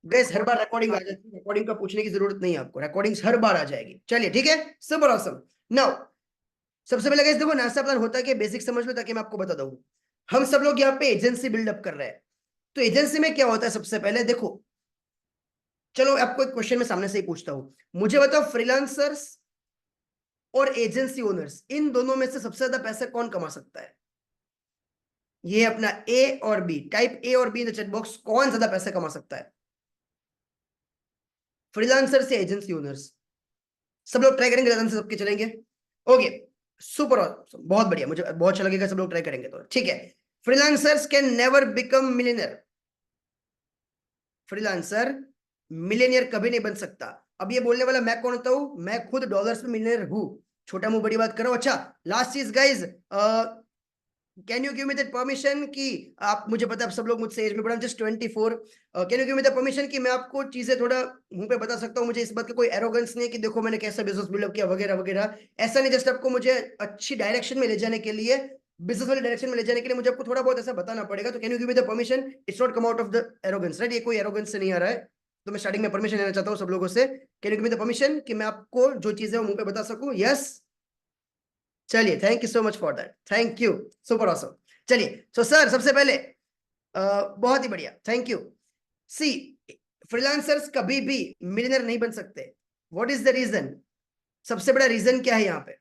Gas हर बार recording आ जाती है, recording का पूछने की जरूरत नहीं है आपको, रिकॉर्डिंग्स हर बार आ जाएगी। चलिए ठीक है, सुपर ऑसम। नाउ सबसे पहले गाइस देखो नासा प्लान होता है कि बेसिक समझ लो ताकि मैं आपको बता दूं। हम सब लोग यहाँ पे एजेंसी बिल्डअप कर रहे हैं। तो एजेंसी में क्या होता है, सबसे पहले देखो, चलो आपको एक क्वेश्चन में सामने से ही पूछता हूं, मुझे बताओ फ्रीलांसर्स और एजेंसी ओनर्स इन दोनों में से सबसे ज्यादा पैसे कौन कमा सकता है? ये अपना ए और बी, टाइप ए और be in the chat box, कौन ज्यादा पैसे कमा सकता है, फ्रीलांसर से एजेंसी ओनर्स? सब लोग ट्राई करेंगे, से सबके चलेंगे। ओके, सुपर, बहुत बढ़िया, मुझे बहुत अच्छा लगेगा सब लोग ट्राई करेंगे तो। ठीक है, freelancers can never become millionaire, freelancer millionaire कभी नहीं बन सकता। अब ये बोलने वाला मैं कौन होता हूं? मैं खुद डॉलर्स में मिलियनर हूं। छोटा मुंह बड़ी बात करो। अच्छा, लास्ट चीज guys, can you give me that permission कि आप, मुझे पता है आप सब लोग मुझसे एज में बड़ा, just 24, can you give me that permission कि मैं आपको चीजें थोड़ा मुंह पे बता सकता हूँ? मुझे इस बात का कोई एरोगेंस नहीं है कि देखो मैंने कैसा बिजनेस बिल्डअप किया वगैरह वगैरह, ऐसा नहीं। जस्ट आपको मुझे अच्छी डायरेक्शन में ले जाने के लिए, बिजनेस वाली डायरेक्शन में ले जाने के लिए मुझे आपको थोड़ा बहुत ऐसा बताना पड़ेगा। तो can you give me the permission, it's not come out of the arrogance, right? ये कोई एरोगेंस से नहीं आ रहा है। तो मैं स्टार्टिंग में परमिशन लेना चाहता हूँ सब लोगों से, can you give me the permission कि मैं आपको जो चीजें वो मुंह पे बता सकूं? यस, चलिए, thank you so much for that, thank you, super awesome. चलिए, सो सर सबसे पहले बहुत ही बढ़िया, थैंक यू। सी, फ्रीलांसर्स कभी भी मिलियनर नहीं बन सकते। What is the reason? सबसे बड़ा रीजन क्या है यहाँ पे?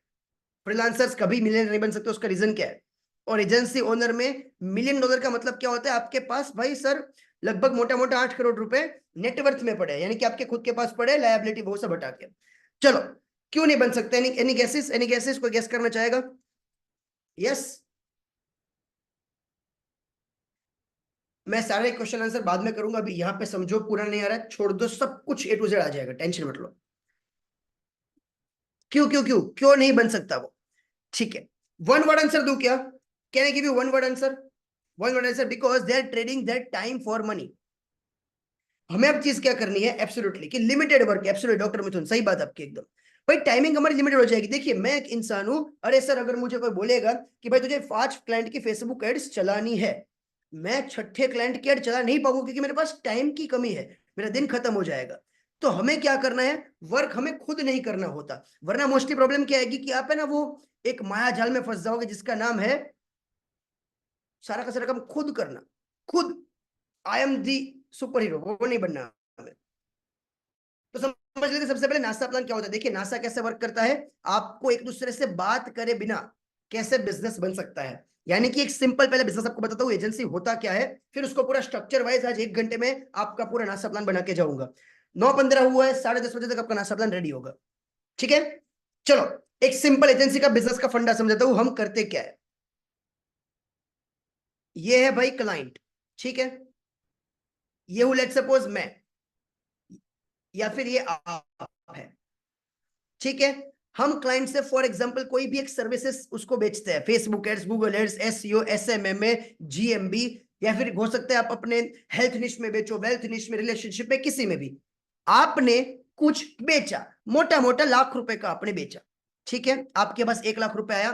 फ्रीलांसर्स कभी मिलियनर नहीं बन सकते, उसका रीजन क्या है? और एजेंसी ओनर में $1 million का मतलब क्या होता है? आपके पास भाई सर लगभग मोटा मोटा 8 करोड़ रुपए नेटवर्थ में पड़े, यानी कि आपके खुद के पास पड़े, लायबिलिटी वो सब हटा के। चलो, क्यों नहीं बन सकते? एनी गेसेस, एनी गेसेस, कोई गेस करना चाहेगा? यस, मैं सारे क्वेश्चन आंसर बाद में करूंगा, अभी यहाँ पे समझो पूरा नहीं आ रहा है, छोड़ दो, सब कुछ ए टू जेड आ जाएगा, टेंशन मत लो। क्यों क्यों क्यों क्यों नहीं बन सकता वो? ठीक है, वन वर्ड आंसर दूं क्या? Can I give you one word answer? One word answer, because they are trading that time for money. हमें अब चीज क्या करनी है एब्सोल्युटली, कि limited work, absolutely doctor Mithun सही बात आपकी एकदम। भाई टाइमिंग हमारी लिमिटेड हो जाएगी। देखिए मैं एक इंसान हूं, अरे सर अगर मुझे कोई बोलेगा कि भाई तुझे 5 क्लाइंट की फेसबुक एड्स चलानी है, मैं छठे क्लाइंट की एड चला नहीं पाऊंगा क्योंकि मेरे पास टाइम की कमी है, मेरा दिन खत्म हो जाएगा। तो हमें क्या करना है, वर्क हमें खुद नहीं करना होता, वरना मोस्टली प्रॉब्लम क्या आएगी कि आप है ना वो एक माया जाल में फंस जाओगे जिसका नाम है सारा का सारा काम खुद करना, खुद। I am the super hero, वो नहीं बनना हमें। तो समझ लेते सबसे पहले नासा प्लान क्या होता है। देखिए नासा कैसे वर्क करता है, आपको एक दूसरे से बात करे बिना कैसे बिजनेस बन सकता है। यानी कि एक सिंपल पहले बिजनेस आपको बताता हूँ, एजेंसी होता क्या है, फिर उसको पूरा स्ट्रक्चर वाइज आज 1 घंटे में आपका पूरा नासा प्लान बना के जाऊंगा। 9:15 हुआ है, 10:30 बजे तक आपका नासा प्लान रेडी होगा। ठीक है, चलो एक सिंपल एजेंसी का बिजनेस का फंडा समझाता हूँ, हम करते क्या है। ये है भाई क्लाइंट, ठीक है, ये हूं लेट सपोज मैं, या फिर ये आप है, ठीक है। हम क्लाइंट से फॉर एग्जांपल कोई भी एक सर्विसेज उसको बेचते हैं, Facebook ads, Google ads, SEO, SMMA, GMB, या फिर हो सकता है आप अपने हेल्थ निश में बेचो, वेल्थ निश में, रिलेशनशिप में, किसी में भी आपने कुछ बेचा, मोटा मोटा लाख रुपए का आपने बेचा, ठीक है, आपके पास 1 लाख रुपए आया।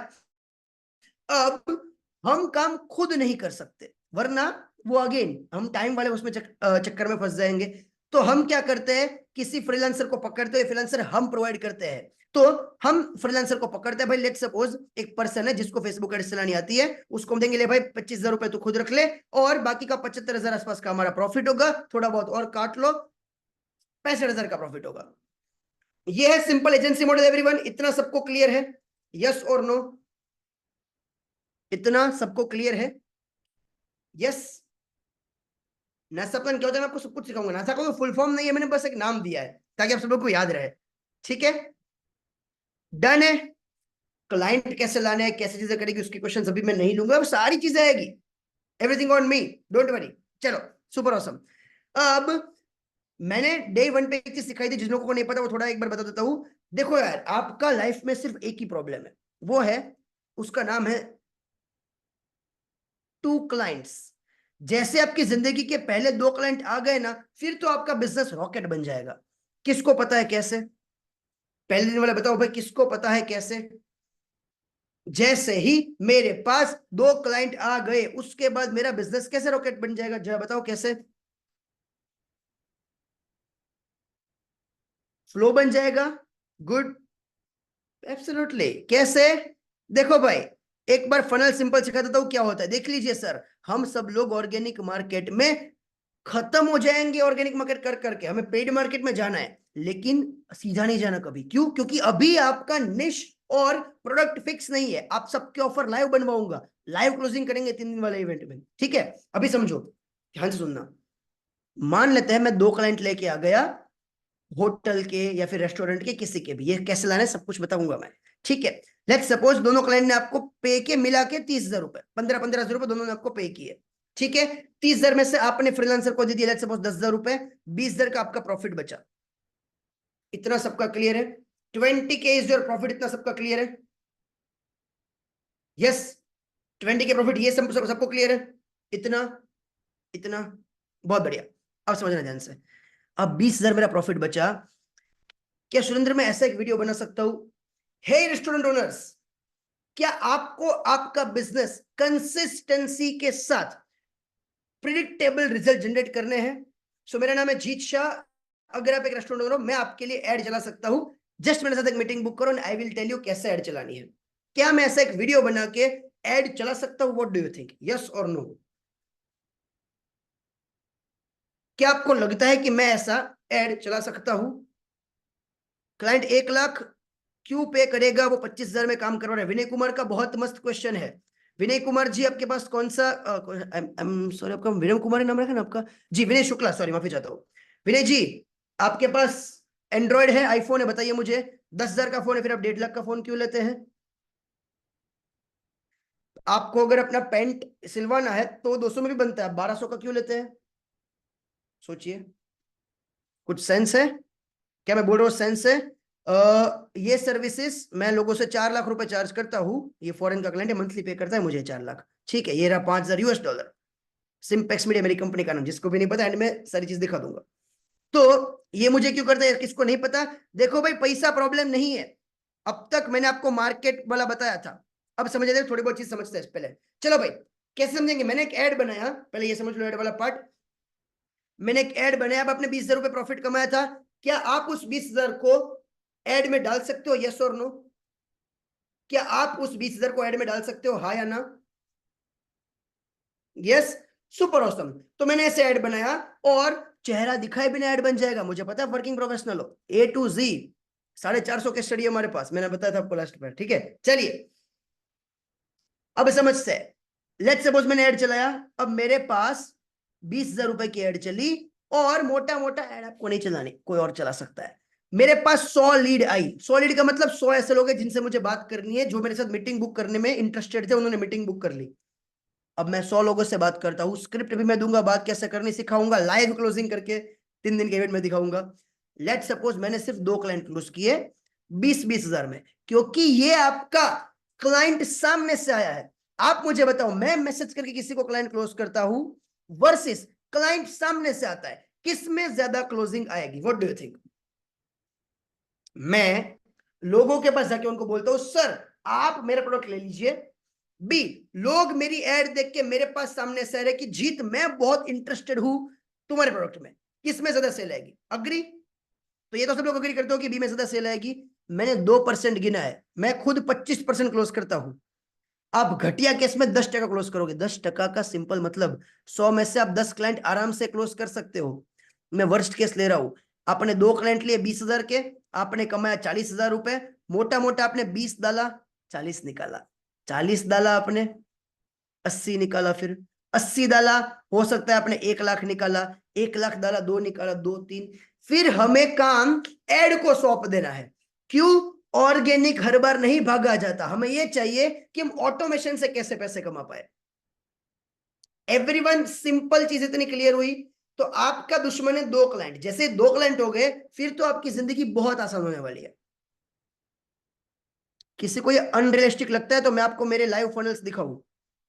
अब हम काम खुद नहीं कर सकते, वरना वो अगेन हम टाइम वाले उसमें चक्कर में फंस जाएंगे। तो हम क्या करते हैं, किसी फ्रीलांसर को पकड़ते हैं, फ्रीलांसर हम प्रोवाइड करते हैं। तो हम फ्रीलांसर को पकड़ते हैं, भाई लेट सपोज एक पर्सन है जिसको फेसबुक एड्स चलानी आती है, उसको हम देंगे ले भाई 25,000 रुपए तो खुद रख ले, और बाकी का 75,000 आसपास का हमारा प्रॉफिट होगा, थोड़ा बहुत और काट लो, 65,000 का प्रॉफिट होगा। ये है सिंपल एजेंसी मॉडल एवरीवन, इतना सबको क्लियर है? यस और नो? इतना सबको क्लियर है? यस। नासा प्लान क्या होता है मैं आपको सब कुछ सिखाऊंगा, नासा का कोई फुल फॉर्म नहीं है, मैंने बस एक नाम दिया है ताकि आप सब लोग को याद रहे। ठीक है, डन है। क्लाइंट कैसे लाना है, कैसे चीजें करेगी, उसकी क्वेश्चन अभी मैं नहीं लूंगा, अब सारी चीजें आएगी, everything on me, don't worry. चलो, सुपर ऑसम। अब मैंने डे 1 पे एक चीज सिखाई थी, जिन लोगों को नहीं पता वो थोड़ा एक बार बता देता हूं। देखो यार, आपका लाइफ में सिर्फ एक ही प्रॉब्लम है, वो है, उसका नाम है टू क्लाइंट्स। जैसे आपकी जिंदगी के पहले 2 क्लाइंट आ गए ना, फिर तो आपका बिजनेस रॉकेट बन जाएगा। किसको पता है कैसे? पहले दिन वाला बताओ भाई, किसको पता है कैसे? जैसे ही मेरे पास 2 क्लाइंट आ गए, उसके बाद मेरा बिजनेस कैसे रॉकेट बन जाएगा, जरा बताओ कैसे? फ्लो बन जाएगा। Good, absolutely. कैसे? देखो भाई, एक बार फनल सिंपल सिखा देता हूं क्या होता है, देख लीजिए सर। हम सब लोग ऑर्गेनिक मार्केट में खत्म हो जाएंगे, ऑर्गेनिक मार्केट कर करके हमें पेड मार्केट में जाना है, लेकिन सीधा नहीं जाना कभी। क्यों? क्योंकि अभी आपका निश और प्रोडक्ट फिक्स नहीं है। आप सबके ऑफर लाइव बनवाऊंगा, लाइव क्लोजिंग करेंगे 3 दिन वाले इवेंट में, ठीक है? अभी समझो, ध्यान से सुनना। मान लेते हैं मैं 2 क्लाइंट लेके आ गया, होटल के या फिर रेस्टोरेंट के, किसी के भी। ये कैसे लाना है सब कुछ बताऊंगा मैं, ठीक है? लेट्स सपोज दोनों क्लाइंट ने आपको पे के मिला के 30,000 रुपए, 15,000 रुपए दोनों ने आपको पे किए, ठीक है? 30,000 में से आपने फ्रीलांसर को दे दिया लेट्स सपोज 10,000 रुपए, 20,000 का आपका प्रॉफिट बचा। इतना सबका क्लियर है? 20K इज योर प्रॉफिट, इतना सबका क्लियर है? यस, 20K प्रॉफिट, ये सबको क्लियर है? इतना, इतना, बहुत बढ़िया। अब समझना ध्यान से। अब 20,000 मेरा प्रॉफिट बचा। क्या सुरेंद्र मैं ऐसा एक वीडियो बना सकता हूं, हे रेस्टोरेंट ओनर्स, क्या आपको आपका बिजनेस कंसिस्टेंसी के साथ प्रिडिक्टेबल रिजल्ट जनरेट करने हैं? सो मेरा नाम है जीत शाह। अगर आप एक रेस्टोरेंट ओनर हो, मैं आपके लिए ऐड चला सकता हूं। जस्ट मेरे साथ एक मीटिंग बुक करो and I will tell you कैसे ऐड चलानी है। क्या मैं ऐसा एक वीडियो बना के ऐड चला सकता हूं? What do you think, yes और नो? क्या आपको लगता है कि मैं ऐसा ऐड चला सकता हूं? क्लाइंट 1 लाख क्यों पे करेगा? वो 25,000 में काम करवा रहा है। विनय कुमार का बहुत मस्त क्वेश्चन है। विनय कुमार जी, आपके पास कौन सा सॉरी, आपका विनय कुमार ही नाम रखा ना आपका? जी विनय शुक्ला, सॉरी माफी चाहता हूँ। विनय जी, आपके पास एंड्रॉइड है, आईफोन है? बताइए मुझे। 10,000 का फोन है, फिर आप 1.5 लाख का फोन क्यों लेते हैं? आपको अगर अपना पेंट सिलवाना है तो 200 में भी बनता है, 1,200 का क्यों लेते हैं? सोचिए, कुछ सेंस है? क्या मैं बोल रहा हूँ सेंस है? ये सर्विसेज मैं लोगों से 4 लाख रुपए चार्ज करता हूँ। ये फॉरेन का क्लाइंट है, मंथली पे करता है मुझे 4 लाख, ठीक है? ये रहा $5,000। सिंपेक्स मीडिया मेरी कंपनी का नाम, जिसको भी नहीं पता एंड में सारी चीज दिखा दूंगा। तो ये मुझे क्यों करता है, किसको नहीं पता? देखो भाई, पैसा प्रॉब्लम नहीं है। अब तक मैंने आपको मार्केट वाला बताया था, अब समझ आते थोड़ी बहुत चीज समझते हैं पहले। चलो भाई, कैसे समझेंगे? मैंने एक ऐड बनाया, पहले ये समझ लो ऐड वाला पार्ट। मैंने एक ऐड बनाया, अब आपने 20,000 रुपए प्रॉफिट कमाया था। क्या आप उस 20,000 को ऐड में डाल सकते हो, यस और नो? क्या आप उस 20,000 को ऐड में डाल सकते हो, हाँ या ना? Yes, super awesome. तो मैंने ऐसे ऐड बनाया और चेहरा दिखाए बिना ऐड बन जाएगा। मुझे पता है वर्किंग प्रोफेशनल हो, A to Z 450 के स्टडी हमारे पास, मैंने बताया था आपको लास्ट में, ठीक है? चलिए अब समझते हैं। लेट्स सपोज मैंने ऐड चलाया, अब मेरे पास 20,000 रुपए की ऐड चली, और मोटा मोटा ऐड आपको नहीं चलानी, कोई और चला सकता है। मेरे पास 100 लीड आई। 100 लीड का मतलब 100 ऐसे लोग हैं जिनसे मुझे बात करनी है, जो मेरे साथ मीटिंग बुक करने में इंटरेस्टेड थे, उन्होंने मीटिंग बुक कर ली। अब मैं 100 लोगों से बात करता हूँ, स्क्रिप्ट भी मैं दूंगा, बात कैसे करनी सिखाऊंगा, लाइव क्लोजिंग करके 3 दिन के इवेंट में दिखाऊंगा। लेट सपोज मैंने सिर्फ 2 क्लाइंट क्लोज किए 20,000 में, क्योंकि ये आपका क्लाइंट सामने से आया है। आप मुझे बताओ, मैं मैसेज करके किसी को क्लाइंट क्लोज करता हूं वर्सेस क्लाइंट सामने से आता है, किसमें ज्यादा क्लोजिंग आएगी? What do you think? मैं लोगों के पास जाके उनको बोलता हूं सर आप मेरा प्रोडक्ट ले लीजिए। बी, लोग मेरी एड देख के मेरे पास सामने से आ रहे कि जीत मैं बहुत इंटरेस्टेड हूं तुम्हारे प्रोडक्ट में, किसमें ज्यादा सेल आएगी? अग्री? तो ये तो सब लोग अग्री करते हो कि बी में ज्यादा सेल आएगी। मैंने 2% गिना है, मैं खुद 25% क्लोज करता हूं। आप घटिया केस में 10% क्लोज करोगे। 10% का सिंपल मतलब 100 में से आप 10 क्लाइंट आराम से क्लोज कर सकते हो। मैं वर्स्ट केस ले रहा हूं। आपने 2 क्लाइंट लिए 20,000 के, आपने कमाया 40,000 रुपए। मोटा मोटा आपने 20 डाला, 40 निकाला। 40 डाला आपने, 80 निकाला। फिर 80 डाला, हो सकता है आपने 1 लाख निकाला। 1 लाख डाला, 2 निकाला, 2 3। फिर हमें काम एड को सौंप देना है। क्यों? ऑर्गेनिक हर बार नहीं भागा जाता, हमें यह चाहिए कि हम ऑटोमेशन से कैसे पैसे कमा पाए। एवरीवन, सिंपल चीज इतनी क्लियर हुई? तो आपका दुश्मन है 2 क्लाइंट। जैसे 2 क्लाइंट हो गए, फिर तो आपकी जिंदगी बहुत आसान होने वाली है। किसी को ये अनरियलिस्टिक लगता है तो मैं आपको मेरे लाइव फनल्स दिखाऊं।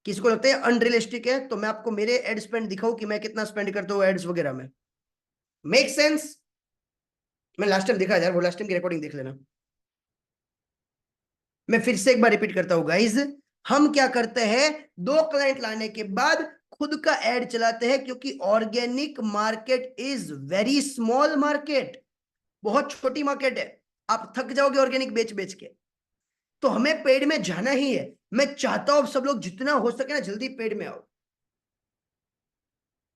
किसी को लगता है अनरियलिस्टिक है तो मैं आपको मेरे एड स्पेंड दिखाऊं कि मैं कितना स्पेंड करता हूं एड्स वगैरह में। Make sense? मैं लास्ट टाइम दिखा यार, वो लास्ट टाइम की रिकॉर्डिंग देख लेना। मैं फिर से एक बार रिपीट करता हूं गाइज, हम क्या करते हैं, 2 क्लाइंट लाने के बाद खुद का एड चलाते हैं, क्योंकि organic market is very small market. बहुत छोटी मार्केट है, आप थक जाओगे ऑर्गेनिक बेच बेच के। तो हमें पेड में जाना ही है। मैं चाहता हूं सब लोग जितना हो सके ना जल्दी पेड में आओ,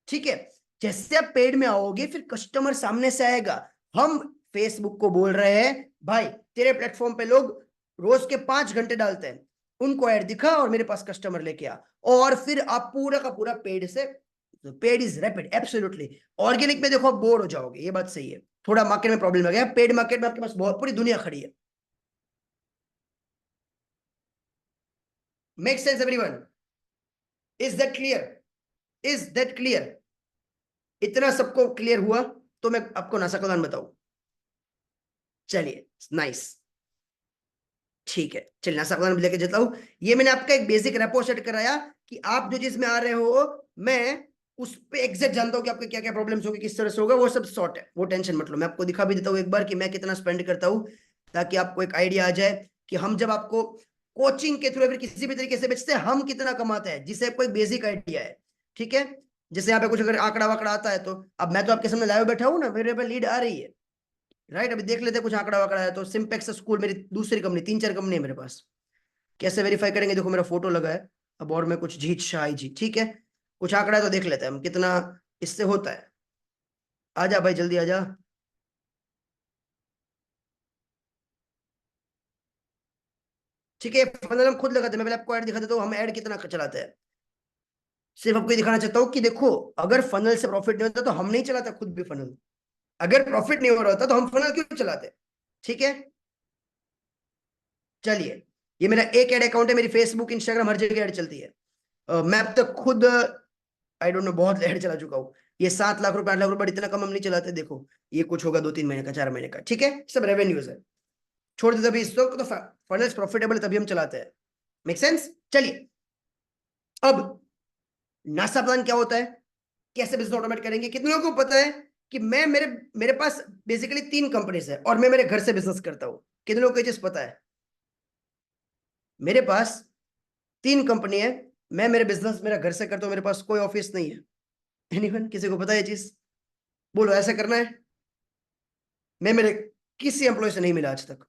ठीक है। जैसे आप पेड में आओगे फिर कस्टमर सामने से आएगा। हम फेसबुक को बोल रहे हैं भाई तेरे प्लेटफॉर्म पे लोग रोज के 5 घंटे डालते हैं, उनको ऐड दिखा और मेरे पास कस्टमर लेके आ, और फिर आप पूरा का पूरा पेड से, paid is rapid absolutely. Organic में देखो आप बोर हो जाओगे, ये बात सही है, थोड़ा मार्केट में प्रॉब्लम आ गया। पेड मार्केट में आपके पास बहुत पूरी दुनिया खड़ी है। Make sense everyone? Is that clear? Is that clear? इतना सबको क्लियर हुआ तो मैं आपको नासा कलान बताऊं। चलिए नाइस, ठीक है, चलिए नासा कलान भी लेके जाता हूं। ये मैंने आपका एक बेसिक रेपो सेट कराया कि आप जो चीज में आ रहे हो मैं उस पे एग्जैक्ट जानता हूं कि आपके क्या क्या प्रॉब्लम्स होंगे, किस तरह से होगा, वो सब सॉर्ट है, वो टेंशन मत लो। मैं आपको दिखा भी देता हूँ एक बार कि मैं कितना स्पेंड करता हूँ, ताकि आपको एक आइडिया आ जाए कि हम जब आपको कोचिंग के थ्रू या फिर किसी भी तरीके से बेचते हैं हम कितना कमाते हैं, जिससे आपको एक बेसिक आइडिया है, ठीक है। जैसे यहाँ पे कुछ अगर आंकड़ा वाकड़ा आता है तो अब मैं तो आपके सामने लाइव बैठा हूँ ना, मेरे पे लीड आ रही है, राइट। अभी देख लेते हैं कुछ आंकड़ा वाकड़ा है तो सिंपेक्स स्कूल मेरी दूसरी कंपनी, 3-4 कंपनी है मेरे पास। कैसे वेरीफाई करेंगे? देखो मेरा फोटो लगा है अब, और मैं कुछ जीत शाही जी, ठीक है। कुछ आंकड़ा है तो देख लेते हैं हम कितना इससे होता है। आजा भाई जल्दी आजा। ठीक है, फनल हम खुद लगाते हैं, मैं पहले आपको ऐड दिखा देता हूँ हम ऐड कितना चलाते हैं। सिर्फ आपको ये दिखाना चाहता हूँ कि देखो अगर फनल से प्रॉफिट नहीं होता तो हम नहीं चलाते खुद भी फनल, अगर प्रॉफिट नहीं हो रहा होता तो हम फनल क्यों चलाते, ठीक है। चलिए, ये मेरा एक ऐड अकाउंट है, मेरी फेसबुक इंस्टाग्राम हर जगह ऐड चलती है। मैं अब तक खुद आई डोंट नो बहुत ऐड चला चुका हूँ। ये 7 लाख रुपए 8 लाख रुपए इतना कम हम नहीं चलाते, देखो ये कुछ होगा 2-3 महीने का 4 महीने का, ठीक है, सब रेवेन्यूज है। छोड़ दे तभी इस वक्त तो फनल्स प्रॉफिटेबल है तभी हम चलाते हैं। Make sense? चलिए, अब नासा प्लान क्या होता है, कैसे बिजनेस ऑटोमेट करेंगे। कितने लोगों को पता है कि मैं मेरे मेरे पास बेसिकली 3 कंपनीज है और मैं मेरे घर से बिजनेस करता हूँ? कितने लोगों को ये चीज पता है? मेरे पास 3 कंपनी है, मैं मेरे बिजनेस मेरा घर से करता हूँ, मेरे पास कोई ऑफिस नहीं है। एनीवन, किसी को पता है ये चीज? बोलो ऐसा करना है। मैं मेरे किसी एम्प्लॉय से नहीं मिला आज तक,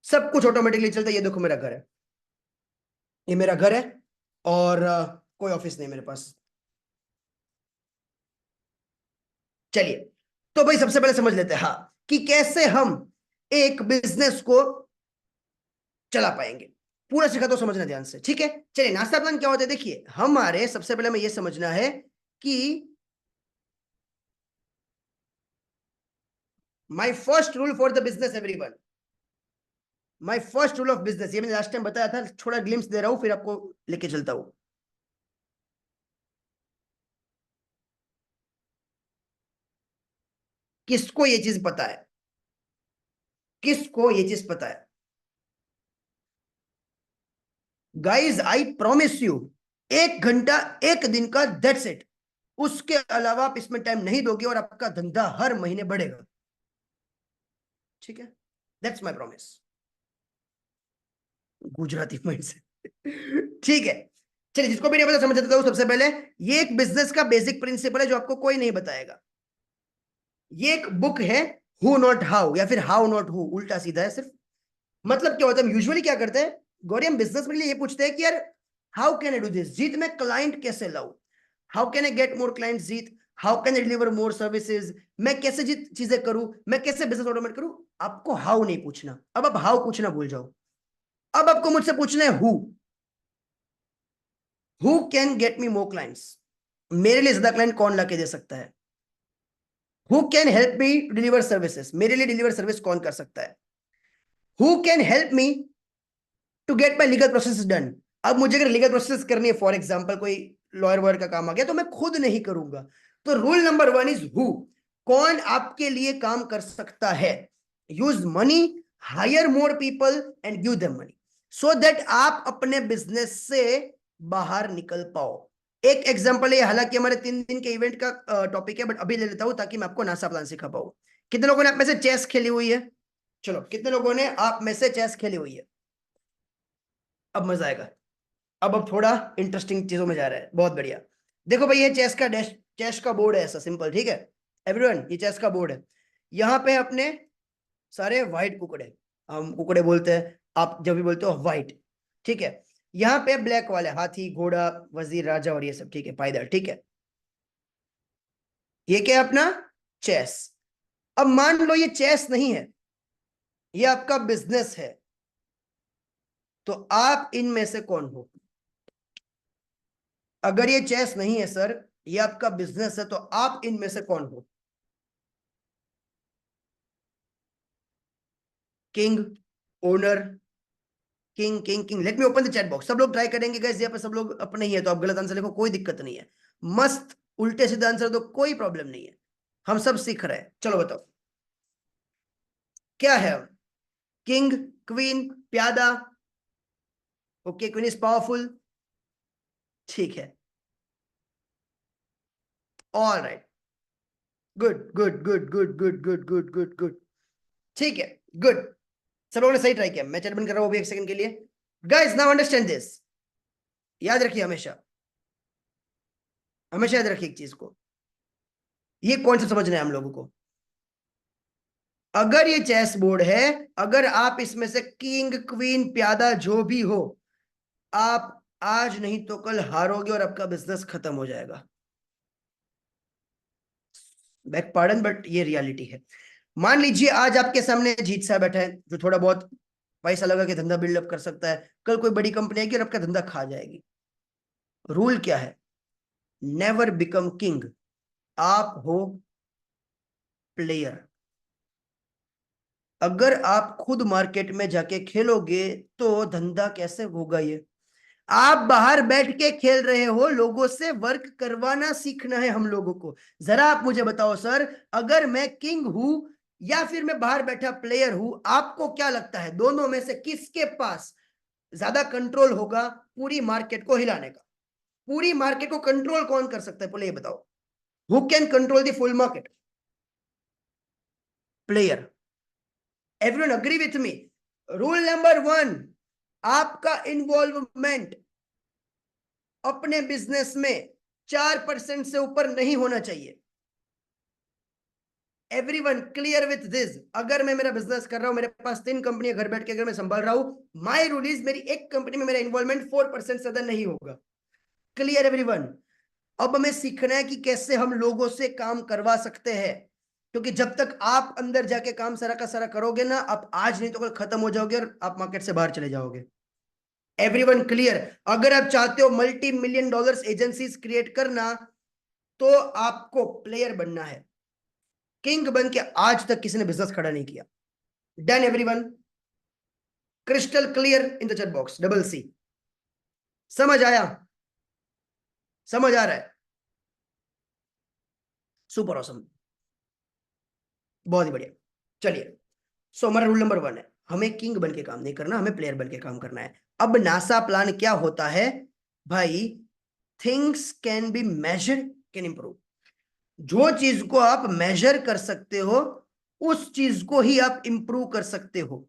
सब कुछ ऑटोमेटिकली चलता है। ये देखो मेरा घर है, ये मेरा घर है, और कोई ऑफिस नहीं मेरे पास। चलिए, तो भाई सबसे पहले समझ लेते हैं हाँ कि कैसे हम एक बिजनेस को चला पाएंगे। पूरा सीखा तो समझना ध्यान से, ठीक है। चलिए, नाश्ता प्लान क्या होता है, देखिए हमारे सबसे पहले हमें यह समझना है कि my first rule for the business everyone, my first rule of business, ये मैंने लास्ट टाइम बताया था, थोड़ा ग्लिम्स दे रहा हूं फिर आपको लेके चलता हूं। किसको ये चीज पता है? किसको ये चीज पता है? गाइज आई प्रॉमिस यू, 1 घंटा 1 दिन का, दैट्स इट। उसके अलावा आप इसमें टाइम नहीं दोगे और आपका धंधा हर महीने बढ़ेगा, ठीक है। That's my promise, Gujarati mind से ठीक है। चलिए, जिसको भी नहीं पता समझ देता हूं। सबसे पहले ये एक बिजनेस का बेसिक प्रिंसिपल है जो आपको कोई नहीं बताएगा। ये एक बुक है, हु नॉट हाउ, या फिर हाउ नॉट हु, उल्टा सीधा है सिर्फ। मतलब क्या होता है, हम यूजुअली क्या करते हैं गौरी, हम बिजनेस में लिए ये पूछते हैं कि यार how can I do this, Jeet मैं क्लाइंट कैसे लाऊं, how can I get more client Jeet, how can I deliver more services, मैं कैसे जीत चीजें करूं, मैं कैसे बिजनेस ऑटोमेट करूं। आपको हाउ नहीं पूछना, अब आप हाउ पूछना भूल जाओ। अब आपको मुझसे पूछना है who can get me more clients, मेरे लिए ज्यादा क्लाइंट कौन लाके दे सकता है। Who can help me deliver services, मेरे लिए डिलीवर सर्विस कौन कर सकता है। Who can help me to get my legal process done, अब मुझे अगर लीगल प्रोसेस करनी है, फॉर एग्जाम्पल कोई लॉयर वॉयर का काम आ गया तो मैं खुद नहीं करूंगा। तो रूल नंबर 1 इज हु, कौन आपके लिए काम कर सकता है। Use money, hire more people and give them money, so that आप अपने बिजनेस से बाहर निकल पाओ। एक एग्जांपल है, हालांकि हमारे 3 दिन के इवेंट का टॉपिक है, बट अभी ले लेता हूं ताकि मैं आपको नासा प्लान सिखा पाऊं। कितने लोगों ने आप में से चेस खेली हुई है? चलो, कितने लोगों ने आप में से चेस खेली हुई है? अब मजा आएगा। अब थोड़ा इंटरेस्टिंग चीजों में जा रहा है, बहुत बढ़िया। देखो भाई, ये चेस का डैश, चेस का बोर्ड है ऐसा सिंपल, ठीक है एवरीवन, ये चेस का बोर्ड है। यहाँ पे अपने सारे व्हाइट कुकड़े, हम कुकड़े बोलते हैं, आप जब भी बोलते हो व्हाइट, ठीक है। यहाँ पे ब्लैक वाले हाथी, घोड़ा, वजीर, राजा और ये सब, ठीक है, पायदल, ठीक है। ये क्या है अपना चेस। अब मान लो ये चेस नहीं है, ये आपका बिजनेस है, तो आप इनमें से कौन हो? अगर ये चेस नहीं है सर, ये आपका बिजनेस है, तो आप इनमें से कौन हो? King, owner, king king king. Let me open the chat box, सब लोग ट्राई करेंगे गाइस, यहाँ पे सब लोग अपने ही है, तो आप गलत आंसर लिखो, कोई दिक्कत नहीं है। मस्त उल्टे सीधे आंसर दो, कोई प्रॉब्लम नहीं है, हम सब सीख रहे हैं। चलो बताओ क्या है? किंग, क्वीन, प्यादा। ओके, क्वीन इज पावरफुल, ठीक है, all right, good good good good good good good good good, ठीक है, गुड। सब लोगों ने सही ट्राई किया, मैं चैट बंद कर रहा हूँ अभी एक सेकंड के लिए। गाइस नाउ अंडरस्टैंड दिस, याद रखिए हमेशा, हमेशा याद रखिए एक चीज को, ये कॉन्सेप्ट समझना है हम लोगों को। अगर ये चेस बोर्ड है, अगर आप इसमें से किंग, क्वीन, प्यादा जो भी हो, आप आज नहीं तो कल हारोगे और आपका बिजनेस खत्म हो जाएगा। बैक पार्डन, बट ये रियलिटी है। मान लीजिए आज आपके सामने जीत सा बैठा है, जो थोड़ा बहुत पैसा लगा के धंधा बिल्डअप कर सकता है, कल कोई बड़ी कंपनी आएगी और आपका धंधा खा जाएगी। रूल क्या है? नेवर बिकम किंग, आप हो प्लेयर। अगर आप खुद मार्केट में जाके खेलोगे तो धंधा कैसे होगा? ये आप बाहर बैठ के खेल रहे हो, लोगों से वर्क करवाना सीखना है हम लोगों को। जरा आप मुझे बताओ सर, अगर मैं किंग हूं या फिर मैं बाहर बैठा प्लेयर हूं, आपको क्या लगता है दोनों में से किसके पास ज्यादा कंट्रोल होगा पूरी मार्केट को हिलाने का? पूरी मार्केट को कंट्रोल कौन कर सकता है, पहले ये बताओ। Who can control the full market? Player. Everyone agree with me? Rule number 1, आपका इन्वॉल्वमेंट अपने बिजनेस में 4% से ऊपर नहीं होना चाहिए। Everyone clear with this? अगर मैं मेरा बिजनेस कर रहा हूं, मेरे पास 3 कंपनी घर बैठ के अगर मैं संभाल रहा हूं, माय रूल इज मेरी एक कंपनी में मेरा इन्वॉल्वमेंट 4% से ज्यादा नहीं होगा। Clear everyone? अब हमें सीखना है कि कैसे हम लोगों से काम करवा सकते हैं, क्योंकि जब तक आप अंदर जाके काम सारा का सारा करोगे ना, आप आज नहीं तो कल खत्म हो जाओगे और आप मार्केट से बाहर चले जाओगे। Everyone clear? अगर आप चाहते हो multi million dollars agencies create करना, तो आपको प्लेयर बनना है। किंग बन के आज तक किसी ने बिजनेस खड़ा नहीं किया। Done everyone? Crystal clear in the chat box, double C. समझ आया? समझ आ रहा है? सुपर ऑसम, बहुत ही बढ़िया। चलिए, सो हमारा रूल नंबर 1 है, हमें किंग बन के काम नहीं करना, हमें प्लेयर बन के काम करना है। अब नासा प्लान क्या होता है भाई? Things can be measured, can improve. जो चीज को आप मेजर कर सकते हो, उस चीज को ही आप इंप्रूव कर सकते हो।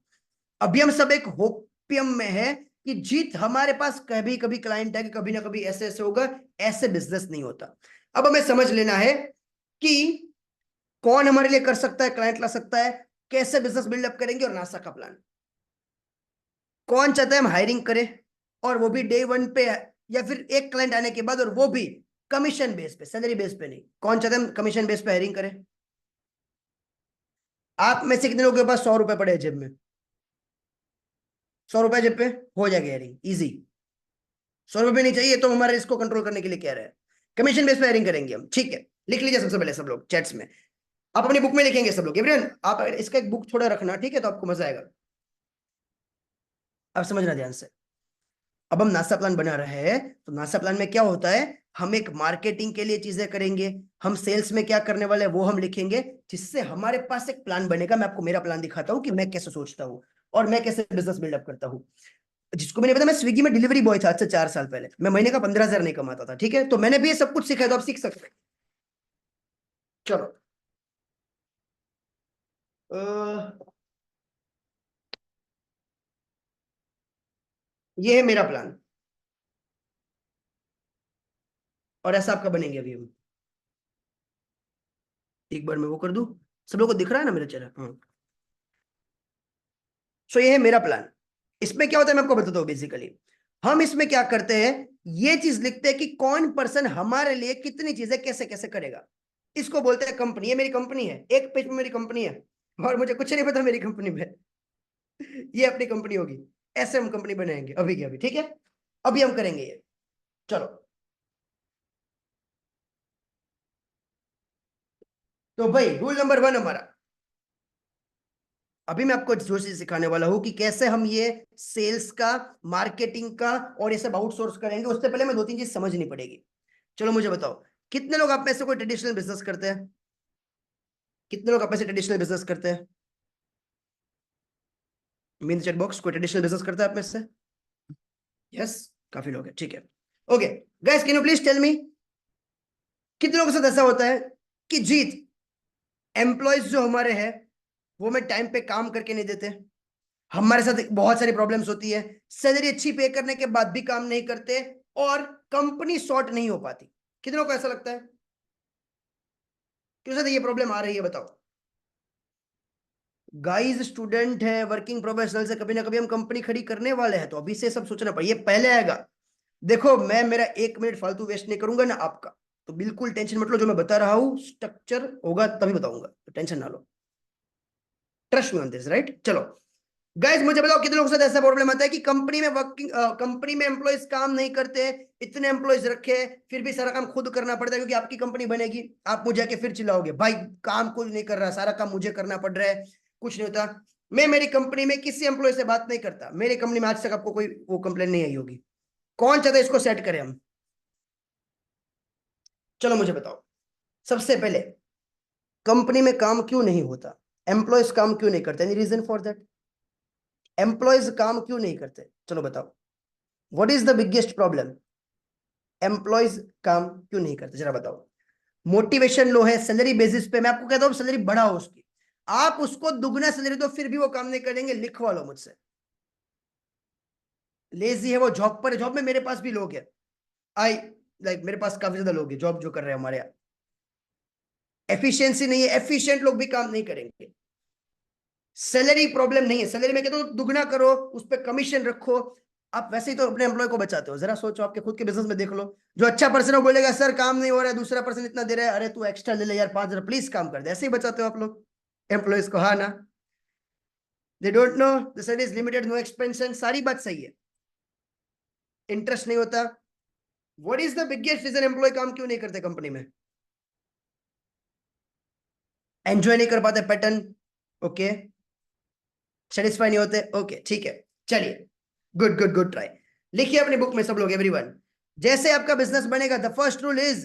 अभी हम सब एक होपियम में है कि जीत हमारे पास, कभी कभी क्लाइंट है कि कभी ना कभी ऐसे ऐसे होगा, ऐसे बिजनेस नहीं होता। अब हमें समझ लेना है कि कौन हमारे लिए कर सकता है, क्लाइंट ला सकता है, कैसे बिजनेस बिल्डअप करेंगे, और नासा का प्लान। कौन चाहता है हम हायरिंग करें, और वो भी डे 1 पे, या फिर एक क्लाइंट आने के बाद, और वो भी कमीशन बेस पे, सैलरी बेस पे नहीं। कौन चाहता है हम कमीशन बेस पे हायरिंग करें? आप में से कितने लोगों के पास 100 रुपए पड़े हैं जेब में? 100 रुपए जेब पे, हो जाएगा हायरिंग इजी। 100 रुपए नहीं चाहिए तो हमारे इसको कंट्रोल करने के लिए कह रहे हैं, कमीशन बेस पे हायरिंग करेंगे हम, ठीक है। लिख लीजिए सबसे पहले सब लोग चैट्स में, आप अपनी बुक में लिखेंगे सब लोग। एवरीवन आप इसका एक बुक थोड़ा रखना, ठीक है, तो आपको मजा आएगा। अब समझना ध्यान से। अब हम नासा प्लान बना रहे हैं, तो नासा प्लान में क्या होता है, हम एक मार्केटिंग के लिए चीजें करेंगे, हम सेल्स में क्या करने वाले हैं वो हम लिखेंगे, जिससे हमारे पास एक प्लान बनेगा। मैं आपको मेरा प्लान दिखाता हूँ कि मैं कैसे सोचता हूँ और मैं कैसे बिजनेस बिल्डअप करता हूँ। जिसको मैंने पता, मैं स्विगी में डिलीवरी बॉय था आज से 4 साल पहले, मैं महीने का 15,000 नहीं कमाता था, ठीक है, तो मैंने भी ये सब कुछ सीखा है, तो आप सीख सकते हैं। चलो, ये है मेरा प्लान, और ऐसा आपका बनेंगे। अभी हम एक बार मैं वो कर दूं, सब लोगों को दिख रहा है ना मेरा चेहरा? हाँ। सो ये है मेरा प्लान। इसमें क्या होता है मैं आपको बताता हूँ। बेसिकली हम इसमें क्या करते हैं, ये चीज लिखते हैं कि कौन पर्सन हमारे लिए कितनी चीजें कैसे कैसे करेगा। इसको बोलते हैं कंपनी। ये मेरी कंपनी है, एक पेज में मेरी कंपनी है और मुझे कुछ नहीं पता मेरी कंपनी में। ये अपनी कंपनी होगी। ऐसे हम कंपनी बनाएंगे अभी के अभी, ठीक है? अभी हम करेंगे ये। चलो, तो भाई रूल नंबर 1 हमारा, अभी मैं आपको जो चीज सिखाने वाला हूं कि कैसे हम ये सेल्स का, मार्केटिंग का और ये सब आउटसोर्स करेंगे, उससे पहले मैं 2-3 चीज समझनी पड़ेगी। चलो मुझे बताओ, कितने लोग आप में से कोई ट्रेडिशनल बिजनेस करते हैं? कितने लोग आप में से ट्रेडिशनल बिजनेस करते हैं? मीन चेक बॉक्स, कोई ट्रेडिशनल बिजनेस करता है आप में से? यस, काफी लोग हैं, ठीक है। Okay guys, can you please tell me, कितने लोगों के साथ ऐसा होता है कि जीत, एम्प्लॉयज जो हमारे हैं वो हमें टाइम पे काम करके नहीं देते, हमारे साथ बहुत सारी प्रॉब्लम्स होती है, सैलरी अच्छी पे करने के बाद भी काम नहीं करते और कंपनी सॉर्ट नहीं हो पाती। कितनों को ऐसा लगता है? क्यों साथ ये प्रॉब्लम आ रही है बताओ? गाइस स्टूडेंट है, वर्किंग प्रोफेशनल से कभी ना कभी हम कंपनी खड़ी करने वाले हैं, तो अभी से सब सोचना पड़े, ये पहले आएगा। देखो मैं मेरा 1 मिनट फालतू वेस्ट नहीं करूंगा ना आपका, तो बिल्कुल टेंशन मत लो। जो मैं बता रहा हूँ स्ट्रक्चर होगा तभी बताऊंगा, तो टेंशन ना लो। Trust me on this, right? चलो गाइस, मुझे बताओ कितने लोगों के साथ ऐसा प्रॉब्लम आता है कि कंपनी में वर्किंग, कंपनी में एम्प्लॉयज काम नहीं करते, इतने एम्प्लॉयज रखे फिर भी सारा काम खुद करना पड़ता है, क्योंकि आपकी कंपनी बनेगी। आप मुझे आके फिर चिल्लाओगे भाई काम कुछ नहीं कर रहा, सारा काम मुझे करना पड़ रहा है, कुछ नहीं होता। मैं मेरी कंपनी में किसी एम्प्लॉय से बात नहीं करता, मेरी कंपनी में आज तक आपको कोई वो कंप्लेन नहीं आई होगी। कौन चाहता है इसको सेट करें हम? चलो मुझे बताओ, सबसे पहले कंपनी में काम क्यों नहीं होता, एम्प्लॉयज काम क्यों नहीं करते? Any reason for that? Employees काम क्यों नहीं करते, चलो बताओ। What is the biggest problem? Employees काम क्यों नहीं करते, जरा बताओ। मोटिवेशन लो है, सैलरी बेसिस पे मैं आपको कहता हूं सैलरी बढ़ाओ उसकी, आप उसको दुगना सैलरी दो फिर भी वो काम नहीं करेंगे, लिखवा लो मुझसे। लेजी है वो, जॉब पर, जॉब में मेरे पास भी लोग हैं, आई लाइक मेरे पास काफी ज्यादा लोग हैं जॉब जो कर रहे हैं हमारे यहाँ। एफिशिएंसी नहीं है, एफिशिएंट लोग भी काम नहीं करेंगे। सैलरी प्रॉब्लम नहीं है, सैलरी में कहता हूं दुगना करो, उस पर कमीशन रखो। आप वैसे ही तो अपने एम्प्लॉय को बचाते हो, जरा सोचो, आपके खुद के बिजनेस में देख लो। जो अच्छा पर्सन है वो बोलेगा सर काम नहीं हो रहा है, दूसरा पर्सन इतना दे रहा है, अरे तू एक्स्ट्रा ले ले यार 5,000 प्लीज काम कर दे। ऐसे ही बचाते हो आप लोग एम्प्लॉयज को, हाँ ना? They don't know the salary is limited, no expansion, सारी बात सही है, इंटरेस्ट नहीं होता। What is the biggest reason employee काम क्यों नहीं करते कंपनी में? एंजॉय नहीं कर पाते पैटर्न, ओके, सेटिस्फाई नहीं होते, ओके ठीक है। चलिए, गुड गुड गुड ट्राई। लिखिए अपनी बुक में सब लोग, एवरीवन, जैसे आपका बिजनेस बनेगा the first rule is,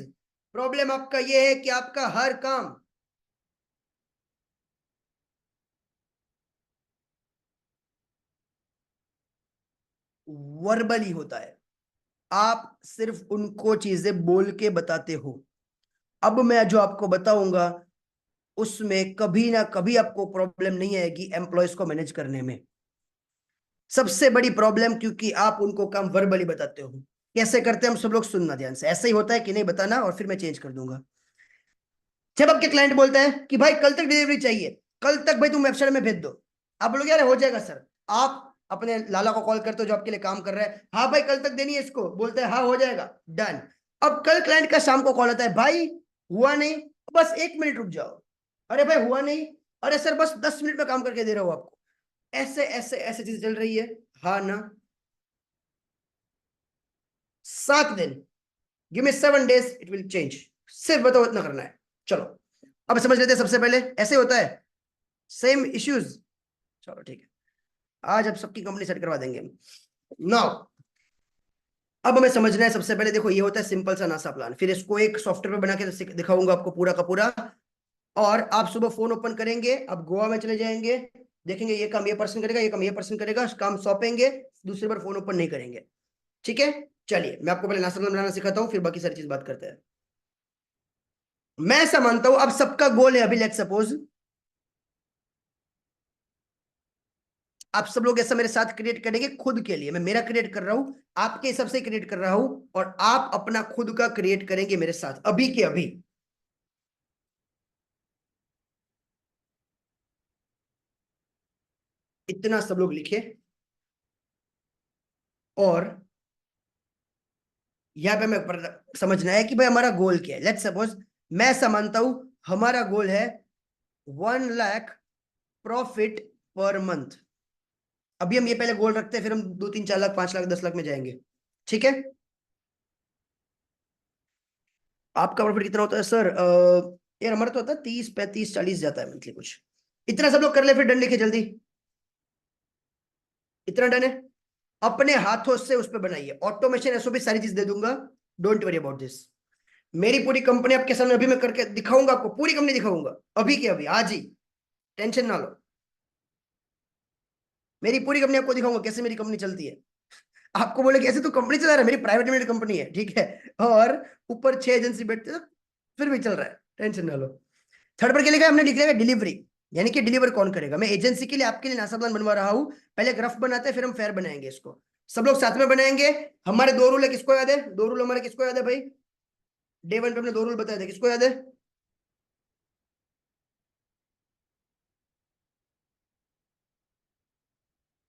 problem आपका ये है कि आपका हर काम वर्बली होता है, आप सिर्फ उनको चीजें बोल के बताते हो। अब मैं जो आपको बताऊंगा उसमें कभी ना कभी आपको प्रॉब्लम नहीं आएगी एम्प्लॉयज को मैनेज करने में। सबसे बड़ी प्रॉब्लम क्योंकि आप उनको काम वर्बली बताते हो। कैसे करते हैं हम सब लोग, सुनना ध्यान से, ऐसे ही होता है कि नहीं बताना और फिर मैं चेंज कर दूंगा। जब आपके क्लाइंट बोलते हैं कि भाई कल तक डिलीवरी चाहिए, कल तक भाई तुम वेबसाइट में भेज दो, आप बोलोगे यार हो जाएगा सर। आप अपने लाला को कॉल करते हो जो आपके लिए काम कर रहा है, हाँ भाई कल तक देनी है इसको, बोलते हैं हाँ हो जाएगा, डन। अब कल क्लाइंट का शाम को कॉल आता है, भाई हुआ नहीं, बस 1 मिनट रुक जाओ, अरे भाई हुआ नहीं, अरे सर बस 10 मिनट में काम करके दे रहा हूं आपको। ऐसे ऐसे ऐसे चीज चल रही है, हाँ ना? 7 दिन, give me 7 days, it will change. सिर्फ बताओ इतना करना है। चलो अब समझ लेते हैं, सबसे पहले ऐसे होता है, सेम इश्यूज। चलो ठीक है, आज अब सबकी कंपनी सेट करवा देंगे हम। नाउ अब हमें समझना है, सबसे पहले देखो ये होता है सिंपल सा नासा प्लान, फिर इसको एक सॉफ्टवेयर पे बना के दिखाऊंगा आपको पूरा का पूरा। और आप सुबह फोन ओपन करेंगे, अब गोवा में चले जाएंगे, देखेंगे ये काम ये पर्सन करेगा, ये काम ये पर्सन करेगा, काम सौंपेंगे, दूसरी बार फोन ओपन नहीं करेंगे, ठीक है? चलिए मैं आपको पहले नासा प्लान बनाना सिखाता हूँ, फिर बाकी सारी चीज बात करते हैं। मैं ऐसा मानता हूं अब सबका गोल है, अभी लेट सपोज आप सब लोग ऐसा मेरे साथ क्रिएट करेंगे खुद के लिए, मैं मेरा क्रिएट कर रहा हूं, आपके हिसाब से क्रिएट कर रहा हूं, और आप अपना खुद का क्रिएट करेंगे मेरे साथ अभी के अभी। इतना सब लोग लिखे, और यहाँ पे हमें समझना है कि भाई हमारा गोल क्या है। लेट्स सपोज मैं ऐसा मानता हूं हमारा गोल है 1 लाख प्रॉफिट पर मंथ। अभी हम ये पहले गोल रखते हैं, फिर हम 2 3 4 लाख 5 लाख 10 लाख में जाएंगे, ठीक है। आपका प्रॉफिट कितना होता है सर? यार हमारा तो होता है 30 35 40 जाता है मंथली कुछ। इतना सब लोग कर ले, फिर डन लिखे जल्दी। इतना डन है? अपने हाथों से उस पर बनाइए, ऑटोमेशन एसओपी सारी चीज दे दूंगा, डोंट वरी अबाउट दिस। मेरी पूरी कंपनी आपके सामने अभी मैं करके दिखाऊंगा, आपको पूरी कंपनी दिखाऊंगा अभी के अभी, आज ही, टेंशन ना लो। मेरी पूरी कंपनी आपको दिखाऊंगा कैसे मेरी कंपनी चलती है। आपको बोले कैसे तू कंपनी चला रहा है, मेरी प्राइवेट लिमिटेड कंपनी है, ठीक है, और ऊपर 6 एजेंसी बैठते हैं, फिर भी चल रहा है, टेंशन ना लो। थर्ड पर क्या लिखा है हमने? लिख लिया डिलीवरी, यानी कि डिलीवर कौन करेगा। मैं एजेंसी के लिए आपके लिए नासा प्लान बनवा रहा हूं, पहले ग्राफ बनाते हैं फिर हम फेयर बनाएंगे इसको, सब लोग साथ में बनाएंगे। हमारे 2 रूल है, किसको याद है? 2 रूल हमारे किसको याद है भाई? डे 1 पे हमने 2 रूल बताए थे, किसको याद है?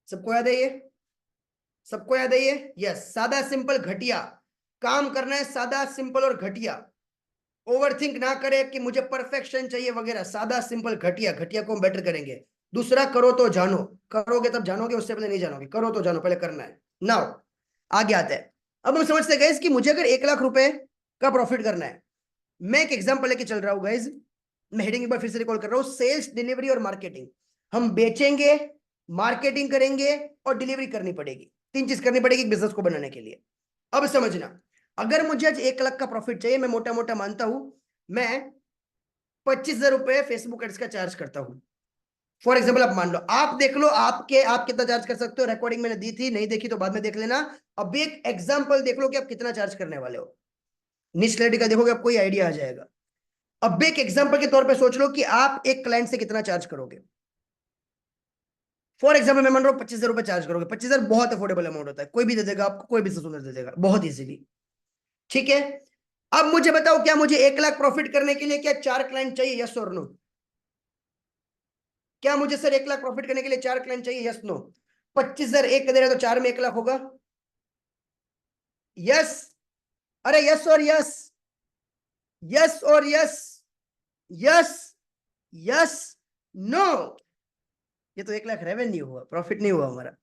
सबको याद है ये? सबको याद है ये? यस, सादा सिंपल घटिया काम करना है, सादा सिंपल और घटिया। ओवरथिंक ना करे कि मुझे परफेक्शन चाहिए वगैरह, सादा सिंपल घटिया, घटिया को हम बेटर करेंगे। दूसरा, करो तो जानो, करोगे तब जानोगे, उससे पहले नहीं जानोगे, करो तो जानो, पहले करना है। नाउ आगे आते हैं। अब हम समझते हैं गाइस कि मुझे अगर 1 लाख रुपए का प्रॉफिट करना है, मैं एक एग्जांपल लेके चल रहा हूं गाइस, मैं हेडिंग एक बार फिर से रिकॉल कर रहा हूं, सेल्स डिलीवरी और मार्केटिंग। हम बेचेंगे, मार्केटिंग करेंगे और डिलीवरी करनी पड़ेगी, 3 चीज करनी पड़ेगी बिजनेस को बनाने के लिए। अब समझना, अगर मुझे आज 1 लाख का प्रॉफिट चाहिए, मैं मोटा मोटा मानता हूं मैं 25,000 रुपए फेसबुक एड्स का चार्ज करता हूं। फॉर एग्जाम्पल आप मान लो, आप देख लो आप कितना चार्ज कर सकते हो, रिकॉर्डिंग मैंने दी थी, नहीं देखी तो बाद में देख लेना। अब एक एग्जाम्पल देख लो कि आप कितना चार्ज करने वाले हो, निश क्लैरिटी का देखोगे आपको आइडिया आ जाएगा। अब एक एग्जाम्पल के तौर पे सोच लो कि आप एक क्लाइंट से कितना चार्ज करोगे। फॉर एग्जाम्पल मैं मान रहा हूँ 25,000 रुपए चार्ज करोगे। 25,000 बहुत अफोर्डेबल अमाउंट होता है, कोई भी दे देगा आपको, कोई बिजनेस ओनर दे देगा बहुत इजीली, ठीक है। अब मुझे बताओ, क्या मुझे 1 लाख प्रॉफिट करने के लिए क्या 4 क्लाइंट चाहिए, यस और नो? क्या मुझे सर 1 लाख प्रॉफिट करने के लिए 4 क्लाइंट चाहिए, यस नो? 25,000 एक दे रहे तो 4 में 1 लाख होगा, यस? अरे यस और यस, यस और यस, यस, यस, नो। ये तो 1 लाख रेवेन्यू हुआ, प्रॉफिट नहीं हुआ हमारा।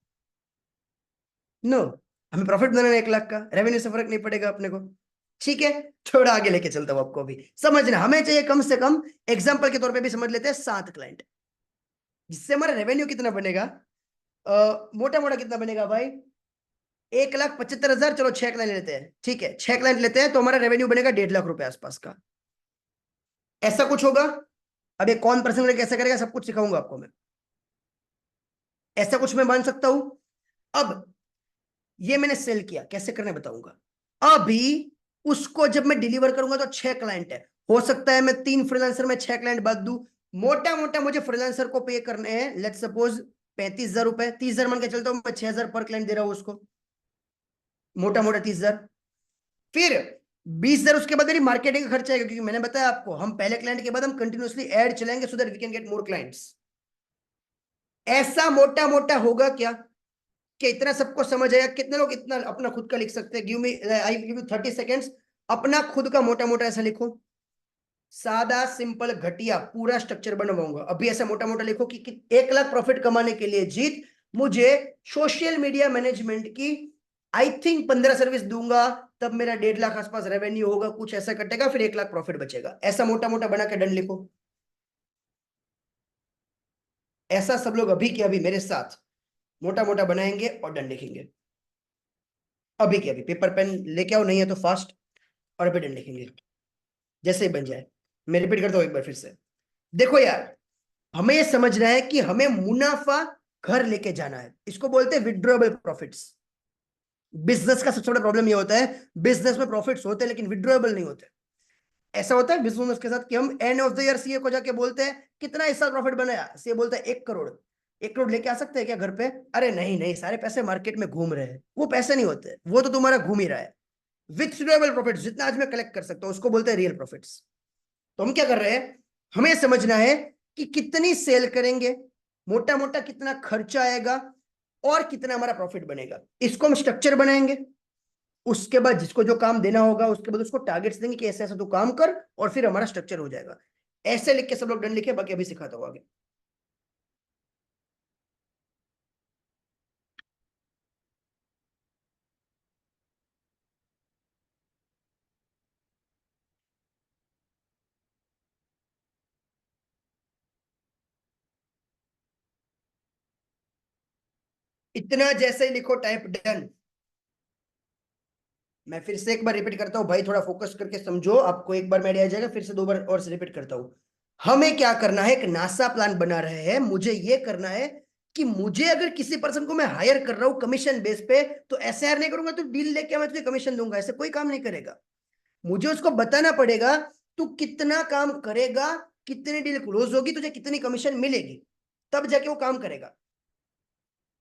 नो, हमें प्रॉफिट बनाना है 1 लाख का, रेवेन्यू से फर्क नहीं पड़ेगा अपने को, ठीक है। थोड़ा आगे लेके चलता हूं आपको भी समझना, हमें चाहिए कम से कम, एग्जांपल के तौर पे भी समझ लेते हैं 7 क्लाइंट, जिससे हमारा रेवेन्यू कितना बनेगा, मोटा मोटा कितना बनेगा भाई? 1,75,000। चलो 6 क्लाइंट लेते हैं, ठीक है, 6 क्लाइंट लेते हैं तो हमारा रेवेन्यू बनेगा 1.5 लाख रुपए आसपास का, ऐसा कुछ होगा। अब ये कौन पर्सन कैसे करेगा सब कुछ सिखाऊंगा आपको मैं, ऐसा कुछ मैं मान सकता हूं। अब ये मैंने सेल किया, कैसे करने बताऊंगा। अभी उसको जब मैं डिलीवर करूंगा तो 6 क्लाइंट है, हो सकता है मैं 3 फ्रीलांसर में 6 क्लाइंट बात दूं। मोटा मोटा मुझे फ्रीलांसर को पे करने हैं, लेट सपोज 35,000 रुपए, 30,000 मान के चलता हूं मैं, 6,000 पर क्लाइंट दे रहा हूं उसको, मोटा मोटा 30,000। फिर 20,000 उसके बाद मेरी मार्केटिंग का खर्चा है, क्योंकि मैंने बताया आपको हम पहले क्लाइंट के बाद हम कंटिन्यूअसली ऐड चलाएंगे so that we can get more clients. ऐसा मोटा मोटा होगा क्या कि इतना सबको समझ आया? कितने लोग इतना अपना खुद का लिख सकते हैं? Give me, I give you 30 seconds, अपना खुद का मोटा मोटा ऐसा लिखो, सादा सिंपल घटिया पूरा स्ट्रक्चर बनवाऊंगा अभी। ऐसा मोटा मोटा लिखो कि 1 लाख प्रॉफिट कमाने के लिए जीत मुझे सोशल मीडिया मैनेजमेंट की आई थिंक 15 सर्विस दूंगा, तब मेरा 1.5 लाख आसपास रेवेन्यू होगा, कुछ ऐसा कटेगा, फिर 1 लाख प्रॉफिट बचेगा। ऐसा मोटा मोटा बना के डन लिखो। ऐसा सब लोग अभी के अभी मेरे साथ मोटा मोटा बनाएंगे और डन लिखेंगे। अभी के अभी पेपर पेन लेके आओ, नहीं है तो फास्ट, और अभी डन लिखेंगे जैसे ही बन जाए। मैं रिपीट करता हूं एक बार फिर से। देखो यार, हमें ये समझना है कि हमें मुनाफा घर लेके जाना है, इसको बोलते हैं विड्रॉएबल प्रॉफिट्स। बिजनेस का सबसे बड़ा प्रॉब्लम ये होता है, बिजनेस में प्रॉफिट्स होते हैं लेकिन विड्रॉएबल नहीं होते। ऐसा होता है बिजनेस के साथ कि हम end of the year CA को जाके बोलते हैं कितना इस साल प्रॉफिट बनाया, सीए बोलता है 1 करोड़। 1 करोड़ लेके आ सकते हैं क्या घर पे? अरे नहीं नहीं, सारे पैसे मार्केट में घूम रहे हैं, वो पैसे नहीं होते, वो तो तुम्हारा घूम ही रहा है। विथ्रोएबल प्रॉफिट जितना आज मैं कलेक्ट कर सकता हूं उसको बोलते हैं रियल प्रॉफिट्स। तो हम क्या कर रहे हैं, हमें समझना है कि कितनी सेल करेंगे, मोटा मोटा कितना खर्चा आएगा और कितना हमारा प्रॉफिट बनेगा, इसको हम स्ट्रक्चर बनाएंगे। उसके बाद जिसको जो काम देना होगा उसके बाद उसको टारगेट्स देंगे कि ऐसा ऐसा तू काम कर, और फिर हमारा स्ट्रक्चर हो जाएगा। ऐसे लिख के सब लोग डन लिखे, बाकी अभी सिखाता हूँ आगे। इतना जैसे ही लिखो टाइप डन। मैं फिर से एक बार रिपीट करता हूँ भाई, थोड़ा फोकस करके समझो, आपको एक बार में आ जाएगा, फिर से दो बार और से रिपीट करता हूँ। हमें क्या करना है, एक नासा प्लान बना रहे हैं। मुझे ये करना है कि मुझे अगर किसी पर्सन को मैं हायर कर रहा हूं कमीशन बेस पे, तो ऐसे हायर नहीं करूंगा तो डील लेके मैं तुझे कमीशन दूंगा, ऐसे कोई काम नहीं करेगा। मुझे उसको बताना पड़ेगा तू कितना काम करेगा, कितनी डील क्लोज होगी, तुझे कितनी कमीशन मिलेगी, तब जाके वो काम करेगा।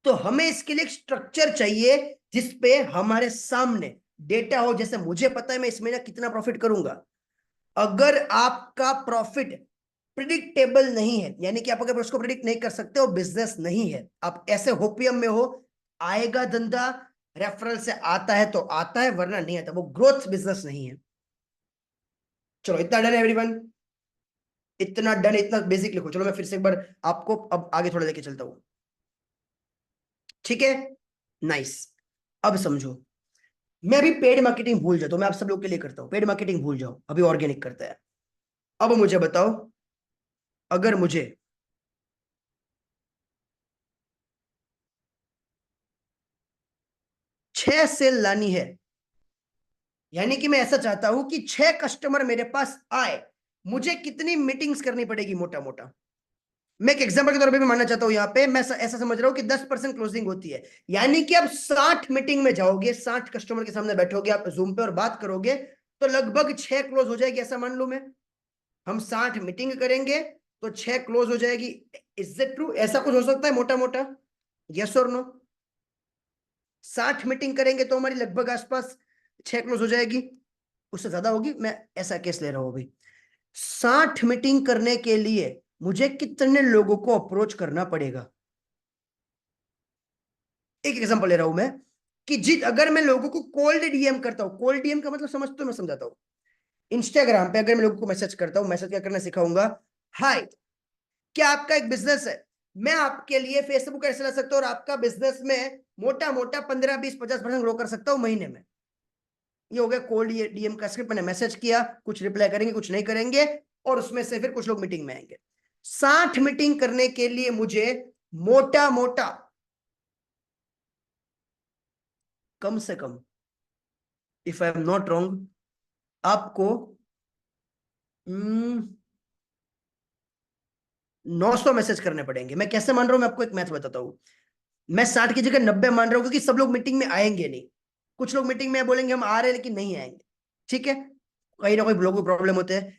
तो हमें इसके लिए एक स्ट्रक्चर चाहिए जिसपे हमारे सामने डेटा हो। जैसे मुझे पता है मैं इस महीने कितना प्रॉफिट करूंगा। अगर आपका प्रॉफिट प्रिडिक्टेबल नहीं है, यानी कि आप अगर उसको प्रिडिक्ट नहीं कर सकते हो, बिजनेस नहीं है, आप ऐसे होपियम में हो, आएगा धंधा, रेफरल से आता है तो आता है, वरना नहीं आता, वो ग्रोथ बिजनेस नहीं है। चलो इतना डन है एवरीवन, इतना डन, इतना बेसिक लिखो। चलो मैं फिर से एक बार आपको अब आगे थोड़ा लेके चलता हूं, ठीक है? नाइस। अब समझो, मैं अभी पेड मार्केटिंग भूल जाता हूं, मैं आप सब लोग के लिए करता हूं, पेड मार्केटिंग भूल जाओ, अभी ऑर्गेनिक करता है। अब मुझे बताओ, अगर मुझे 6 सेल लानी है, यानी कि मैं ऐसा चाहता हूं कि 6 कस्टमर मेरे पास आए, मुझे कितनी मीटिंग्स करनी पड़ेगी मोटा मोटा? मैं एक एग्जांपल के तौर पे भी मानना चाहता हूं, यहां पे मैं ऐसा समझ रहा हूं कि 10% क्लोजिंग होती है, यानी कि आप 60 मीटिंग में जाओगे, 60 कस्टमर के सामने बैठोगे आप जूम पे और बात करोगे, तो लगभग 6 क्लोज हो जाएगी, ऐसा मान लो मैं। हम 60 मीटिंग करेंगे तो 6 क्लोज हो जाएगी। Is it true? ऐसा कुछ हो सकता है मोटा मोटा? यस और नो? 60 मीटिंग करेंगे तो हमारी लगभग आसपास 6 क्लोज हो जाएगी, उससे ज्यादा होगी, मैं ऐसा केस ले रहा हूं अभी। 60 मीटिंग करने के लिए मुझे कितने लोगों को अप्रोच करना पड़ेगा? एक एग्जांपल ले रहा हूं मैं, कि जित अगर मैं लोगों को कोल्ड डीएम करता हूं, कोल्ड डीएम का मतलब समझते हो? मैं समझाता हूं। इंस्टाग्राम पे अगर मैं लोगों को मैसेज करता हूं, मैसेज क्या करना सिखाऊंगा, हाय, क्या आपका एक बिजनेस है, मैं आपके लिए फेसबुक ऐसे ला सकता हूँ और आपका बिजनेस में मोटा मोटा 15 20 50% ग्रो कर सकता हूँ महीने में। ये हो गया कोल्ड डीएम का स्क्रिप्ट, मैंने मैसेज किया, कुछ रिप्लाई करेंगे कुछ नहीं करेंगे, और उसमें से फिर कुछ लोग मीटिंग में आएंगे। 60 मीटिंग करने के लिए मुझे मोटा मोटा कम से कम, if I am not wrong, आपको 900 मैसेज करने पड़ेंगे। मैं कैसे मान रहा हूं, मैं आपको एक मैथ बताता हूं। मैं 60 की जगह 90 मान रहा हूं, क्योंकि सब लोग मीटिंग में आएंगे नहीं, कुछ लोग मीटिंग में बोलेंगे हम आ रहे हैं लेकिन नहीं आएंगे, ठीक है? कहीं ना कोई लोगों को प्रॉब्लम होते हैं।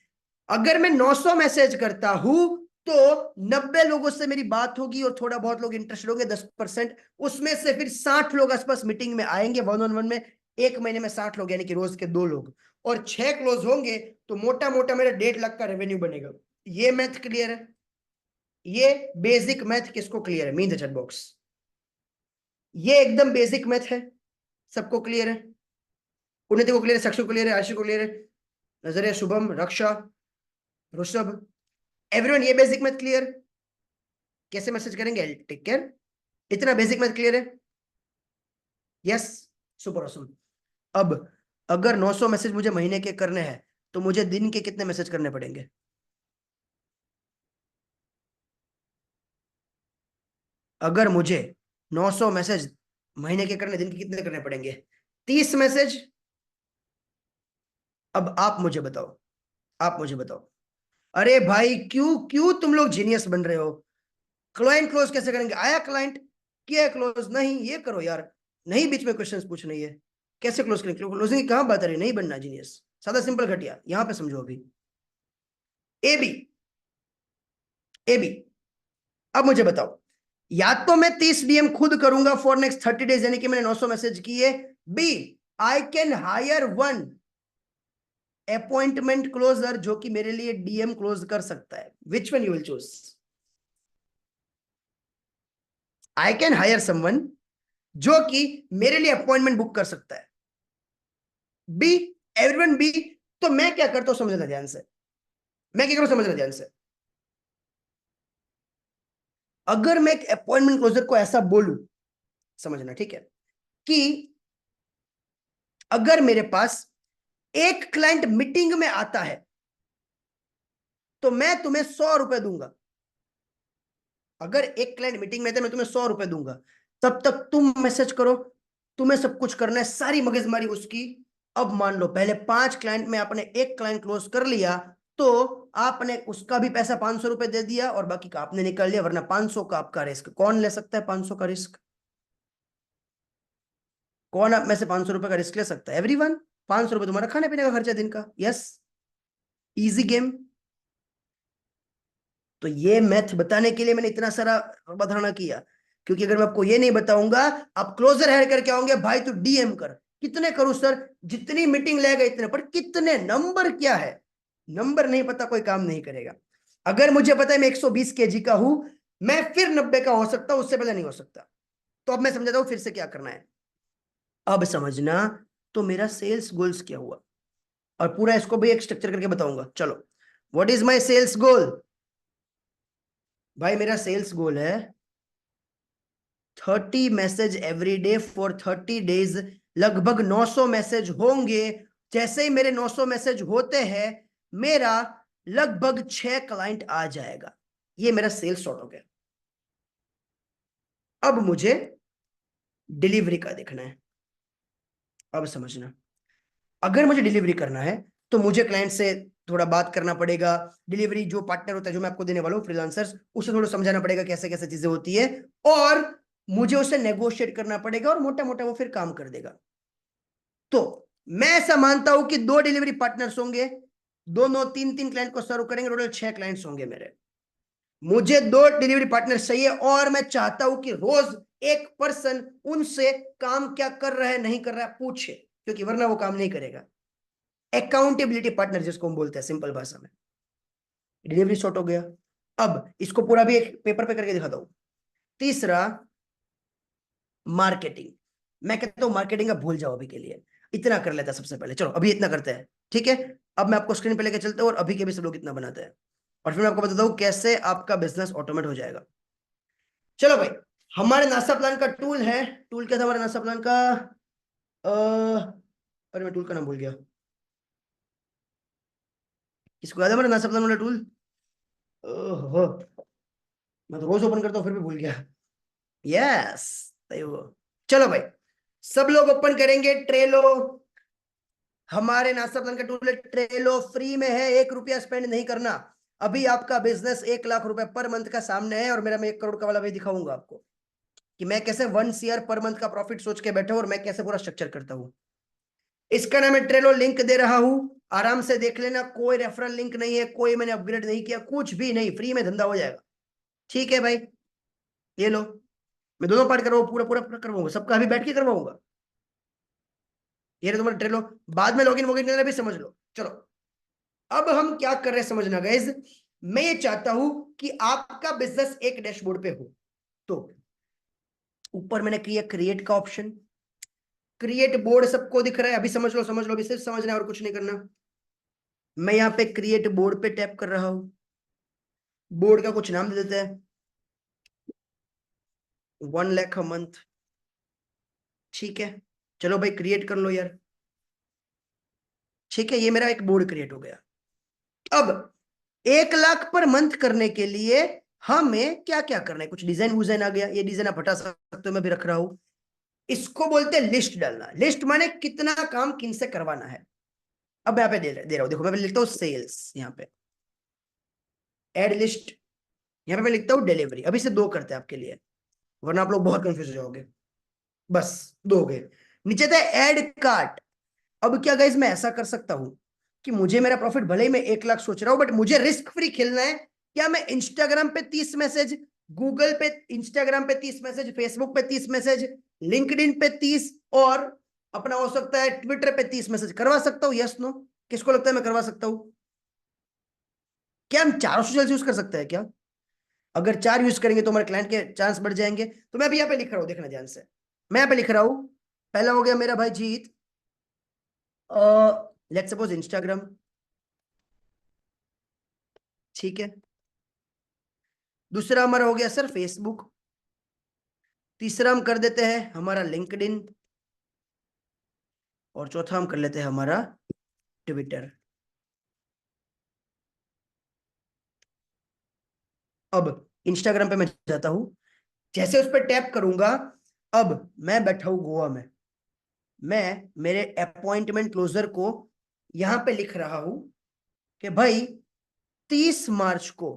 अगर मैं 900 मैसेज करता हूं तो 90 लोगों से मेरी बात होगी और थोड़ा बहुत लोग इंटरेस्टेड होंगे, 10%। उसमें से फिर 60 लोग आसपास मीटिंग में आएंगे, वन ऑन वन में। एक महीने में 60 लोग, यानी कि रोज के 2 लोग, और 6 क्लोज होंगे, तो मोटा मोटा मेरा 1.5 लाख का रेवेन्यू बनेगा। ये मैथ क्लियर है? ये बेसिक मैथ किसको क्लियर है? Mean the chat box. ये एकदम बेसिक मैथ है, सबको क्लियर है? उन्नति को क्लियर है, साक्षी को क्लियर है, आशी को क्लियर है, नजरिया, शुभम, रक्षा, ऋषभ, एवरीवन, ये बेसिक मैथ क्लियर? कैसे मैसेज करेंगे, टेक केयर, इतना बेसिक मैथ क्लियर है? Yes, super awesome. अब अगर 900 मैसेज मुझे महीने के करने हैं, तो मुझे दिन के कितने मैसेज करने पड़ेंगे? अगर मुझे 900 मैसेज महीने के करने, दिन के कितने करने पड़ेंगे? 30 मैसेज। अब आप मुझे बताओ, आप मुझे बताओ, अरे भाई क्यों क्यों तुम लोग जीनियस बन रहे हो? क्लाइंट क्लोज कैसे करेंगे? आया क्लाइंट, किया क्लोज? नहीं, ये करो यार, नहीं बीच में क्वेश्चंस पूछने, ये कैसे क्लोज करेंगे? क्लोजिंग की कहां बात आ रही है? नहीं बनना जीनियस, सादा सिंपल घटिया, यहां पे समझो अभी। ए बी, ए बी, अब मुझे बताओ, या तो मैं 30 डीएम खुद करूंगा फॉर नेक्स्ट 30 डेज, यानी कि मैंने 900 मैसेज किए। B, I can hire one appointment closer जो कि मेरे लिए डीएम क्लोज कर सकता है। Which one you will choose? I can hire someone जो कि मेरे लिए अपॉइंटमेंट बुक कर सकता है। B, everyone B. तो मैं क्या करता हूं समझना ध्यान से, मैं क्या करूं समझना ध्यान से। अगर मैं एक अपॉइंटमेंट क्लोजर को ऐसा बोलूं, समझना ठीक है, कि अगर मेरे पास एक क्लाइंट मीटिंग में आता है तो मैं तुम्हें 100 रुपए दूंगा। अगर एक क्लाइंट मीटिंग में आता है मैं तुम्हें 100 रुपए दूंगा, तब तक तुम मैसेज करो, तुम्हें सब कुछ करना है, सारी मगजमारी उसकी। अब मान लो पहले 5 क्लाइंट में आपने एक क्लाइंट क्लोज कर लिया, तो आपने उसका भी पैसा 500 रुपए दे दिया और बाकी का आपने निकाल लिया, वरना 500 का आपका रिस्क कौन ले सकता है? 500 का रिस्क कौन आप में से 500 रुपए का रिस्क ले सकता है? एवरीवन। 500 रुपए तुम्हारा खाने पीने का खर्चा दिन का। Yes, easy game. तो ये मैथ बताने के लिए मैंने इतना सारा बधाना किया, क्योंकि अगर मैं आपको ये नहीं बताऊंगा, आप क्लोजर हायर करके आओगे, भाई तू डीएम कर। कितने करूं सर? जितनी मीटिंग लेगा इतने, पर कितने? नंबर क्या है? नंबर नहीं पता कोई काम नहीं करेगा। अगर मुझे पता है मैं 120 केजी का हूं, मैं फिर 90 का हो सकता हूं, उससे पहले नहीं हो सकता। तो अब मैं समझाता हूं फिर से क्या करना है। अब समझना, तो मेरा सेल्स गोल्स क्या हुआ, और पूरा इसको भी एक स्ट्रक्चर करके बताऊंगा। चलो, व्हाट इज माय सेल्स गोल? भाई मेरा सेल्स गोल है 30 message every day for 30 days. लगभग 900 मैसेज होंगे। जैसे ही मेरे 900 मैसेज होते हैं, मेरा लगभग 6 क्लाइंट आ जाएगा। ये मेरा सेल्स शॉट हो गया। अब मुझे डिलीवरी का देखना है। अब समझना, अगर मुझे डिलीवरी करना है तो मुझे क्लाइंट से थोड़ा बात करना पड़ेगा। डिलीवरी जो पार्टनर होता है, जो मैं आपको देने वाला हूँ, फ्रीलांसर्स, उसे थोड़ा समझाना पड़ेगा कैसे कैसे चीजें होती है, और मुझे उसे नेगोशिएट करना पड़ेगा, और मोटा मोटा वो फिर काम कर देगा। तो मैं ऐसा मानता हूं कि 2 डिलीवरी पार्टनर्स होंगे, दोनों 3-3 क्लाइंट को सर्व करेंगे, टोटल 6 क्लाइंट्स होंगे मेरे। मुझे 2 डिलीवरी पार्टनर चाहिए, और मैं चाहता हूं कि रोज एक पर्सन उनसे काम क्या कर रहा है नहीं कर रहा है पूछे, क्योंकि वरना वो काम नहीं करेगा। अकाउंटेबिलिटी पार्टनर जिसको हम बोलते हैं सिंपल भाषा में। डिलीवरी शॉर्ट हो गया। अब इसको पूरा भी एक पेपर पे करके दिखाता हूं। तीसरा, मार्केटिंग। मैं कहता हूं मार्केटिंग का भूल जाओ अभी के लिए, इतना कर लेता है सबसे पहले। चलो अभी इतना करते हैं, ठीक है। अब मैं आपको स्क्रीन पे लेके चलता हूं, और अभी के भी सब लोग इतना बनाते हैं, और फिर मैं आपको बताता हूं कैसे आपका बिजनेस ऑटोमेट हो जाएगा। चलो भाई, हमारे नासा प्लान का टूल है। टूल क्या था हमारे नासा प्लान का? अरे मैं टूल का नाम भूल गया। किसको याद है हमारा नासा प्लान वाला टूल? ओहो, मैं तो रोज ओपन करता हूँ फिर भी भूल गया। यस, सही वो। चलो भाई, सब लोग ओपन करेंगे ट्रेलो। हमारे नासा प्लान का टूल है ट्रेलो, फ्री में है, 1 रुपया स्पेंड नहीं करना। अभी आपका बिजनेस 1 लाख रुपए पर मंथ का सामने है, और मेरा मैं 1 करोड़ का वाला भी दिखाऊंगा आपको, कि मैं कैसे 1 CR पर मंथ का प्रॉफिट सोच के बैठा हूं, और मैं कैसे पूरा स्ट्रक्चर करता हूं। इसका नाम है ट्रेलो, लिंक दे रहा हूं, आराम से देख लेना। कोई रेफरल लिंक नहीं है, कोई मैंने अपग्रेड नहीं किया, कुछ भी नहीं, फ्री में धंधा हो जाएगा। ठीक है भाई, ये लो। मैं दोनों पार्ट करवाऊँ, पूरा पूरा पूरा करवाऊंगा, सबका अभी बैठ के करवाऊंगा। ये तुम्हारा ट्रेलो, बाद में लॉगिन वॉगिन करना भी समझ लो। चलो, अब हम क्या कर रहे हैं समझना गाइज। मैं ये चाहता हूं कि आपका बिजनेस एक डैशबोर्ड पे हो। तो ऊपर मैंने किया क्रिएट का ऑप्शन, क्रिएट बोर्ड सबको दिख रहा है? अभी समझ लो समझ लो, अभी सिर्फ समझना है और कुछ नहीं करना। मैं यहाँ पे क्रिएट बोर्ड पे टैप कर रहा हूं। बोर्ड का कुछ नाम दे देते हैं, 1 लाख अ मंथ। ठीक है, चलो भाई क्रिएट कर लो यार। ठीक है, ये मेरा एक बोर्ड क्रिएट हो गया। अब 1 लाख पर मंथ करने के लिए हमें क्या क्या करना है? कुछ डिजाइन वुजाइन आ गया, ये डिजाइन आप हटा सकते हो, मैं भी रख रहा हूं। इसको बोलते हैं लिस्ट डालना। लिस्ट माने कितना काम किन से करवाना है। अब यहाँ पे दे रहा हूं, देखो मैं लिखता हूँ सेल्स, यहाँ पे एड लिस्ट, यहाँ पे मैं लिखता हूँ डिलीवरी। अभी से 2 करते हैं आपके लिए, वरना आप लोग बहुत कंफ्यूज हो जाओगे। बस 2 हो गए। नीचे था ऐड कार्ट। अब क्या गाइस, मैं ऐसा कर सकता हूं कि मुझे मेरा प्रॉफिट भले ही मैं 1 लाख सोच रहा हूं, बट मुझे रिस्क फ्री खेलना है। क्या मैं इंस्टाग्राम पे 30 मैसेज, गूगल पे, इंस्टाग्राम पे 30 मैसेज, फेसबुक पे 30 मैसेज, लिंक्डइन पे 30, और अपना हो सकता है ट्विटर पे 30 मैसेज करवा सकता हूं? Yes no? किसको लगता है मैं करवा सकता हूं? क्या हम चारों सोशल यूज कर सकते हैं क्या? अगर 4 यूज करेंगे तो हमारे क्लाइंट के चांस बढ़ जाएंगे। तो मैं अभी यहाँ पे लिख रहा हूँ, देखना ध्यान से। मैं यहाँ पे लिख रहा हूँ, पहला हो गया मेरा भाई जीत, लेट्स सपोज इंस्टाग्राम, ठीक है। दूसरा हमारा हो गया सर फेसबुक। तीसरा हम कर देते हैं हमारा लिंक्डइन। और चौथा हम कर लेते हैं हमारा ट्विटर। अब इंस्टाग्राम पे मैं जाता हूं, जैसे उस पर टैप करूंगा, अब मैं बैठा हूं गोवा में, मैं मेरे अपॉइंटमेंट क्लोजर को यहां पे लिख रहा हूं कि भाई 30 मार्च को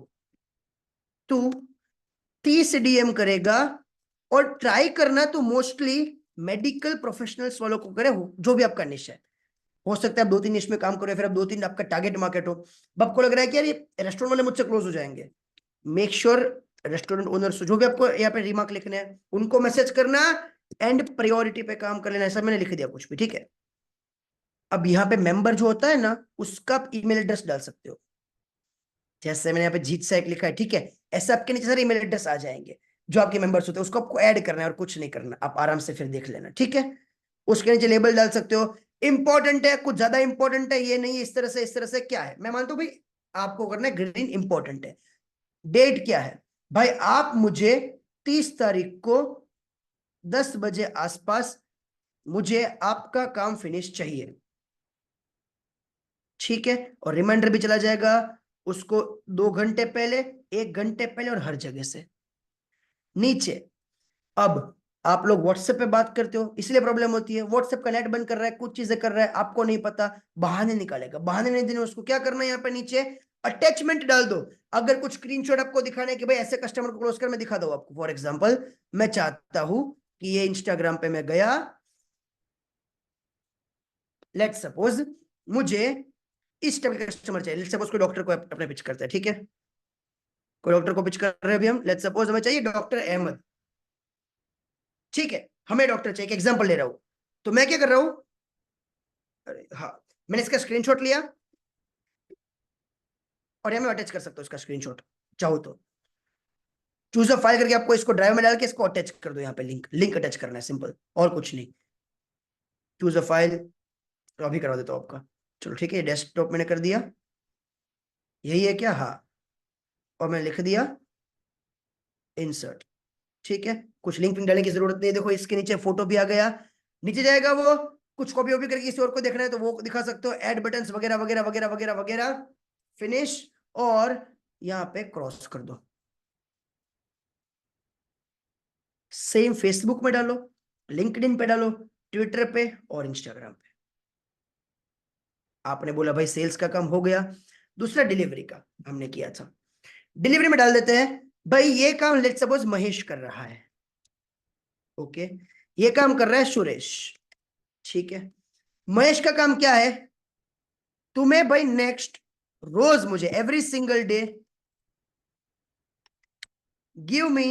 तू 30 डीएम करेगा, और ट्राई करना तो मोस्टली मेडिकल प्रोफेशनल्स वालों को करे, हो जो भी आपका निश है। हो सकता है आप 2-3 निश में काम करो, फिर आप 2-3 आपका टारगेट मार्केट हो। अब आपको लग रहा है कि यार ये रेस्टोरेंट वाले मुझसे क्लोज हो जाएंगे, मेक श्योर रेस्टोरेंट ओनर्स जो भी आपको यहाँ पे रिमार्क लिखने हैं उनको मैसेज करना, एंड प्रायोरिटी पे काम कर लेना, ऐसा मैंने लिख दिया कुछ भी, ठीक है। अब यहाँ पे मेंबर जो होता है ना, उसका आप ईमेल एड्रेस डाल सकते हो, जैसे मैंने यहाँ पे जीत सैक लिखा है, ठीक है। ऐसे आपके नीचे सारे ईमेल एड्रेस आ जाएंगे जो आपके मेंबर्स होते हैं, उसको आपको ऐड करना है और कुछ नहीं करना, आप आराम से फिर देख लेना, ठीक है। उसके नीचे लेबल डाल सकते हो, इंपॉर्टेंट है, कुछ ज्यादा इंपॉर्टेंट है ये नहीं, इस तरह से क्या है, मैं मानता हूँ भाई आपको करना है ग्रीन, इंपॉर्टेंट है। डेट क्या है भाई, आप मुझे 30 तारीख को 10 बजे आसपास मुझे आपका काम फिनिश चाहिए, ठीक है। और रिमाइंडर भी चला जाएगा उसको 2 घंटे पहले, 1 घंटे पहले, और हर जगह से नीचे। अब आप लोग व्हाट्सएप पे बात करते हो इसलिए प्रॉब्लम होती है, व्हाट्सएप का नेट बंद कर रहा है, कुछ चीजें कर रहा है, आपको नहीं पता, बहाने निकालेगा, बहाने नहीं देने, उसको क्या करना है यहाँ पे नीचे अटैचमेंट डाल दो। अगर कुछ स्क्रीनशॉट आपको दिखाना है कि भाई ऐसे कस्टमर को क्लोज कर, मैं दिखा दूं आपको, फॉर एग्जांपल मैं चाहता हूं कि ये इंस्टाग्राम पे मैं गया, लेट्स सपोज मुझे इस टाइप का कस्टमर चाहिए, लेट्स सपोज कोई डॉक्टर को अपने पिच करता है, ठीक है। कोई डॉक्टर को पिच कर रहे हैं अभी हम, लेट्स सपोज हमें चाहिए डॉक्टर अहमद, ठीक है। हमें डॉक्टर चाहिए, एग्जांपल ले रहा हूं। तो मैं क्या कर रहा हूं, अरे हाँ, मैंने इसका स्क्रीनशॉट लिया, और यहाँ मैं अटैच कर सकता हूँ इसका स्क्रीनशॉट चाहो तो। चूज अ फाइल करके आपको इसको ड्राइव में डाल के इसको अटैच कर दो, यहाँ पे लिंक लिंक अटैच करना है, सिंपल, और कुछ नहीं। चूज अ फाइल, तो अभी करवा देता हूँ आपका। चलो ठीक है, डेस्कटॉप मैंने कर दिया, यही है क्या, हाँ। और मैं लिख दिया इंसर्ट, ठीक है। कुछ लिंक विंक डालने की जरूरत नहीं है, देखो इसके नीचे फोटो भी आ गया, नीचे जाएगा वो, कुछ कॉपी वॉपी करके किसी और को देखना है तो वो दिखा सकते हो, ऐड बटन्स वगैरह वगैरह वगैरह वगैरह वगैरह, फिनिश। और यहाँ पे क्रॉस कर दो, सेम फेसबुक में डालो, लिंक्डइन पे डालो, ट्विटर पे और इंस्टाग्राम पे। आपने बोला भाई सेल्स का काम हो गया, दूसरा डिलीवरी का हमने किया था, डिलीवरी में डाल देते हैं भाई ये काम लेट्स सपोज महेश कर रहा है, ओके। ये काम कर रहा है सुरेश, ठीक है। महेश का काम क्या है, तुम्हें भाई नेक्स्ट रोज मुझे every single day give me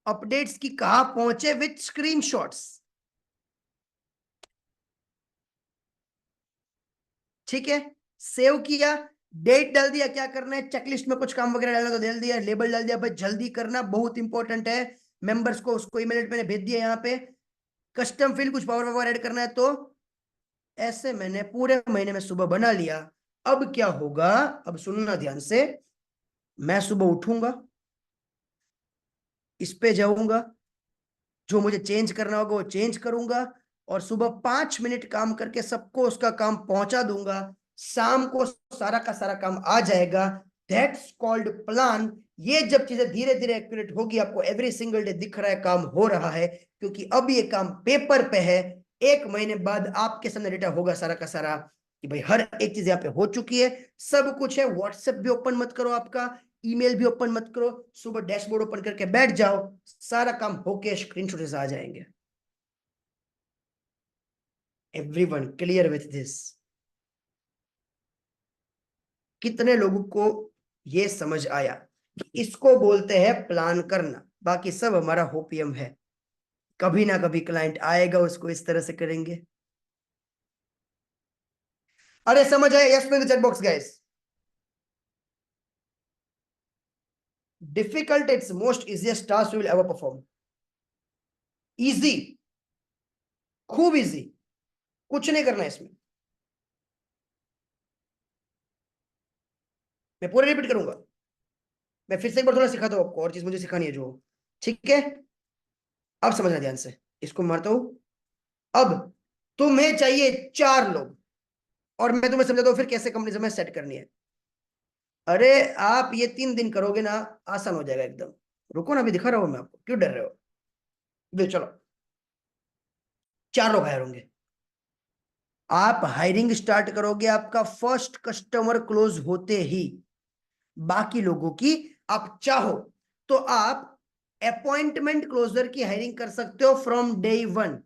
updates की कहा पहुंचे विथ स्क्रीनशॉट्स, ठीक है। सेव किया, डेट डाल दिया, क्या करना है चेकलिस्ट में कुछ काम वगैरह डालना तो डाल दिया, लेबल डाल दिया, भाई जल्दी करना बहुत इंपॉर्टेंट है। मेंबर्स को उसको ईमेल मैंने भेज दिया, यहाँ पे कस्टम फील्ड कुछ पावर पावर ऐड करना है, तो ऐसे मैंने पूरे महीने में सुबह बना लिया। अब क्या होगा, अब सुनना ध्यान से, मैं सुबह उठूंगा, इस पे जाऊंगा, जो मुझे चेंज करना होगा वो चेंज करूंगा, और सुबह 5 मिनट काम करके सबको उसका काम पहुंचा दूंगा, शाम को सारा का सारा काम आ जाएगा। That's called plan. ये जब चीजें धीरे धीरे एक्यूरेट होगी, आपको एवरी सिंगल डे दिख रहा है काम हो रहा है, क्योंकि अब ये काम पेपर पे है। 1 महीने बाद आपके सामने डेटा होगा सारा का सारा, कि भाई हर एक चीज यहाँ पे हो चुकी है, सब कुछ है। व्हाट्सएप भी ओपन मत करो आपका, ईमेल भी ओपन मत करो, सुबह डैशबोर्ड ओपन करके बैठ जाओ, सारा काम होके स्क्रीनशॉट आ जाएंगे। Everyone clear with this? कितने लोगों को ये समझ आया कि इसको बोलते हैं प्लान करना, बाकी सब हमारा होपियम है, कभी ना कभी क्लाइंट आएगा उसको इस तरह से करेंगे। अरे समझ आया, yes in the chat box guys. Difficult, it's most easiest task we will ever perform. Easy, खूब इजी, कुछ नहीं करना है इसमें। मैं पूरा रिपीट करूंगा, मैं फिर से एक बार थोड़ा सिखाता हूँ आपको और चीज मुझे सिखानी है जो, ठीक है? अब समझना ध्यान से, इसको मारता हूं। अब तुम्हें चाहिए 4 लोग, और मैं तुम्हें समझाता हूँ फिर कैसे कंपनी में सेट करनी है। अरे आप ये 3 दिन करोगे ना, आसान हो जाएगा एकदम। रुको ना, अभी दिखा रहा हूं मैं आपको, क्यों डर रहे हो? दे चलो, 4 लोग हायर होंगे। आप हायरिंग स्टार्ट करोगे, आपका फर्स्ट कस्टमर क्लोज होते ही बाकी लोगों की, आप चाहो तो आप अपॉइंटमेंट क्लोजर की हायरिंग कर सकते हो फ्रॉम डे 1,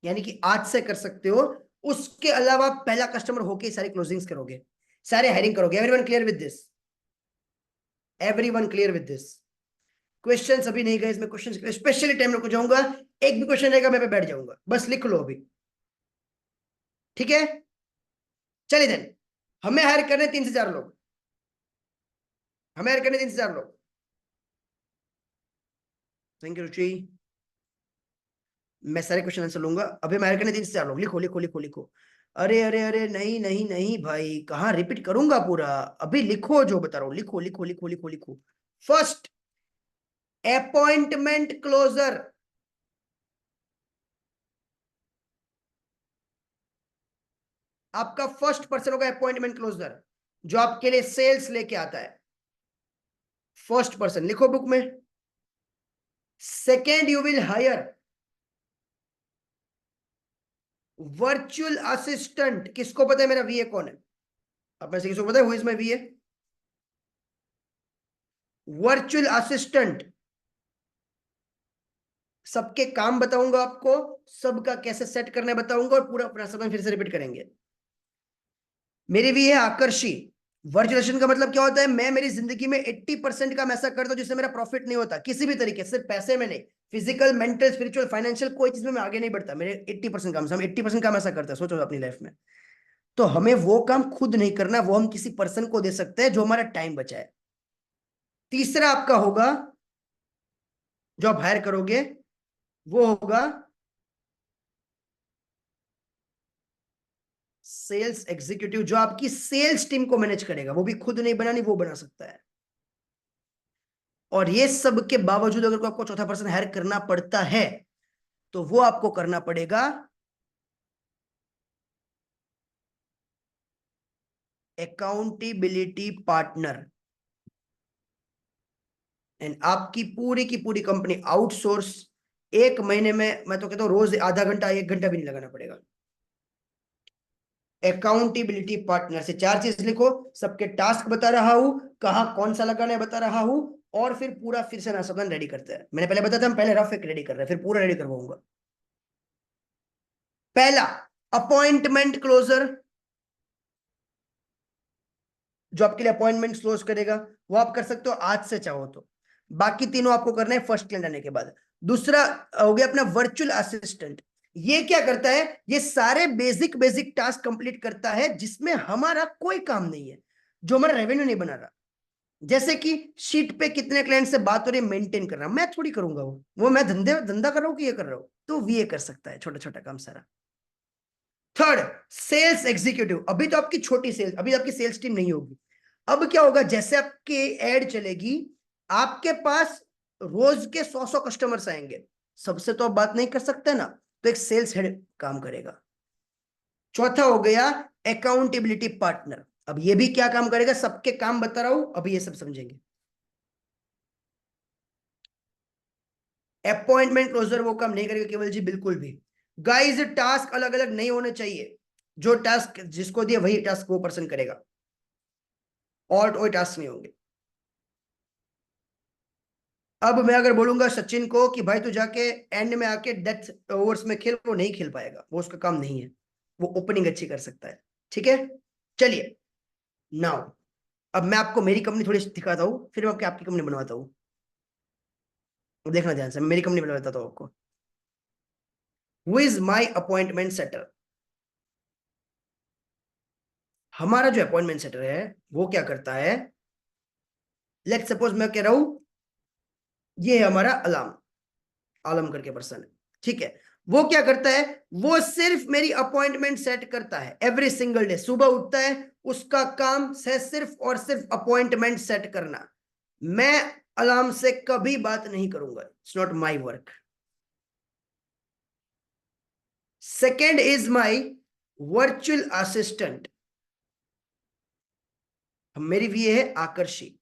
यानी कि आज से कर सकते हो। उसके अलावा पहला कस्टमर होके सारी क्लोजिंग्स करोगे, सारे हायरिंग करोगे। Everyone clear with this? Everyone clear with this? Questions अभी नहीं गए इसमें, क्वेश्चंस स्पेशली टाइम रुक जाऊंगा। एक भी क्वेश्चन रहेगा मैं पे बैठ जाऊंगा, बस लिख लो अभी, ठीक है? चलिए देन, हमें हायर करने 3 से 4 लोग, हमें हायर करने 3 से 4 लोग। थैंक यू रुचि। मैं सारे क्वेश्चन आंसर लूंगा। अभी मैं हायर करने 3 से 4 लोग, लिखो लिखो लिखो लिखो। अरे अरे अरे, नहीं नहीं नहीं भाई, कहाँ रिपीट करूंगा पूरा? अभी लिखो जो बता रहा हूँ, लिखो लिखो लिखो लिखो लिखो। First, appointment closer. आपका फर्स्ट पर्सन होगा अपॉइंटमेंट क्लोजर, जो आपके लिए सेल्स लेके आता है। फर्स्ट पर्सन लिखो बुक में। Second, you will hire virtual assistant. किसको पता है मेरा वीए कौन है? अब में से किसको पता है who is my वीए? Virtual assistant. सबके काम बताऊंगा आपको, सबका कैसे सेट करना है बताऊंगा, और पूरा अपना सब फिर से रिपीट करेंगे। मेरी भी है आकर्षी। वर्चुअलाइजेशन का मतलब क्या होता है? मैं मेरी जिंदगी में 80% काम ऐसा करता हूं जिससे मेरा प्रॉफिट नहीं होता किसी भी तरीके से, सिर्फ पैसे में नहीं, फिजिकल, मेंटल, स्पिरिचुअल, फाइनेंशियल, कोई चीज में मैं आगे नहीं बढ़ता। मेरे 80% काम, हम 80% काम ऐसा करते हैं, सोचो अपनी लाइफ में। तो हमें वो काम खुद नहीं करना, वो हम किसी पर्सन को दे सकते हैं जो हमारा टाइम बचाए। तीसरा आपका होगा, जो आप हायर करोगे, वो होगा सेल्स एग्जीक्यूटिव, जो आपकी सेल्स टीम को मैनेज करेगा। वो भी खुद नहीं बनानी, वो बना सकता है। और ये सब के बावजूद अगर आपको चौथा पर्सन हायर करना पड़ता है, तो वो आपको करना पड़ेगा अकाउंटेबिलिटी पार्टनर। एंड आपकी की पूरी कंपनी आउटसोर्स, 1 महीने में मैं तो कहता हूं रोज आधा घंटा 1 घंटा भी नहीं लगाना पड़ेगा। अकाउंटेबिलिटी पार्टनर से 4 चीज लिखो, सबके टास्क बता रहा हूं, कहां कौन सा लगाना है बता रहा हूं, और फिर पूरा फिर से ना सबन रेडी करते हैं। मैंने पहले बताया था, हम पहले रफ एक रेडी कर रहे हैं, फिर पूरा रेडी करवाऊंगा। पहला, अपॉइंटमेंट क्लोजर, जो आपके लिए अपॉइंटमेंट क्लोज करेगा। वो आप कर सकते हो आज से चाहो तो, बाकी तीनों आपको करना है फर्स्ट क्लाइंट आने के बाद। दूसरा हो गया अपना वर्चुअल असिस्टेंट। ये क्या करता है? ये सारे बेसिक बेसिक टास्क कंप्लीट करता है जिसमें हमारा कोई काम नहीं है, जो हमारा रेवेन्यू नहीं बना रहा। जैसे कि शीट पे कितने क्लाइंट से बात हो रही है मेंटेन करना, मैं थोड़ी करूंगा। वो मैं धंधा कर रहा हूं कि ये कर रहा हूं, तो ये कर सकता है छोटा छोटा काम सारा। Third, sales executive. अभी तो आपकी छोटी सेल्स, अभी आपकी सेल्स टीम नहीं होगी। अब क्या होगा? जैसे आपके एड चलेगी, आपके पास रोज के 100 कस्टमर्स आएंगे। सबसे तो आप बात नहीं कर सकते ना, तो एक सेल्स हेड काम करेगा। चौथा हो गया अकाउंटेबिलिटी पार्टनर। अब ये भी क्या काम करेगा? सबके काम बता रहा हूं, अभी ये सब समझेंगे। अपॉइंटमेंट क्लोजर वो काम नहीं करेगा केवल जी, बिल्कुल भी। गाइस, टास्क अलग अलग नहीं होने चाहिए। जो टास्क जिसको दिया वही टास्क वो पर्सन करेगा, और कोई टास्क नहीं होंगे। अब मैं अगर बोलूंगा सचिन को कि भाई तू जाके एंड में आके डेथ ओवर्स में खेल, वो नहीं खेल पाएगा, वो उसका काम नहीं है। वो ओपनिंग अच्छी कर सकता है, ठीक है? चलिए, नाउ अब मैं आपको मेरी कंपनी थोड़ी दिखाता हूँ, फिर मैं आपकी कंपनी बनवाता हूँ। देखना ध्यान से, मैं मेरी कंपनी बनवाता हूँ आपको। Who is my appointment setter? हमारा जो अपॉइंटमेंट सेटर है वो क्या करता है? लेट सपोज मैं कह रहा हूं ये है हमारा अलार्म, आलम करके पर्सन है, ठीक है। वो क्या करता है, वो सिर्फ मेरी अपॉइंटमेंट सेट करता है एवरी सिंगल डे। सुबह उठता है, उसका काम है सिर्फ और सिर्फ अपॉइंटमेंट सेट करना। मैं अलार्म से कभी बात नहीं करूंगा, it's not my work. Second is my virtual assistant, मेरी भी है आकर्षी।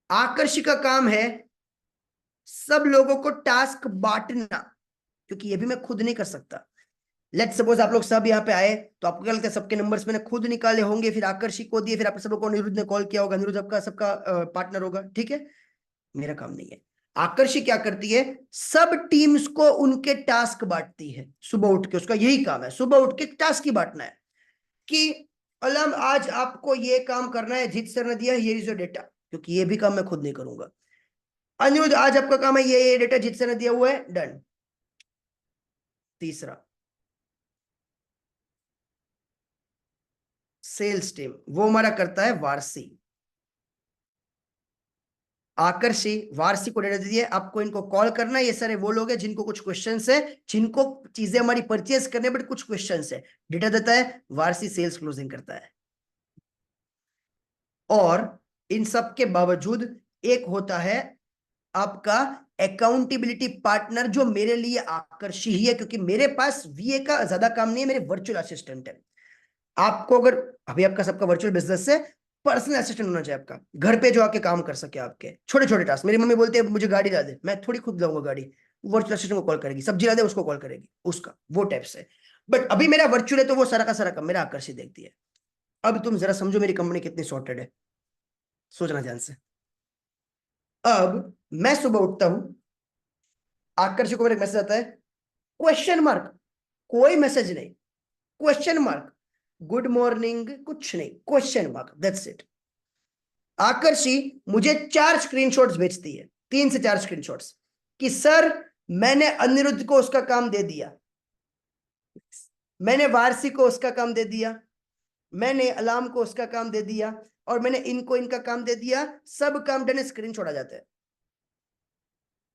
आकर्षी का काम है सब लोगों को टास्क बांटना, क्योंकि ये भी मैं खुद नहीं कर सकता। लेट सपोज आप लोग सब यहाँ पे आए, तो आपको क्या लगता है सबके नंबर्स मैंने खुद निकाले होंगे, फिर आकर्षी को दिए, फिर आप सब लोगों को अनिरुद्ध ने कॉल किया होगा, अनिरुद्ध आपका सबका पार्टनर होगा, ठीक है। मेरा काम नहीं है। आकर्षी क्या करती है, सब टीम्स को उनके टास्क बांटती है सुबह उठ के। उसका यही काम है, सुबह उठ के टास्क ही बांटना है कि अलम आज आपको ये काम करना है, जीत सर ने दिया ये इज योर डेटा, क्योंकि ये भी काम मैं खुद नहीं करूंगा। अनिरुद्ध आज आपका काम है ये डेटा जीत सर ने दिया हुआ है, डन। तीसरा सेल्स टीम, वो हमारा करता है वारसी। आकर्षी वारसी को डेटा दीजिए, आपको इनको कॉल करना है, ये सारे वो लोग हैं जिनको कुछ क्वेश्चंस है, जिनको चीजें हमारी परचेज करने बट कुछ क्वेश्चंस है, डेटा देता है। वारसी सेल्स क्लोजिंग करता है। और इन सब के बावजूद एक होता है आपका अकाउंटेबिलिटी पार्टनर, जो मेरे लिए आकर्षी ही है, क्योंकि मेरे पास वीए का ज्यादा काम नहीं है, मेरे वर्चुअल असिस्टेंट है। आपको अगर अभी आपका सबका वर्चुअल बिजनेस है, पर्सनल असिस्टेंट होना चाहिए आपका, घर पे जो आके काम कर सके आपके छोटे छोटे टास्क। मेरी मम्मी बोलती है मुझे गाड़ी ला दे, मैं थोड़ी खुद लाऊंगा गाड़ी, वर्चुअल असिस्टेंट को कॉल करेगी, सब्जी ला दे उसको कॉल करेगी, उसका वो टाइप से। बट अभी मेरा वर्चुअल है, तो वो सारा का सारा काम मेरा आकर्षित देखती है। अब तुम जरा समझो मेरी कंपनी कितनी सॉर्टेड है, सोचना ध्यान से। अब मैं सुबह उठता हूं, आकर्षि को मेरा मैसेज आता है, क्वेश्चन मार्क, कोई मैसेज नहीं, क्वेश्चन मार्क, गुड मॉर्निंग कुछ नहीं, question mark, that's it. Aakarshi मुझे 4 स्क्रीनशॉट्स भेजती है, 3 से 4 स्क्रीनशॉट्स, कि सर मैंने अनिरुद्ध को उसका काम दे दिया, मैंने वारसी को उसका काम दे दिया, मैंने अलार्म को उसका काम दे दिया, और मैंने इनको इनका काम दे दिया, सब काम डन, स्क्रीनशॉट आ जाते हैं।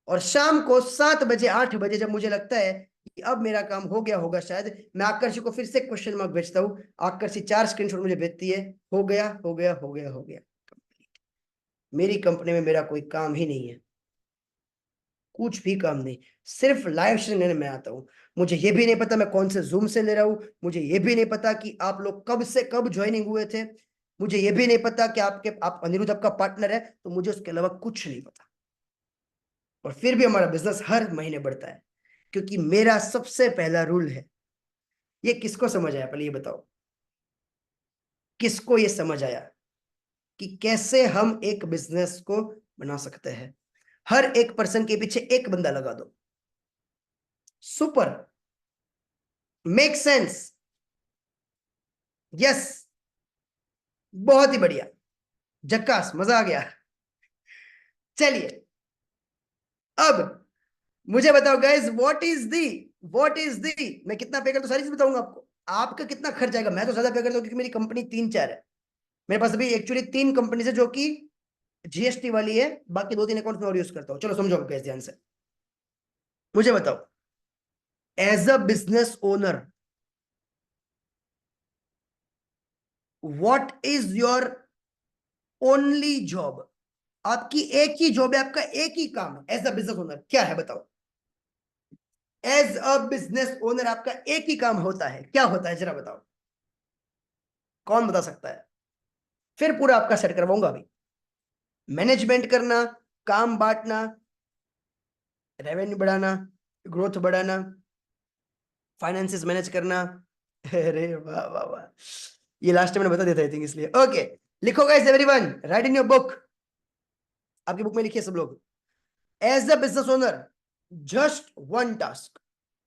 और शाम को 7 बजे 8 बजे जब मुझे लगता है कि अब मेरा काम हो गया होगा शायद, मैं आकर्षी को फिर से क्वेश्चन मार्क भेजता हूं, आकर्षी 4 स्क्रीनशॉट मुझे भेजती है, हो गया हो गया हो गया हो गया। मेरी कंपनी में मेरा कोई काम ही नहीं है, कुछ भी काम नहीं, सिर्फ लाइव सेशन लेने में आता हूँ। मुझे ये भी नहीं पता मैं कौन से जूम से ले रहा हूँ, मुझे ये भी नहीं पता कि आप लोग कब से कब ज्वाइनिंग हुए थे, मुझे ये भी नहीं पता कि आप अनिरुद्ध आपका पार्टनर है, तो मुझे उसके अलावा कुछ नहीं पता। और फिर भी हमारा बिजनेस हर महीने बढ़ता है, क्योंकि मेरा सबसे पहला रूल है। ये किसको समझ आया, पहले ये बताओ, किसको ये समझ आया कि कैसे हम एक बिजनेस को बना सकते हैं। हर एक पर्सन के पीछे एक बंदा लगा दो, सुपर, मेक सेंस, यस, बहुत ही बढ़िया, जक्कास, मजा आ गया। चलिए अब मुझे बताओ गाइस, व्हाट इज दी, मैं कितना पे करता हूँ सारी चीज बताऊंगा आपको। आपका कितना खर्च आएगा, मैं तो ज्यादा पे करता हूँ, क्योंकि मेरी कंपनी 3-4 है। मेरे पास अभी एक्चुअली 3 कंपनी है, जो कि जीएसटी वाली है, बाकी 2-3 अकाउंट में और यूज करता हूँ। चलो समझो गाइस ध्यान से, मुझे बताओ, as a business owner what is your only job. आपकी एक ही जॉब है, आपका एक ही काम है एज अ बिजनेस ओनर, क्या है बताओ। एज अ बिजनेस ओनर आपका एक ही काम होता है, क्या होता है जरा बताओ, कौन बता सकता है। फिर पूरा आपका सेट करवाऊंगा अभी। मैनेजमेंट करना, काम बांटना, रेवेन्यू बढ़ाना, ग्रोथ बढ़ाना, फाइनेंसेस मैनेज करना। अरे वाह वाह वाह, ये लास्ट टाइम मैंने बता दिया था आई थिंक, इसलिए ओके। लिखो guys everyone, write in your book, आपकी बुक में लिखिए सब लोग, as a business owner just one task,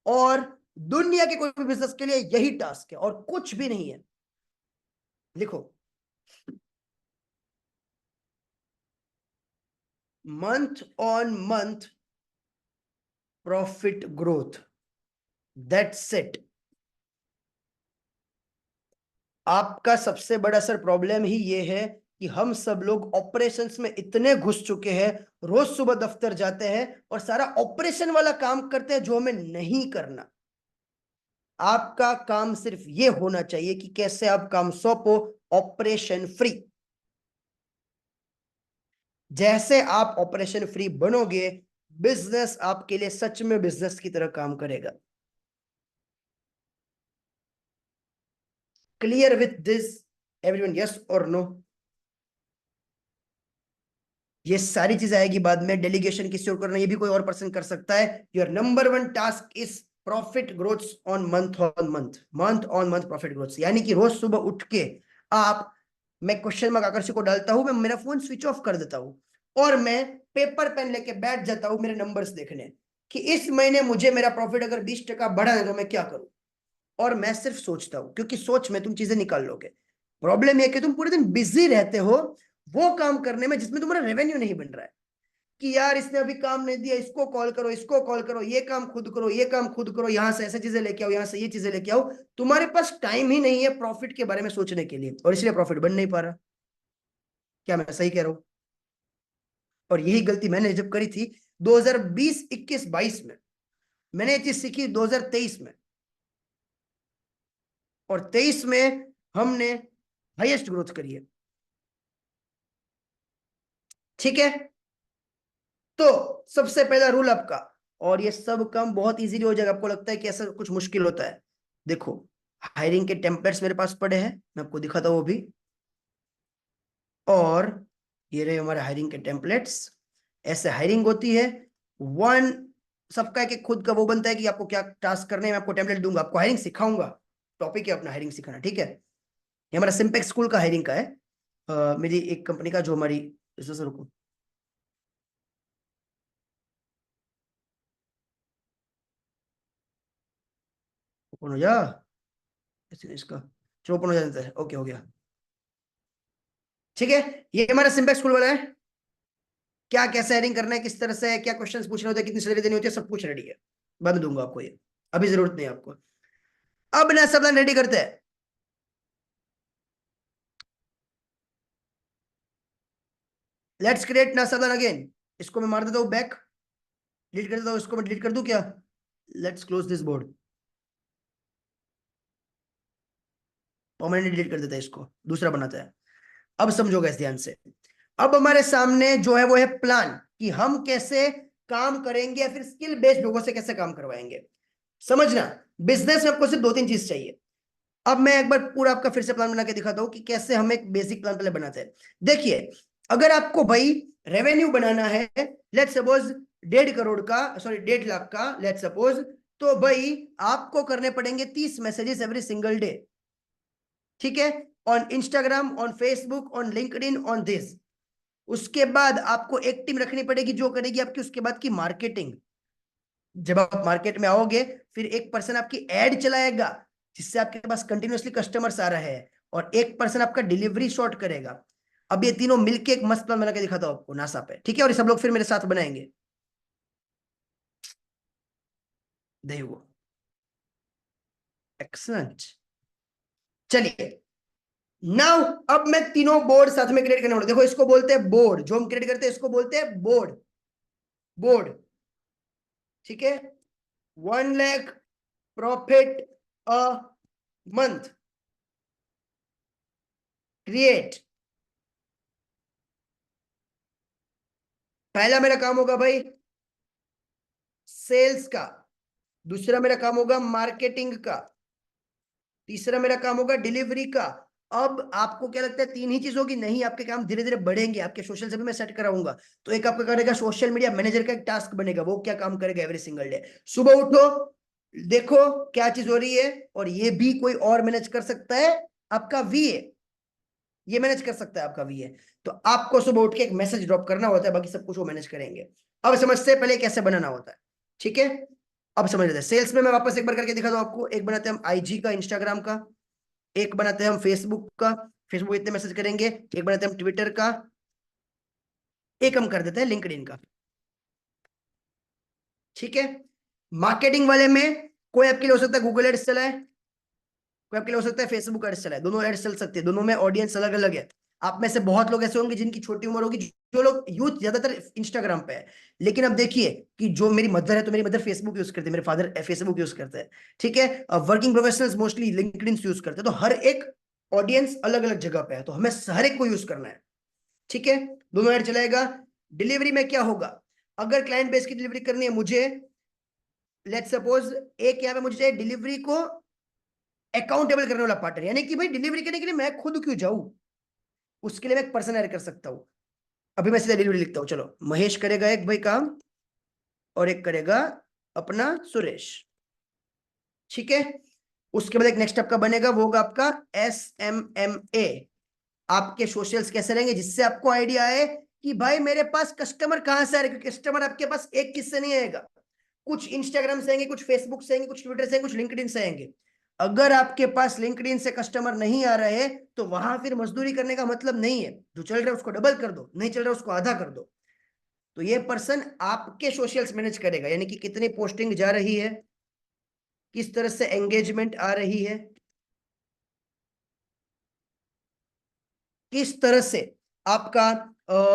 और दुनिया के कोई भी बिजनेस के लिए यही टास्क है और कुछ भी नहीं है। लिखो, month on month profit growth, that's it. आपका सबसे बड़ा सर प्रॉब्लम ही ये है कि हम सब लोग ऑपरेशंस में इतने घुस चुके हैं, रोज सुबह दफ्तर जाते हैं और सारा ऑपरेशन वाला काम करते हैं जो हमें नहीं करना। आपका काम सिर्फ ये होना चाहिए कि कैसे आप काम सौंपो ऑपरेशन फ्री। जैसे आप ऑपरेशन फ्री बनोगे, बिजनेस आपके लिए सच में बिजनेस की तरह काम करेगा। Clear with this everyone, yes और नो? ये सारी चीजें आएगी बाद में। डेलीगेशन किसी और करना, ये भी कोई और पर्सन कर सकता है। Your number one task is profit growth on month on month, month on month profit growth. यानी कि रोज सुबह उठ के आप, मैं क्वेश्चन मार्क आकर्षक को डालता हूं, मैं मेरा फोन स्विच ऑफ कर देता हूं और मैं पेपर पेन लेके बैठ जाता हूं मेरे नंबर्स देखने कि इस महीने मुझे मेरा प्रॉफिट अगर 20% बढ़ा है तो मैं क्या करूं। और मैं सिर्फ सोचता हूं, क्योंकि सोच में तुम चीजें निकाल लोगे। प्रॉब्लम यह कि तुम पूरे दिन बिजी रहते हो वो काम करने में जिसमें तुम्हारा रेवेन्यू नहीं बन रहा है, कि यार इसने अभी काम नहीं दिया, इसको कॉल करो, इसको कॉल करो, ये काम खुद करो, ये काम खुद करो, यहां से ऐसे चीजें लेके आओ, यहां से ये चीजें लेके आओ। तुम्हारे पास टाइम ही नहीं है प्रॉफिट के बारे में सोचने के लिए, और इसलिए प्रॉफिट बन नहीं पा रहा। क्या मैं सही कह रहा हूं? और यही गलती मैंने जब करी थी 2020 21 22 में, मैंने ये चीज सीखी 2023 में, और 23 में हमने हाईएस्ट ग्रोथ करी है। ठीक है, तो सबसे पहला रूल आपका, और ये सब काम बहुत इजीली हो जाएगा। आपको लगता है कि ऐसा कुछ मुश्किल होता है? देखो, हायरिंग के टेम्पलेट्स मेरे पास पड़े हैं, मैं आपको दिखाता हूं वो भी। और ये रहे हमारे हायरिंग के टेम्पलेट्स। ऐसे हायरिंग होती है। वन, सबका एक खुद का वो बनता है कि आपको क्या टास्क करने हैं। मैं आपको टेम्पलेट दूंगा, आपको हायरिंग सिखाऊंगा। टॉपिक है अपना हायरिंग सिखाना, ठीक है? ये हमारा सिंपेक्स स्कूल का हायरिंग का है। मेरी एक कंपनी का जो हमारी, रुको, ओपन हो जा इसका, चलो ओपन हो जाता है। ओके, हो गया। ठीक है, ये हमारा सिंपेक्स स्कूल वाला है। क्या कैसे हायरिंग करना है, किस तरह से, क्या क्वेश्चंस पूछने होते हैं, कितनी सैलरी देनी होती है, सब कुछ रेडी है। बाद में दूंगा आपको ये, अभी जरूरत नहीं है आपको। अब ना सब रेडी करते हैं। लेट्स क्रिएट ना सब अगेन। इसको मैं मार देता हूँ बैक, डिलीट कर देता हूँ। इसको मैं डिलीट कर दूं क्या? Let's close this board, permanent delete कर देता है इसको, दूसरा बनाता है। अब समझोगे इस ध्यान से। अब हमारे सामने जो है वो है प्लान, कि हम कैसे काम करेंगे या फिर स्किल बेस्ड लोगों से कैसे काम करवाएंगे। समझना, बिजनेस में आपको सिर्फ दो तीन चीज चाहिए। अब मैं एक बार पूरा आपका फिर से प्लान बना के दिखाता हूं कि कैसे हम एक बेसिक प्लान पहले बनाते हैं। देखिए, अगर आपको भाई रेवेन्यू बनाना है, लेट सपोज 1.5 करोड़ का, सॉरी 1.5 लाख का, लेट सपोज, तो भाई आपको करने पड़ेंगे 30 मैसेजेस एवरी सिंगल डे। ठीक है, on Instagram, on Facebook, on LinkedIn, on this. उसके बाद आपको एक टीम रखनी पड़ेगी जो करेगी आपकी उसके बाद की मार्केटिंग। जब आप मार्केट में आओगे, फिर एक पर्सन आपकी एड चलाएगा जिससे आपके पास कंटिन्यूअसली कस्टमर्स आ रहे हैं, और एक पर्सन आपका डिलीवरी शॉर्ट करेगा। अब ये तीनों मिलके एक मस्त प्लान बना के दिखाता हूं आपको नासा पे, ठीक है? और ये सब लोग फिर मेरे साथ बनाएंगे। देखो, एक्सलेंट। चलिए, नाउ अब मैं तीनों बोर्ड साथ में क्रिएट करने वाला हूं। देखो, इसको बोलते हैं बोर्ड, जो हम क्रिएट करते हैं इसको बोलते हैं बोर्ड, बोर्ड। ठीक है, 1 lakh profit a month create. पहला मेरा काम होगा भाई सेल्स का, दूसरा मेरा काम होगा मार्केटिंग का, तीसरा मेरा काम होगा डिलीवरी का। अब आपको क्या लगता है तीन ही चीज होगी? नहीं, आपके काम धीरे धीरे बढ़ेंगे। आपके सोशल से भी मैं सेट कराऊंगा। तो एक आपका करेगा सोशल मीडिया मैनेजर का एक टास्क बनेगा। वो क्या काम करेगा? एवरी सिंगल डे सुबह उठो, देखो क्या चीज हो रही है, और ये भी कोई और मैनेज कर सकता है, आपका वीए। ये मैनेज कर सकता है आपका वीए। तो आपको सुबह उठ के एक मैसेज ड्रॉप करना होता है, बाकी सब कुछ वो मैनेज करेंगे। अब समझते हैं पहले कैसे बनाना होता है। ठीक है, अब समझ लेते हैं। सेल्स में मैं वापस एक बार करके दिखा दूं आपको। एक बनाते हैं हम आईजी का, इंस्टाग्राम का। एक बनाते हैं हम फेसबुक का, फेसबुक इतने मैसेज करेंगे। एक बनाते हैं हम ट्विटर का। एक हम कर देते हैं लिंक्डइन का। ठीक है, मार्केटिंग वाले में कोई आपके लिए हो सकता है गूगल एड्स चलाए, कोई आपके लिए हो सकता है फेसबुक एड्स चलाए, दोनों एड्स चल सकते हैं, दोनों में ऑडियंस अलग अलग है। आप में से बहुत लोग ऐसे होंगे जिनकी छोटी उम्र होगी, जो लोग यूथ ज्यादातर इंस्टाग्राम पे है। लेकिन अब देखिए कि जो मेरी मदर है, तो मेरी मदर फेसबुक यूज करते हैं, मेरे फादर फेसबुक यूज करते हैं, ठीक है। Working professionals mostly LinkedIn use करते हैं। तो हर एक ऑडियंस अलग अलग जगह पे है, तो हमें हर एक को यूज करना है, ठीक है। दोनों ऐड चलाएगा। डिलीवरी में क्या होगा, अगर क्लाइंट बेस की डिलीवरी करनी है मुझे, लेट्स सपोज एक यहाँ पे मुझे चाहिए डिलीवरी को अकाउंटेबल करने वाला पार्टनर, यानी कि भाई डिलीवरी करने के लिए मैं खुद क्यों जाऊं, उसके लिए मैं एक पर्सन ऐड कर सकता हूं। अभी मैं सीधा डिलीवरी लिखता हूं, चलो। महेश करेगा एक भाई काम, और एक करेगा अपना सुरेश, ठीक है। उसके बाद एक नेक्स्ट आपका बनेगा, वो होगा आपका SMMA। आपके सोशल्स कैसे रहेंगे, जिससे आपको आइडिया आए कि भाई मेरे पास कस्टमर कहां से आ रहे, क्योंकि कस्टमर आपके पास एक किससे नहीं आएगा, कुछ इंस्टाग्राम से आएंगे, कुछ फेसबुक से आएंगे, कुछ ट्विटर से आएंगे, कुछ लिंक्डइन से आएंगे। अगर आपके पास लिंक्डइन से कस्टमर नहीं आ रहे, तो वहां फिर मजदूरी करने का मतलब नहीं है। जो चल रहा है उसको डबल कर दो, नहीं चल रहा है उसको आधा कर दो। तो ये पर्सन आपके सोशल्स मैनेज करेगा, यानी कि कितनी पोस्टिंग जा रही है, किस तरह से एंगेजमेंट आ रही है, किस तरह से आपका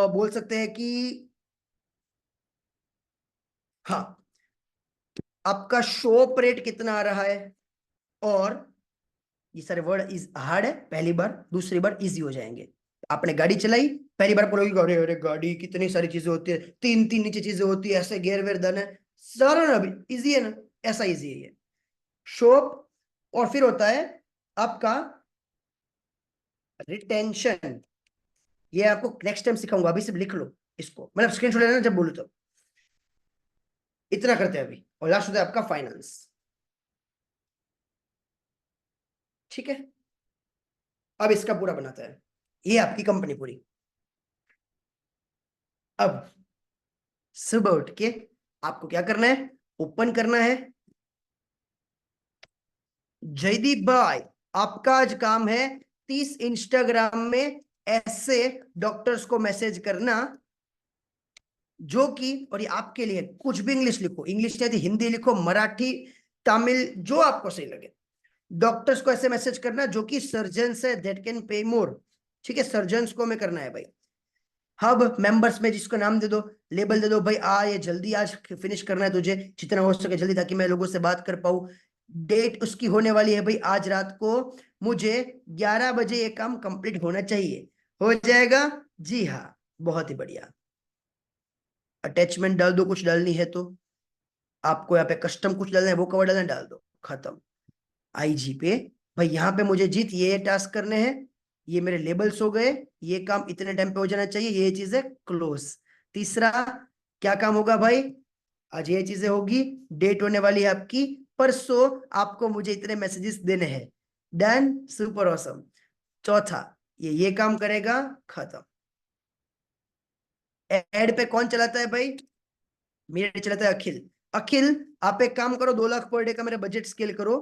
बोल सकते हैं कि हाँ, आपका शॉप रेट कितना आ रहा है। और ये सारे वर्ड इज हार्ड है, पहली बार, दूसरी बार इजी हो जाएंगे। आपने गाड़ी चलाई, पहली बार बोलोगे अरे अरे गाड़ी कितनी सारी चीजें होती है, तीन तीन नीचे चीजें होती है, ऐसे गेयर वेयर दाना है, सारा ना अभी इजी है ना, ऐसा इजी है ये शॉप। और फिर होता है आपका रिटेंशन। ये आपको नेक्स्ट टाइम सिखाऊंगा, अभी सिर्फ लिख लो इसको, मतलब स्क्रीनशॉट लेना जब बोलूं तो। इतना करते हैं अभी, और लास्ट होता है आपका फाइनेंस, ठीक है। अब इसका पूरा बनाता है, ये आपकी कंपनी पूरी। अब सुबह उठ के आपको क्या करना है, ओपन करना है। जयदीप भाई, आपका आज काम है 30 इंस्टाग्राम में ऐसे डॉक्टर्स को मैसेज करना, जो कि, और ये आपके लिए कुछ भी इंग्लिश लिखो, इंग्लिश नहीं आती हिंदी लिखो, मराठी, तमिल, जो आपको सही लगे। डॉक्टर्स को ऐसे मैसेज करना जो कि सर्जन्स है, दैट कैन पे मोर, ठीक है। सर्जन्स को हमें करना है भाई। हब मेंबर्स में जिसको नाम दे दो, लेबल दे दो भाई, ये जल्दी आज फिनिश करना है तुझे, जितना हो सके जल्दी, ताकि मैं लोगों से बात कर पाऊँ। डेट उसकी होने वाली है भाई आज रात को, मुझे 11 बजे ये काम कंप्लीट होना चाहिए। हो जाएगा, जी हाँ, बहुत ही बढ़िया। अटैचमेंट डाल दो, कुछ डालनी है तो। आपको यहाँ पे कस्टम कुछ डालना है, वो कवर डालना है, डाल दो, खत्म। IG पे भाई, यहाँ पे मुझे जीत ये टास्क करने हैं, ये मेरे लेबल्स हो गए, ये काम इतने टाइम पे हो जाना चाहिए, ये चीजें क्लोज। तीसरा क्या काम होगा भाई, आज ये चीजें होगी, डेट होने वाली है आपकी परसों, आपको मुझे इतने मैसेजेस देने हैं, डन, सुपर ऑसम। चौथा ये काम करेगा, खत्म। एड पे कौन चलाता है भाई, मेरे चलाता है अखिल। अखिल, आप एक काम करो, 2 लाख पर डे का मेरा बजट स्केल करो,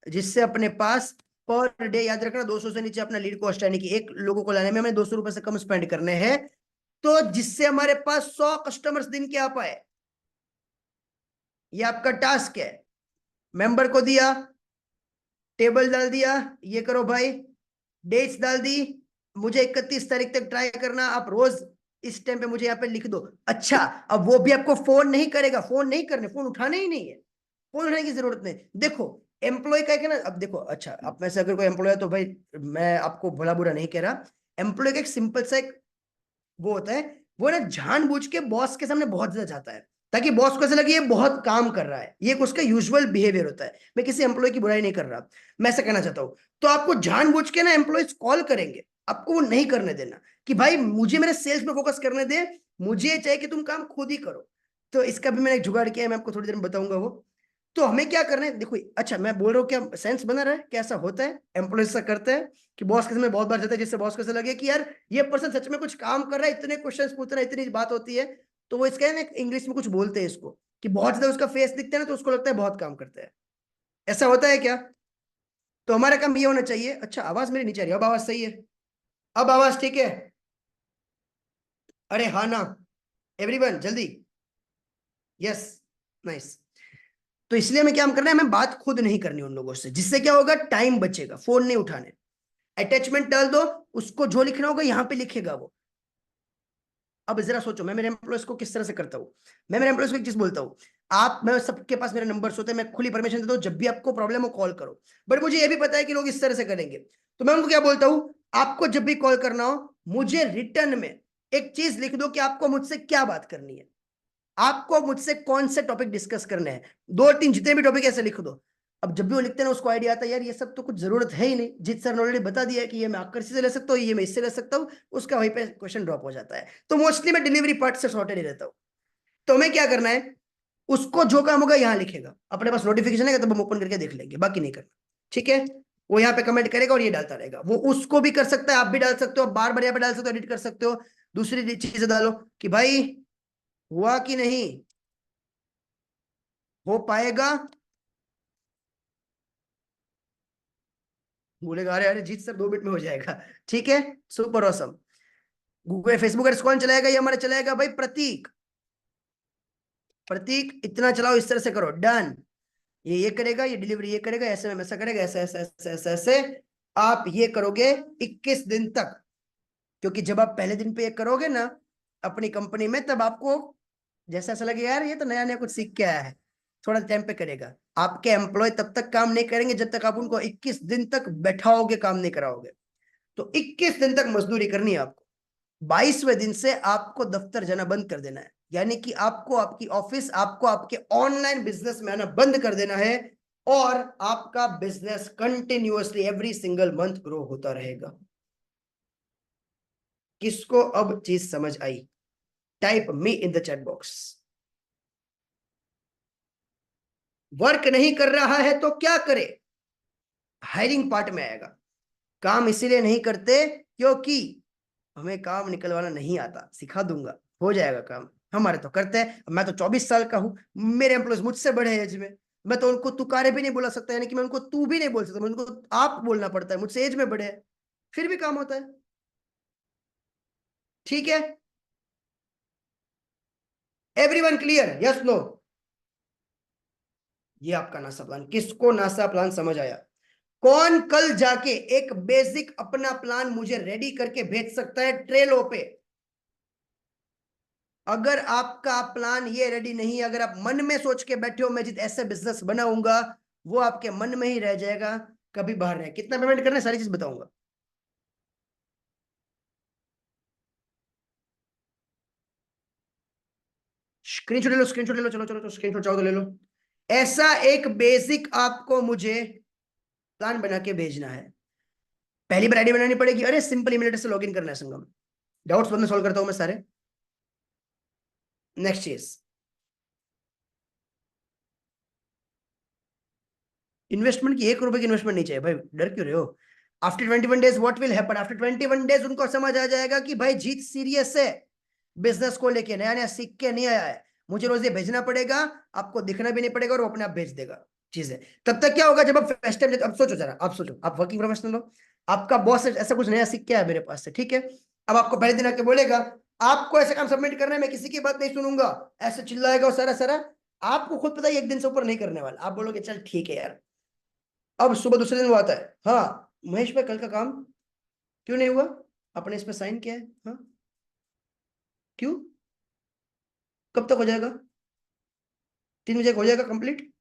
जिससे अपने पास पर डे, याद रखना 200 से नीचे अपना लीड कॉस्ट, यानी कि एक लोगों को लाने में हमें 200 रुपए से कम स्पेंड करने हैं, तो जिससे हमारे पास 100 कस्टमर्स दिन के आ पाए। ये आपका टास्क है। मेंबर को दिया, टेबल डाल दिया, ये करो भाई, डेट्स डाल दी, मुझे 31 तारीख तक ट्राई करना, आप रोज इस टाइम पे मुझे यहाँ पे लिख दो। अच्छा, अब वो भी आपको फोन नहीं करेगा, फोन नहीं करने, फोन उठाने ही नहीं है, फोन उठाने की जरूरत नहीं। देखो एम्प्लॉय का है ना, अब देखो, अच्छा आप में से अगर कोई एम्प्लॉय है तो भाई मैं आपको भला बुरा नहीं कह रहा, एम्प्लॉय का एक सिंपल सा एक वो होता है, वो ना जानबूझ के बॉस के सामने बहुत ज्यादा जाता है, ताकि बॉस को ऐसा लगे ये बहुत काम कर रहा है, ये उसका यूजुअल बिहेवियर होता है। मैं किसी एम्प्लॉय की बुराई नहीं कर रहा, मैं ऐसा कहना चाहता हूँ। तो आपको जानबूझ के ना एम्प्लॉयज कॉल करेंगे, आपको वो नहीं करने देना, कि भाई मुझे मेरे सेल्स पे फोकस करने दे, मुझे चाहिए कि तुम काम खुद ही करो। तो इसका भी मैंने एक जुगाड़ किया है, मैं आपको थोड़ी देर में बताऊंगा वो। तो हमें क्या करना है, देखो, अच्छा मैं बोल रहा हूँ, क्या सेंस बना रहा है, कैसा होता है एम्प्लॉय ऐसा करते हैं कि बॉस के सामने बहुत बार जाता है, जिससे बॉस को ऐसा लगे कि यार ये पर्सन सच में कुछ काम कर रहा है, इतने क्वेश्चंस पूछ रहा है, इतनी बात होती है। तो वो इसका ना इंग्लिश में कुछ बोलते हैं इसको, कि बहुत ज्यादा उसका फेस दिखता है ना, तो उसको लगता है बहुत काम करता है। ऐसा होता है क्या, तो हमारा काम ये होना चाहिए। अच्छा आवाज मेरी नीचे आ रही है, अब आवाज सही है, अब आवाज ठीक है, अरे हाँ ना, एवरीवन जल्दी, यस, नाइस। तो इसलिए हमें क्या करना है, हमें बात खुद नहीं करनी उन लोगों से, जिससे क्या होगा, टाइम बचेगा, फोन नहीं उठाने, अटैचमेंट डाल दो, उसको जो लिखना होगा यहां पे लिखेगा वो। अब जरा सोचो, मैं मेरे एम्प्लॉयज को किस तरह से करता हूँ। मैं मेरे एम्प्लॉयज को एक चीज बोलता हूँ, आप, मैं सबके पास मेरे नंबर्स होते हैं, मैं खुली परमिशन देता हूँ, जब भी आपको प्रॉब्लम हो कॉल करो। बट मुझे ये भी पता है कि लोग इस तरह से करेंगे, तो मैं उनको क्या बोलता हूँ, आपको जब भी कॉल करना हो, मुझे रिटर्न में एक चीज लिख दो कि आपको मुझसे क्या बात करनी है, आपको मुझसे कौन से टॉपिक डिस्कस करने हैं, दो तीन जितने भी टॉपिक ऐसे लिख दो। अब जब भी वो लिखते हैं ना, उसको आइडिया आता है, यार ये सब तो कुछ जरूरत है ही नहीं, जीत सर ने ऑलरेडी बता दिया है कि ये मैं आकर्षि से ले सकता हूँ, ये मैं इससे ले सकता हूँ, उसका वहीं पे क्वेश्चन ड्रॉप हो जाता है। तो मोस्टली मैं डिलीवरी पार्ट से सॉर्टेड ही रहता हूँ। तो हमें क्या करना है, उसको जो काम होगा यहाँ लिखेगा, अपने पास नोटिफिकेशन है तब हम ओपन करके देख लेंगे, बाकी नहीं करना। ठीक है, वो यहाँ पे कमेंट करेगा और ये डालता रहेगा, वो उसको भी कर सकता है, आप भी डाल सकते हो, बार बार यहाँ पे डाल सकते हो, एडिट कर सकते हो। दूसरी चीजें डालो कि भाई हुआ कि नहीं, हो पाएगा, बोलेगा अरे अरे जीत सर 2 मिनट में हो जाएगा। ठीक है, super awesome. Google Facebook ads कौन चलाएगा, ये हमारा चलाएगा भाई प्रतीक। प्रतीक इतना चलाओ, इस तरह से करो, डन। ये करेगा, ये डिलीवरी ये करेगा, ऐसे में ऐसा करेगा, ऐसे ऐसे ऐसे ऐसे ऐसे। आप ये करोगे 21 दिन तक, क्योंकि जब आप पहले दिन पे ये करोगे ना अपनी कंपनी में, तब आपको जैसा ऐसा लगेगा यार ये तो नया नया कुछ सीख के आया है। थोड़ा टाइम पे करेगा, आपके एम्प्लॉय तब तक काम नहीं करेंगे जब तक आप उनको 21 दिन तक बैठाओगे, काम नहीं कराओगे। तो 21 दिन तक मजदूरी करनी है आपको। 22वें दिन से आपको दफ्तर जाना बंद कर देना है, यानी कि आपको आपकी ऑफिस, आपको आपके ऑनलाइन बिजनेस में आना बंद कर देना है, और आपका business continuously every single month grow होता रहेगा। किसको अब चीज समझ आई? Type me in the chat box. Work नहीं कर रहा है तो क्या करे, हायरिंग पार्ट में आएगा। काम इसीलिए नहीं करते क्योंकि हमें काम निकलवाना नहीं आता, सिखा दूंगा, हो जाएगा काम। हमारे तो करते हैं, मैं तो 24 साल का हूं, मेरे एम्प्लॉयज मुझसे बड़े एज में, मैं तो उनको तुकारे भी नहीं बोला सकता, यानी कि मैं उनको तू भी नहीं बोल सकता, मैं उनको आप बोलना पड़ता है, मुझसे एज में बड़े हैं, फिर भी काम होता है। ठीक है, एवरीवन क्लियर, यस नो? ये आपका नासा प्लान, किसको नासा प्लान समझ आया? कौन कल जाके एक बेसिक अपना प्लान मुझे रेडी करके भेज सकता है ट्रेलो पे? अगर आपका प्लान ये रेडी नहीं है, अगर आप मन में सोच के बैठे हो मैं जित ऐसे बिजनेस बनाऊंगा, वो आपके मन में ही रह जाएगा, कभी बाहर नहीं। कितना पेमेंट करना है सारी चीज बताऊंगा। स्क्रीनशॉट ले लो, स्क्रीनशॉट ले लो, चलो चलो, स्क्रीनशॉट चाहो तो ले लो। ऐसा एक बेसिक आपको मुझे प्लान बना के भेजना है। पहली बार आईडी बनानी पड़ेगी, अरे सिंपल ईमेल एड्रेस से लॉगिन करना है संगम। डाउट्स बाद में सॉल्व करता हूं मैं सारे। नेक्स्ट चीज, इन्वेस्टमेंट की 1 रुपए की इन्वेस्टमेंट नहीं चाहिए भाई, डर क्यों रहे हो? After 21 days what will happen, after 21 days उनको समझ आ जाएगा कि भाई जीत सीरियस है, बिजनेस को लेके नया नया सीख के नहीं आया है, मुझे रोज ये भेजना पड़ेगा, आपको दिखना भी नहीं पड़ेगा और वो अपने आप भेज देगा चीजें। तब तक क्या होगा, जब आप फर्स्ट टाइम, अब सोचो जरा, आप सोचो, आप वर्किंग प्रोफेशनल हो, आपका बॉस ऐसा कुछ नया सीख के आया मेरे पास से, ठीक है, अब आपको पहले दिन आके बोलेगा आपको ऐसे काम सबमिट करना है, मैं किसी की बात नहीं सुनूंगा, ऐसे चिल्लाएगा सारा सारा, आपको खुद पता है एक दिन से ऊपर नहीं करने वाला, आप बोलोगे चल ठीक है यार। अब सुबह दूसरे दिन वो आता है, हाँ महेश भाई कल का काम क्यों नहीं हुआ, आपने इसमें साइन किया है, हाँ क्यों, कब तक हो जाएगा? 3 बजे हो जाएगा कंप्लीट?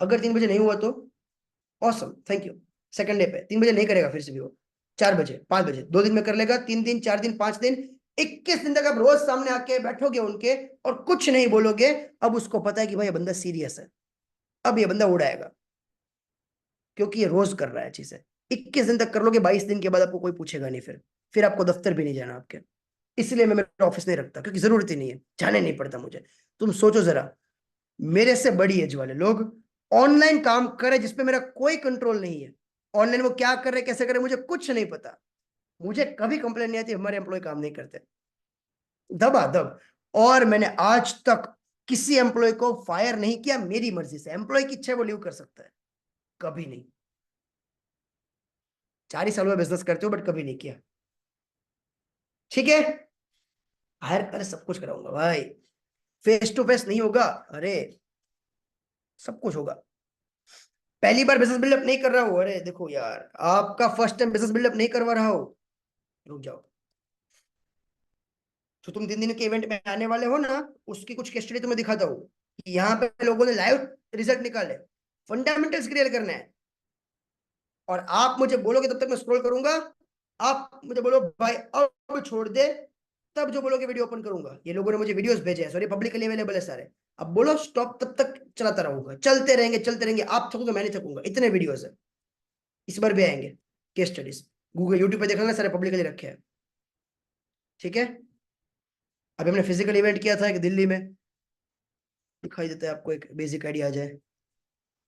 अगर 3 बजे नहीं हुआ तो awesome, thank you. Second day पे 3 बजे नहीं करेगा, फिर से भी वो 4 बजे 5 बजे, 2 दिन में कर लेगा, 3 दिन 4 दिन 5 दिन, 21 दिन तक आप रोज सामने आके बैठोगे उनके और कुछ नहीं बोलोगे, अब उसको पता है कि भाई ये बंदा सीरियस है, अब ये बंदा उड़ाएगा, क्योंकि ये रोज कर रहा है चीजें। 21 दिन तक कर लोगे, 22 दिन के बाद आपको कोई पूछेगा नहीं, फिर आपको दफ्तर भी नहीं जाना आपके। इसलिए मैं मेरा ऑफिस नहीं रखता, क्योंकि जरूरत ही नहीं है, जाने नहीं पड़ता मुझे। तुम सोचो जरा, मेरे से बड़ी एज वाले लोग ऑनलाइन काम करे जिसपे मेरा कोई कंट्रोल नहीं है, ऑनलाइन वो क्या कर रहे कैसे कर रहे मुझे कुछ नहीं पता, मुझे कभी कंप्लेन नहीं आती हमारे एम्प्लॉय काम नहीं करते, दबा दब। और मैंने आज तक किसी एम्प्लॉय को फायर नहीं किया मेरी मर्जी से, एम्प्लॉय की इच्छा है वो लीव कर सकता है, कभी नहीं। 4 ही साल में बिजनेस करते हो बट कभी नहीं किया। ठीक है, हायर, अरे सब कुछ कराऊंगा भाई, फेस टू फेस नहीं होगा, अरे सब कुछ होगा। पहली बार बिजनेस बिल्डअप नहीं कर रहा हूं, अरे देखो यार, आपका फर्स्ट टाइम बिजनेस बिल्डअप नहीं करवा रहा हो, रुक जाओ। तो तुम 3 दिन के इवेंट में आने वाले हो ना, उसकी कुछ केस स्टडी तुम्हें दिखाता हूँ कि यहाँ पे लोगों ने लाइव रिजल्ट निकाले। फंडामेंटल्स क्लियर करना है, और आप मुझे बोलोगे तब तक मैं स्क्रॉल करूंगा। आप मुझे बोलो भाई अब छोड़ दे, तब जो बोलोगे वीडियो ओपन करूंगा। ये लोगों ने मुझे वीडियोस भेजे हैं, सॉरी पब्लिकली अवेलेबल है सारे। अब बोलो स्टॉप, तब तक चलाता रहूंगा, चलते रहेंगे चलते रहेंगे। आप थकोगे मैं नहीं थकूंगा, इतने वीडियोस है। इस बार भी आएंगे केस स्टडीज, गूगल यूट्यूब पे देख लेना, सारे पब्लिकली रखे हैं। ठीक है, अभी हमने फिजिकल इवेंट किया था एक दिल्ली में, दिखाई देता है आपको, एक बेसिक आइडिया आ जाए।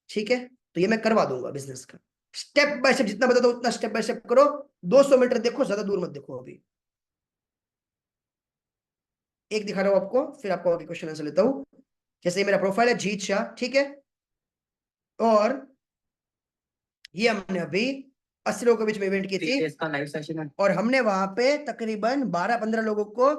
ठीक है, तो ये मैं करवा दूंगा बिजनेस का, स्टेप बाय स्टेप, जितना बता दो उतना स्टेप बाय स्टेप करो। 200 मीटर देखो, ज्यादा दूर मत देखो। अभी एक दिखा रहा हूं आपको, फिर आपको आगे क्वेश्चन आंसर लेता हूं। जैसे ये मेरा प्रोफाइल है जीत शाह, ठीक है, और ये हमने अभी 80 लोगों के बीच में इवेंट की थी, इसका लाइव सेशन है। और हमने वहां पे तकरीबन 12-15 लोगों को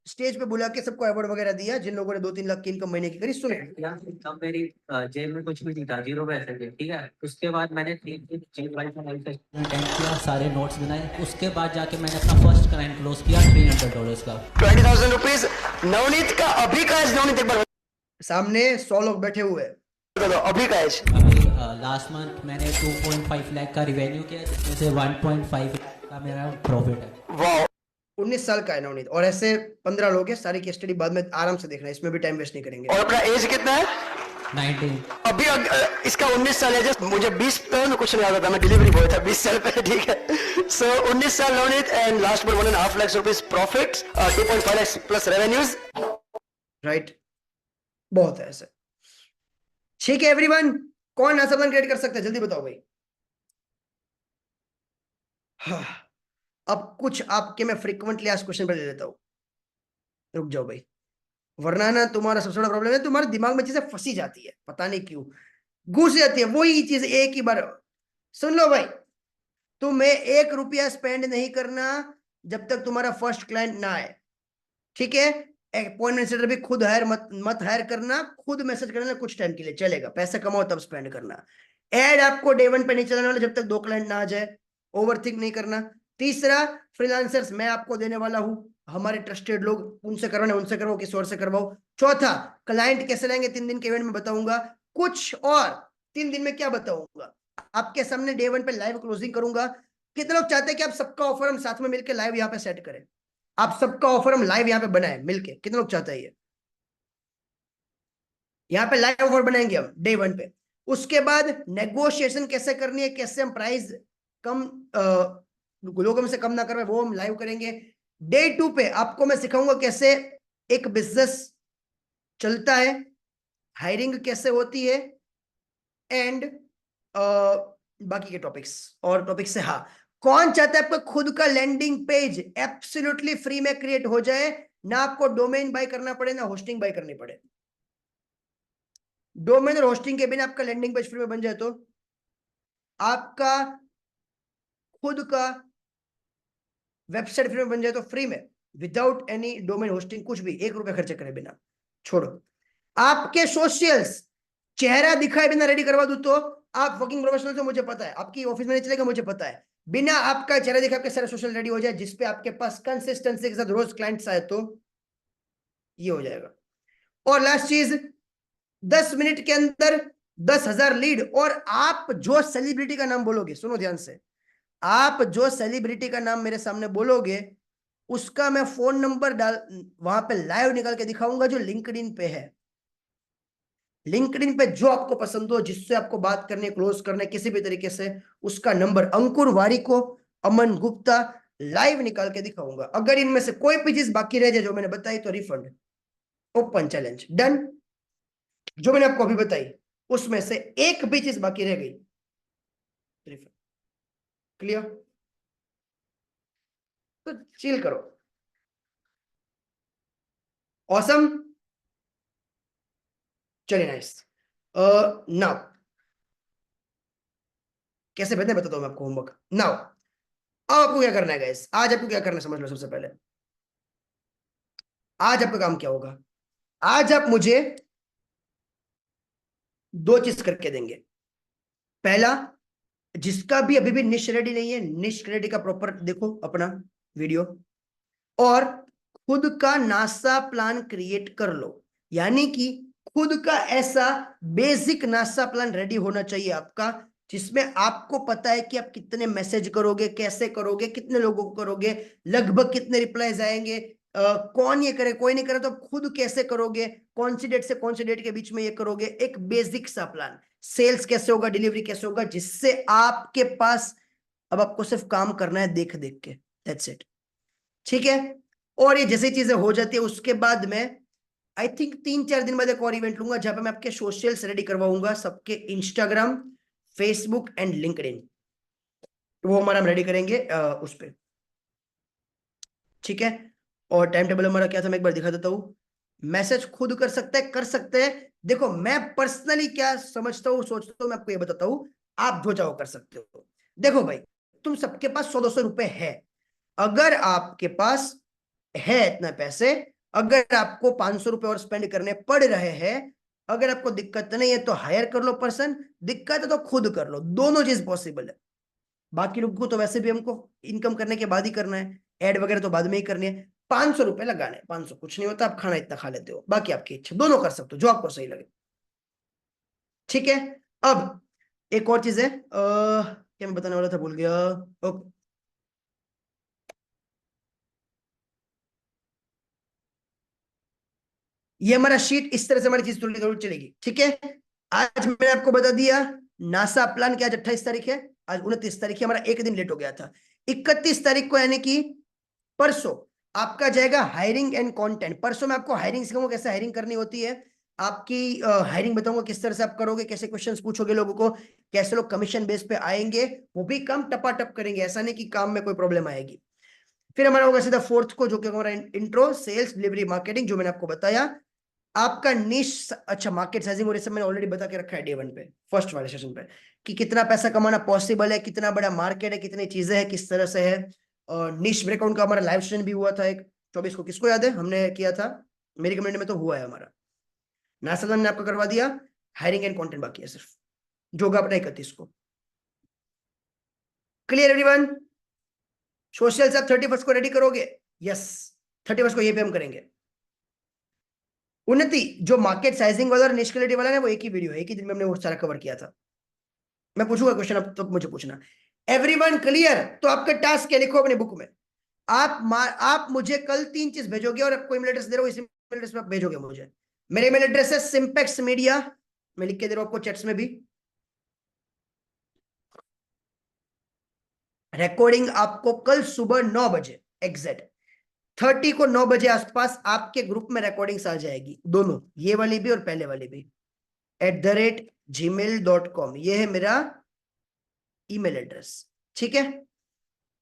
स्टेज पे बुला के सबको अवार्ड वगैरह दिया, जिन लोगों ने 2-3 लाख की इनकम महीने की करी। सुने, तब मेरी जेब में कुछ भी नहीं था, 0 पैसे थे, ठीक है। उसके बाद मैंने 3 दिन जेब वाइज में लाइव सेशन अटेंड किया, सारे नोट्स बनाए। उसके बाद जाके मैंने अपना फर्स्ट क्लाइंट क्लोज किया $300 का, 20,000 रुपीज। नवनीत का अभी का एज, नवनीत एक बार सामने 100 लोग बैठे हुए हैं, अभी का एज। अभी लास्ट मंथ मैंने 2.5 लाख का रिवेन्यू किया, जिसमें से 1.5 का मेरा प्रॉफिट है। वाह, 19 साल का है नवनीत, और ऐसे 15 लोग हैं। सारी केस स्टडी बाद में आराम से देखना, इसमें भी टाइम वेस्ट नहीं करेंगे। और अपना एज कितना है? 19। अभी इसका 19 साल है। जस्ट मुझे 20 पे में कुछ नहीं आता था, मैं डिलीवरी बॉय था 20 साल पहले, ठीक है। सो 19 साल Navneet, and last month 1.5 lakh rupees profit, 2.5 lakh plus revenues, right. बहुत है ऐसे। ठीक है एवरीवन, कौन ऐसा प्लान क्रिएट कर सकता है, जल्दी बताओ भाई। हाँ, अब कुछ आपके मैं फ्रीक्वेंटली आज क्वेश्चन पर ले लेता हूं, रुक जाओ भाई, वरना ना तुम्हारा सबसे बड़ा प्रॉब्लम है, तुम्हारे दिमाग में चीजें फंसी जाती है, पता नहीं क्यों घुस जाती है वही चीज एक ही बार। सुन लो भाई, तुम्हें 1 रुपया स्पेंड नहीं करना जब तक तुम्हारा फर्स्ट क्लाइंट ना आए, ठीक है। अपॉइंटमेंट सेटर भी खुद हायर मत हायर करना, खुद मैसेज करना कुछ टाइम के लिए चलेगा, पैसे कमाओ तब स्पेंड करना। एड आपको डे 1 पे नहीं चलाने वाला जब तक 2 क्लाइंट ना आ जाए, ओवरथिंक नहीं करना। तीसरा, फ्रीलांसर्स मैं आपको देने वाला हूं, हमारे ट्रस्टेड लोग, उनसे करवाना उनसे करवाओ, किसी और से करवाओ। चौथा, क्लाइंट कैसे लाएंगे 3 दिन के इवेंट में बताऊंगा कुछ, और 3 दिन में क्या बताऊंगा आपके सामने, डे 1 पे लाइव क्लोजिंग करूंगा। कितने लोग चाहते हैं कि आप सबका ऑफर हम साथ में मिलकर लाइव यहाँ पे सेट करें, आप सबका ऑफर हम लाइव यहाँ पे बनाए मिलके, कितने लोग चाहते हैं ये? यहाँ पे लाइव ऑफर बनाएंगे हम डे 1 पे। उसके बाद नेगोशिएशन कैसे करनी है, कैसे हम प्राइस कम लोगों में से कम ना करवाए, वो हम लाइव करेंगे। डे 2 पे आपको मैं सिखाऊंगा कैसे एक बिजनेस चलता है, हायरिंग कैसे होती है, एंड बाकी के टॉपिक्स और टॉपिक्स से। हाँ, कौन चाहता है आपका खुद का लैंडिंग पेज एब्सोल्युटली फ्री में क्रिएट हो जाए, ना आपको डोमेन बाय करना पड़े ना होस्टिंग बाय करनी पड़े। डोमेन और होस्टिंग के बिना आपका लैंडिंग पेज फ्री में बन जाए, तो आपका खुद का वेबसाइट फ्री में बन जाए, तो फ्री में विदाउट एनी डोमेन होस्टिंग, कुछ भी 1 रुपया खर्च करे बिना। छोड़ो, आपके सोशल्स चेहरा दिखाए बिना रेडी करवा दूं तो आप वर्किंग प्रोफेशनल हो, मुझे पता है आपकी ऑफिस में नहीं चलेगा, मुझे पता है। बिना आपका चेहरा दिखाए आपके सारे सोशल रेडी हो जाए, जिसपे आपके पास कंसिस्टेंसी के साथ रोज क्लाइंट्स आए, तो ये हो जाएगा। और लास्ट चीज, 10 मिनट के अंदर 10,000 लीड, और आप जो सेलिब्रिटी का नाम बोलोगे, सुनो ध्यान से, आप जो सेलिब्रिटी का नाम मेरे सामने बोलोगे उसका मैं फोन नंबर डाल वहां पे लाइव निकाल के दिखाऊंगा, जो लिंक्डइन पे है। लिंक्डइन पे जो आपको पसंद हो, जिससे आपको बात करने, क्लोज करने किसी भी तरीके से, उसका नंबर, अंकुर वारिको, अमन गुप्ता, लाइव निकाल के दिखाऊंगा। अगर इनमें से कोई भी चीज बाकी रह जाए जो मैंने बताई, तो रिफंड, ओपन चैलेंज, डन। जो मैंने आपको अभी बताई उसमें से एक भी चीज बाकी रह गई, रिफंड। क्लियर? तो चिल करो। ऑसम, चलिए नाइस। नाउ कैसे भेजना बताता हूं मैं आपको होमवर्क। नाउ अब आपको क्या करना है गाइस, आज आपको क्या करना है समझ लो। सबसे पहले आज आपका काम क्या होगा, आज आप मुझे दो चीज करके देंगे। पहला, जिसका भी अभी भी निश रेडी नहीं है, निश रेडी का प्रॉपर देखो अपना वीडियो, और खुद का नासा प्लान क्रिएट कर लो। यानी कि खुद का ऐसा बेसिक नासा प्लान रेडी होना चाहिए आपका, जिसमें आपको पता है कि आप कितने मैसेज करोगे, कैसे करोगे, कितने लोगों को करोगे, लगभग कितने रिप्लाईज आएंगे, कौन ये करे कोई नहीं करे तो खुद कैसे करोगे, कौन सी डेट से कौन सी डेट के बीच में ये करोगे, एक बेसिक सा प्लान। सेल्स कैसे होगा, डिलीवरी कैसे होगा, जिससे आपके पास अब आपको सिर्फ काम करना है देख देख के, दैट्स इट। ठीक है। और ये जैसी चीजें हो जाती है उसके बाद में आई थिंक 3-4 दिन बाद एक और इवेंट लूंगा जहां पे मैं आपके सोशल्स रेडी करवाऊंगा, सबके इंस्टाग्राम, फेसबुक एंड लिंक्डइन, वो हमारा हम रेडी करेंगे उस पे। ठीक है। और टाइम टेबल हमारा क्या था मैं एक बार दिखा देता हूँ। मैसेज खुद कर सकते हैं, कर सकते हैं। देखो मैं पर्सनली क्या समझता हूँ सोचता हूँ, मैं आपको ये बताता हूँ, आप जो चाहो कर सकते हो। देखो भाई, तुम सबके पास 100-200 रुपए है, अगर आपके पास है इतना पैसे, अगर आपको 500 रुपए और स्पेंड करने पड़ रहे हैं, अगर आपको दिक्कत नहीं है तो हायर कर लो पर्सन, दिक्कत है तो खुद कर लो, दोनों चीज पॉसिबल है। बाकी लोगों को तो वैसे भी हमको इनकम करने के बाद ही करना है, एड वगैरह तो बाद में ही करनी है। 500 रुपए लगाने, 500 कुछ नहीं होता, आप खाना इतना खा लेते हो, बाकी आपकी इच्छा, दोनों कर सकते हो जो आपको सही लगे। ठीक है। अब एक और चीज है, क्या मैं बताने वाला था भूल गया। ओके, ये हमारा शीट इस तरह से हमारी चीज थोड़ी जरूर चलेगी। ठीक है। आज मैंने आपको बता दिया नासा प्लान क्या, आज 28 तारीख है, आज 29 तारीख है, हमारा एक दिन लेट हो गया था। 31 तारीख को यानी कि परसों आपका जाएगा हायरिंग एंड कंटेंट। परसों मैं आपको हायरिंग सिखाऊंगा, कैसे हायरिंग करनी होती है, आपकी हायरिंग बताऊंगा किस तरह से आप करोगे, कैसे क्वेश्चंस पूछोगे लोगों को, कैसे लोग कमीशन बेस पे आएंगे, वो भी काम टपाटप करेंगे, ऐसा नहीं कि काम में कोई प्रॉब्लम आएगी। फिर हमारा होगा सीधा फोर्थ को, जो कि हमारा इंट्रो सेल्स डिलीवरी मार्केटिंग, जो मैंने आपको बताया। आपका निश, अच्छा मार्केट साइजिंग और ये सब मैंने ऑलरेडी बता के रखा है डे 1 पे, फर्स्ट वाले सेशन पे, कि कितना पैसा कमाना पॉसिबल है, कितना बड़ा मार्केट है, कितनी चीजें हैं, किस तरह से है। और निश ब्रेकआउट का हमारा लाइव सेशन भी हुआ था एक 24 को, किसको याद है, हमने किया था, मेरी कम्युनिटी में तो हुआ है हमारा। नासलन ने आपका करवा दिया, हायरिंग एंड कंटेंट बाकी है सिर्फ, जो होगा अपना 31 को। Clear everyone? सोशल से आप 31 को रेडी करोगे? यस, 31 को ये पे हम करेंगे। उन्नति, जो मार्केट साइजिंग वाला और निष्क्रियलिटी वाला है वो एक ही वीडियो है, एक ही दिन में हमने वो सारा कवर किया था। मैं पूछूंगा क्वेश्चन, अब तो मुझे पूछना। Everyone clear? तो आपका टास्क क्या, लिखो अपने बुक में। आप मुझे कल 3 चीज भेजोगे, और आपको ईमेल एड्रेस दे रहा हूँ, इस ईमेल एड्रेस पे आप भेजोगे मुझे। मेरे ईमेल एड्रेस है सिंपेक्स मीडिया, मैं लिख के दे रहा हूँ आपको चैट्स में भी। रिकॉर्डिंग आपको कल सुबह 9 बजे एग्जैक्ट 30 को 9 बजे आसपास आपके ग्रुप में रिकॉर्डिंग्स आ जाएगी, दोनों, ये वाली भी और पहले वाली भी, @gmail.com, ये है मेरा ईमेल एड्रेस। ठीक है।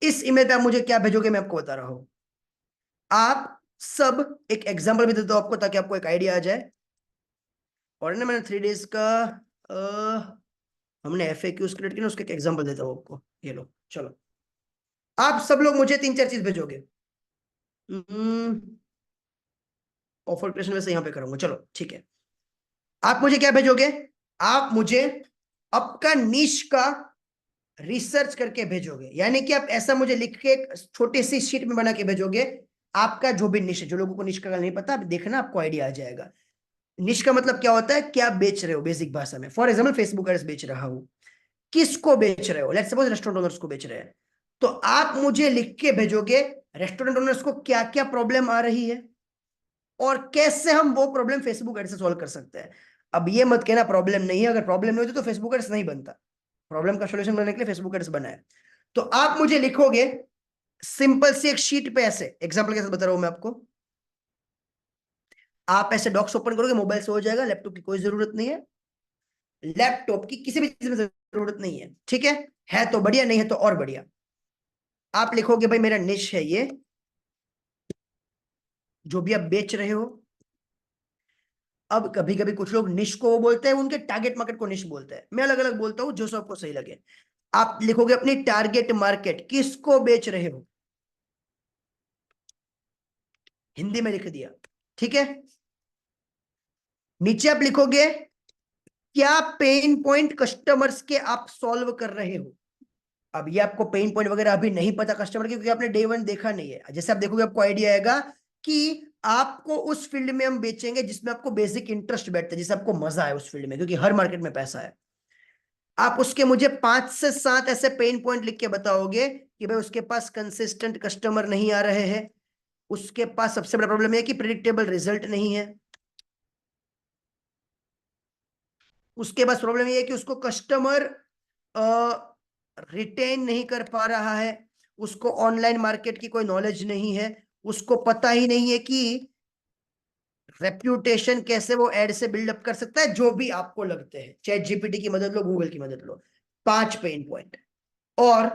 इस ईमेल पे आप मुझे क्या भेजोगे मैं आपको बता रहा हूं। आप सब, एक एग्जांपल भी देता हूं आपको ताकि आपको एक आइडिया आ जाए। और ना मैंने 3 डेज का हमने FAQs क्रिएट किया, उसका एक एग्जांपल देता हूं आपको, ये लो चलो। आप सब लोग मुझे 3-4 चीज भेजोगे। ऑफर क्रिएशन वैसे यहाँ पे करूंगा, चलो ठीक है। आप मुझे क्या भेजोगे, आप मुझे आपका नीश का रिसर्च करके भेजोगे, यानी कि आप ऐसा मुझे लिख के एक छोटी सी शीट में बना के भेजोगे। आपका जो भी निश है, जो लोगों को निश का नहीं पता, आप देखना आपको आइडिया आ जाएगा। निश का मतलब क्या होता है, क्या बेच रहे हो बेसिक भाषा में। फॉर एग्जाम्पल फेसबुक एड्स बेच रहा हूं, किसको बेच रहे हो, लेट्स सपोज रेस्टोरेंट ओनर्स को बेच रहे हैं, तो आप मुझे लिख के भेजोगे रेस्टोरेंट ओनर्स को क्या क्या प्रॉब्लम आ रही है, और कैसे हम वो प्रॉब्लम फेसबुक एड्स से सॉल्व कर सकते हैं। अब ये मत कहना प्रॉब्लम नहीं है, अगर प्रॉब्लम नहीं होती तो फेसबुक एड्स नहीं बनता, प्रॉब्लम का सॉल्यूशन बनाने के लिए फेसबुक एड्स बना है। तो आप मुझे लिखोगे सिंपल सी एक शीट पे, ऐसे एग्जांपल के साथ बता रहा हूं मैं आपको। आप ऐसे डॉक्स ओपन करोगे, मोबाइल से हो जाएगा, लैपटॉप की कोई जरूरत नहीं है, लैपटॉप की किसी भी चीज में जरूरत नहीं है। ठीक है तो बढ़िया, नहीं है तो और बढ़िया। आप लिखोगे भाई मेरा निश है ये, जो भी आप बेच रहे हो। अब कभी कभी कुछ लोग निश को वो बोलते हैं, उनके टारगेट मार्केट को निश बोलते हैं, मैं अलग अलग बोलता हूं, जो सबको सही लगे। आप लिखोगे अपनी टारगेट मार्केट, किसको बेच रहे हो, हिंदी में लिख दिया। ठीक है। नीचे आप लिखोगे क्या पेन पॉइंट कस्टमर्स के आप सॉल्व कर रहे हो? अब ये आपको पेन पॉइंट वगैरह अभी नहीं पता कस्टमर के, क्योंकि आपने डे वन देखा नहीं है। जैसे आप देखोगे आपको आइडिया आएगा कि आपको उस फील्ड में हम बेचेंगे जिसमें आपको बेसिक इंटरेस्ट बैठता है, जिससे आपको मजा है उस फील्ड में, क्योंकि हर मार्केट में पैसा है। आप उसके मुझे 5 से 7 ऐसे पेन पॉइंट लिख के बताओगे कि भाई उसके पास कंसिस्टेंट कस्टमर नहीं आ रहे हैं, उसके पास सबसे बड़ा प्रॉब्लम है कि प्रिडिक्टेबल रिजल्ट नहीं है, उसके पास प्रॉब्लम ये है कि उसको कस्टमर रिटेन नहीं कर पा रहा है, उसको ऑनलाइन मार्केट की कोई नॉलेज नहीं है, उसको पता ही नहीं है कि रेप्यूटेशन कैसे वो एड से बिल्डअप कर सकता है, जो भी आपको लगते हैं, चैट जीपीटी की मदद लो, गूगल की मदद लो। 5 पेन पॉइंट। और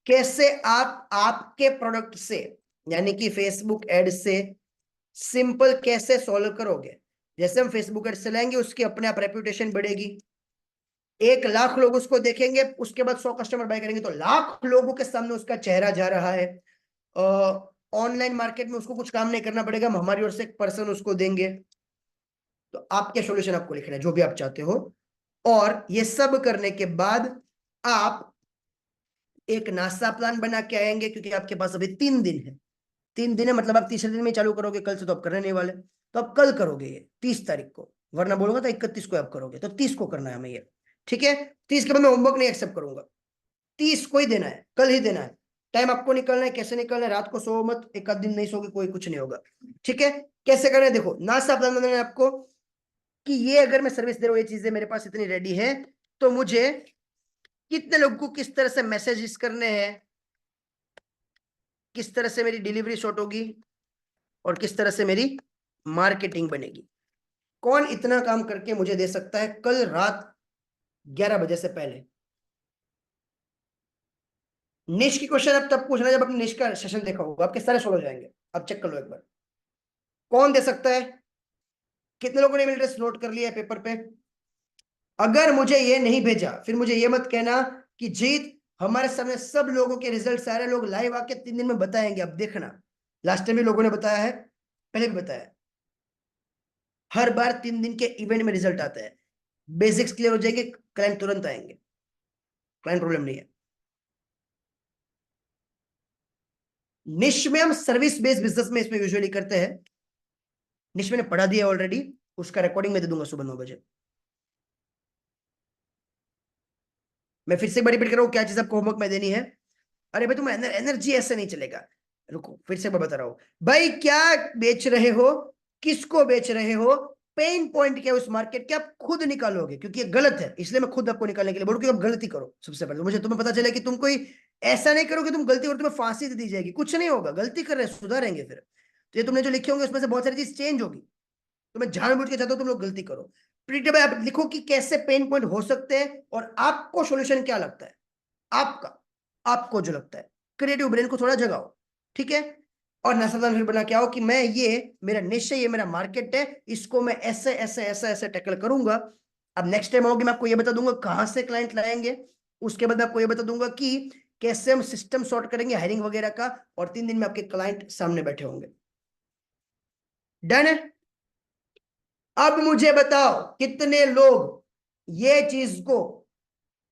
कैसे आप आपके प्रोडक्ट से, यानी कि फेसबुक एड से सिंपल कैसे सॉल्व करोगे। जैसे हम फेसबुक एड से लाएंगे, उसकी अपने आप रेप्यूटेशन बढ़ेगी, 1 लाख लोग उसको देखेंगे, उसके बाद 100 कस्टमर बाय करेंगे, तो लाख लोगों के सामने उसका चेहरा जा रहा है। ऑनलाइन मार्केट में उसको कुछ काम नहीं करना पड़ेगा, हम हमारी ओर से एक पर्सन उसको देंगे। तो आपके सॉल्यूशन आपको लिखना है जो भी आप चाहते हो, और ये सब करने के बाद आप एक नासा प्लान बना के आएंगे, क्योंकि आपके पास अभी 3 दिन है। 3 दिन है मतलब आप तीसरे दिन में चालू करोगे, कल से तो आप करने नहीं वाले, तो आप कल करोगे ये 30 तारीख को, वरना बोलूंगा तो 31 को आप करोगे, तो 30 को करना है हमें ये, ठीक है। 30 के बाद मैं होमवर्क नहीं एक्सेप्ट करूंगा, 30 को ही देना है, कल ही देना है। टाइम आपको निकलना है, कैसे निकलना है, रात को सो मत, एक आध दिन नहीं सोगे कोई कुछ नहीं होगा, ठीक है। कैसे करना है देखो, नासा प्लान बनाना है आपको कि ये अगर मैं सर्विस दे रहा हूँ, ये चीजें मेरे पास इतनी रेडी है, तो मुझे कितने लोगों को किस तरह से मैसेजेस करने हैं, किस तरह से मेरी डिलीवरी शॉर्ट होगी, और किस तरह से मेरी मार्केटिंग बनेगी। कौन इतना काम करके मुझे दे सकता है कल रात 11 बजे से पहले? निश की क्वेश्चन अब तब पूछना जब आपने निश का सेशन देखा होगा, आपके सारे सॉल्व हो जाएंगे। अब चेक कर लो एक बार, कौन दे सकता है, कितने लोगों ने ईमेल एड्रेस नोट कर लिया है पेपर पे। अगर मुझे ये नहीं भेजा, फिर मुझे ये मत कहना कि जीत हमारे सामने सब लोगों के रिजल्ट सारे लोग लाइव आके 3 दिन में बताएंगे। अब देखना, लास्ट टाइम भी लोगों ने बताया है, पहले भी बताया है, हर बार 3 दिन के इवेंट में रिजल्ट आता है, बेसिक्स क्लियर हो जाएंगे, क्लाइंट तुरंत आएंगे, क्लाइंट प्रॉब्लम नहीं है। निश में हम सर्विस बेस्ड बिजनेस में इसमें यूजुअली करते हैं, निश मैंने पढ़ा दिया ऑलरेडी, उसका रिकॉर्डिंग में दे दूंगा सुबह 9 बजे। मैं फिर से एक बार रिपीट कर रहा हूँ क्या चीज आपको होमवर्क में देनी है। अरे भाई तुम एनर्जी ऐसे नहीं चलेगा, रुको फिर से मैं बता रहा हूँ। भाई क्या बेच रहे हो, किसको बेच रहे हो, पेन पॉइंट क्या है उस मार्केट के, आप खुद निकालोगे, क्योंकि ये गलत है, इसलिए मैं खुद आपको निकालने के लिए बोलूँ कि आप गलती करो सबसे पहले। तो मुझे तुम्हें पता चले कि तुम कोई ऐसा नहीं करो कि तुम गलती करो तुम्हें फांसी दे दी जाएगी, कुछ नहीं होगा, गलती कर रहे हैं सुधारेंगे फिर। तो ये तुमने जो लिखे होंगे उसमें से बहुत सारी चीज चेंज होगी, तो मैं जानबूझ के चाहता हूं तुम लोग गलती करो। प्रिडिक्टेबल आप लिखो कि कैसे पेन पॉइंट हो सकते हैं, और आपको सॉल्यूशन क्या लगता है, आपका, आपको जो लगता है, क्रिएटिव ब्रेन को थोड़ा जगाओ, ठीक है। और नसादान फिर बना क्या हो कि मैं ये मेरा निश्चय, ये मेरा मार्केट है, इसको मैं ऐसे ऐसे ऐसे ऐसे टैकल करूंगा। अब नेक्स्ट टाइम आओगे मैं आपको ये बता दूंगा कहां से क्लाइंट लाएंगे, उसके बाद मैं आपको ये बता दूंगा कि कैसे हम सिस्टम सॉर्ट करेंगे हायरिंग वगैरह का, और 3 दिन में आपके क्लाइंट सामने बैठे होंगे। डन है। अब मुझे बताओ कितने लोग ये चीज को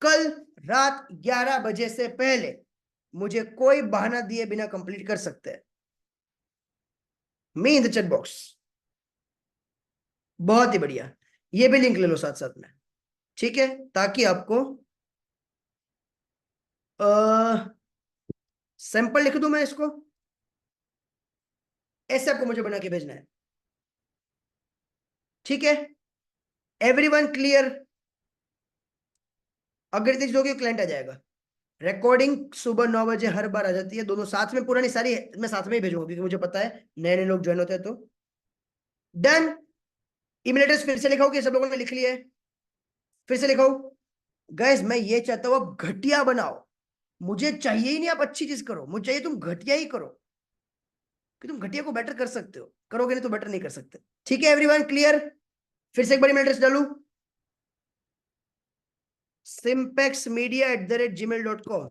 कल रात 11 बजे से पहले मुझे कोई बहाना दिए बिना कंप्लीट कर सकते हैं। मी इन द चैट बॉक्स। बहुत ही बढ़िया, ये भी लिंक ले लो साथ साथ में, ठीक है, ताकि आपको सैंपल लिख दूं मैं इसको, ऐसे आपको मुझे बना के भेजना है, ठीक है। Everyone clear? अगर इतनी चीजों की क्लाइंट आ जाएगा। रिकॉर्डिंग सुबह 9 बजे हर बार आ जाती है, दोनों साथ में, पुरानी सारी मैं साथ में ही भेजूंगा, क्योंकि मुझे पता है नए नए लोग ज्वाइन होते हैं। तो डन। ईमेल एड्रेस फिर से लिखाओ कि सब लोगों ने लिख लिया है, फिर से लिखाओ। गाइस मैं ये चाहता हूं आप घटिया बनाओ, मुझे चाहिए ही नहीं आप अच्छी चीज करो, मुझे चाहिए तुम घटिया ही करो, कि तुम घटिया को बेटर कर सकते हो, करोगे नहीं तो बेटर नहीं कर सकते, ठीक है। Everyone clear? फिर से एक बार ईमेल एड्रेस डालू, simpexmedia@gmail.com,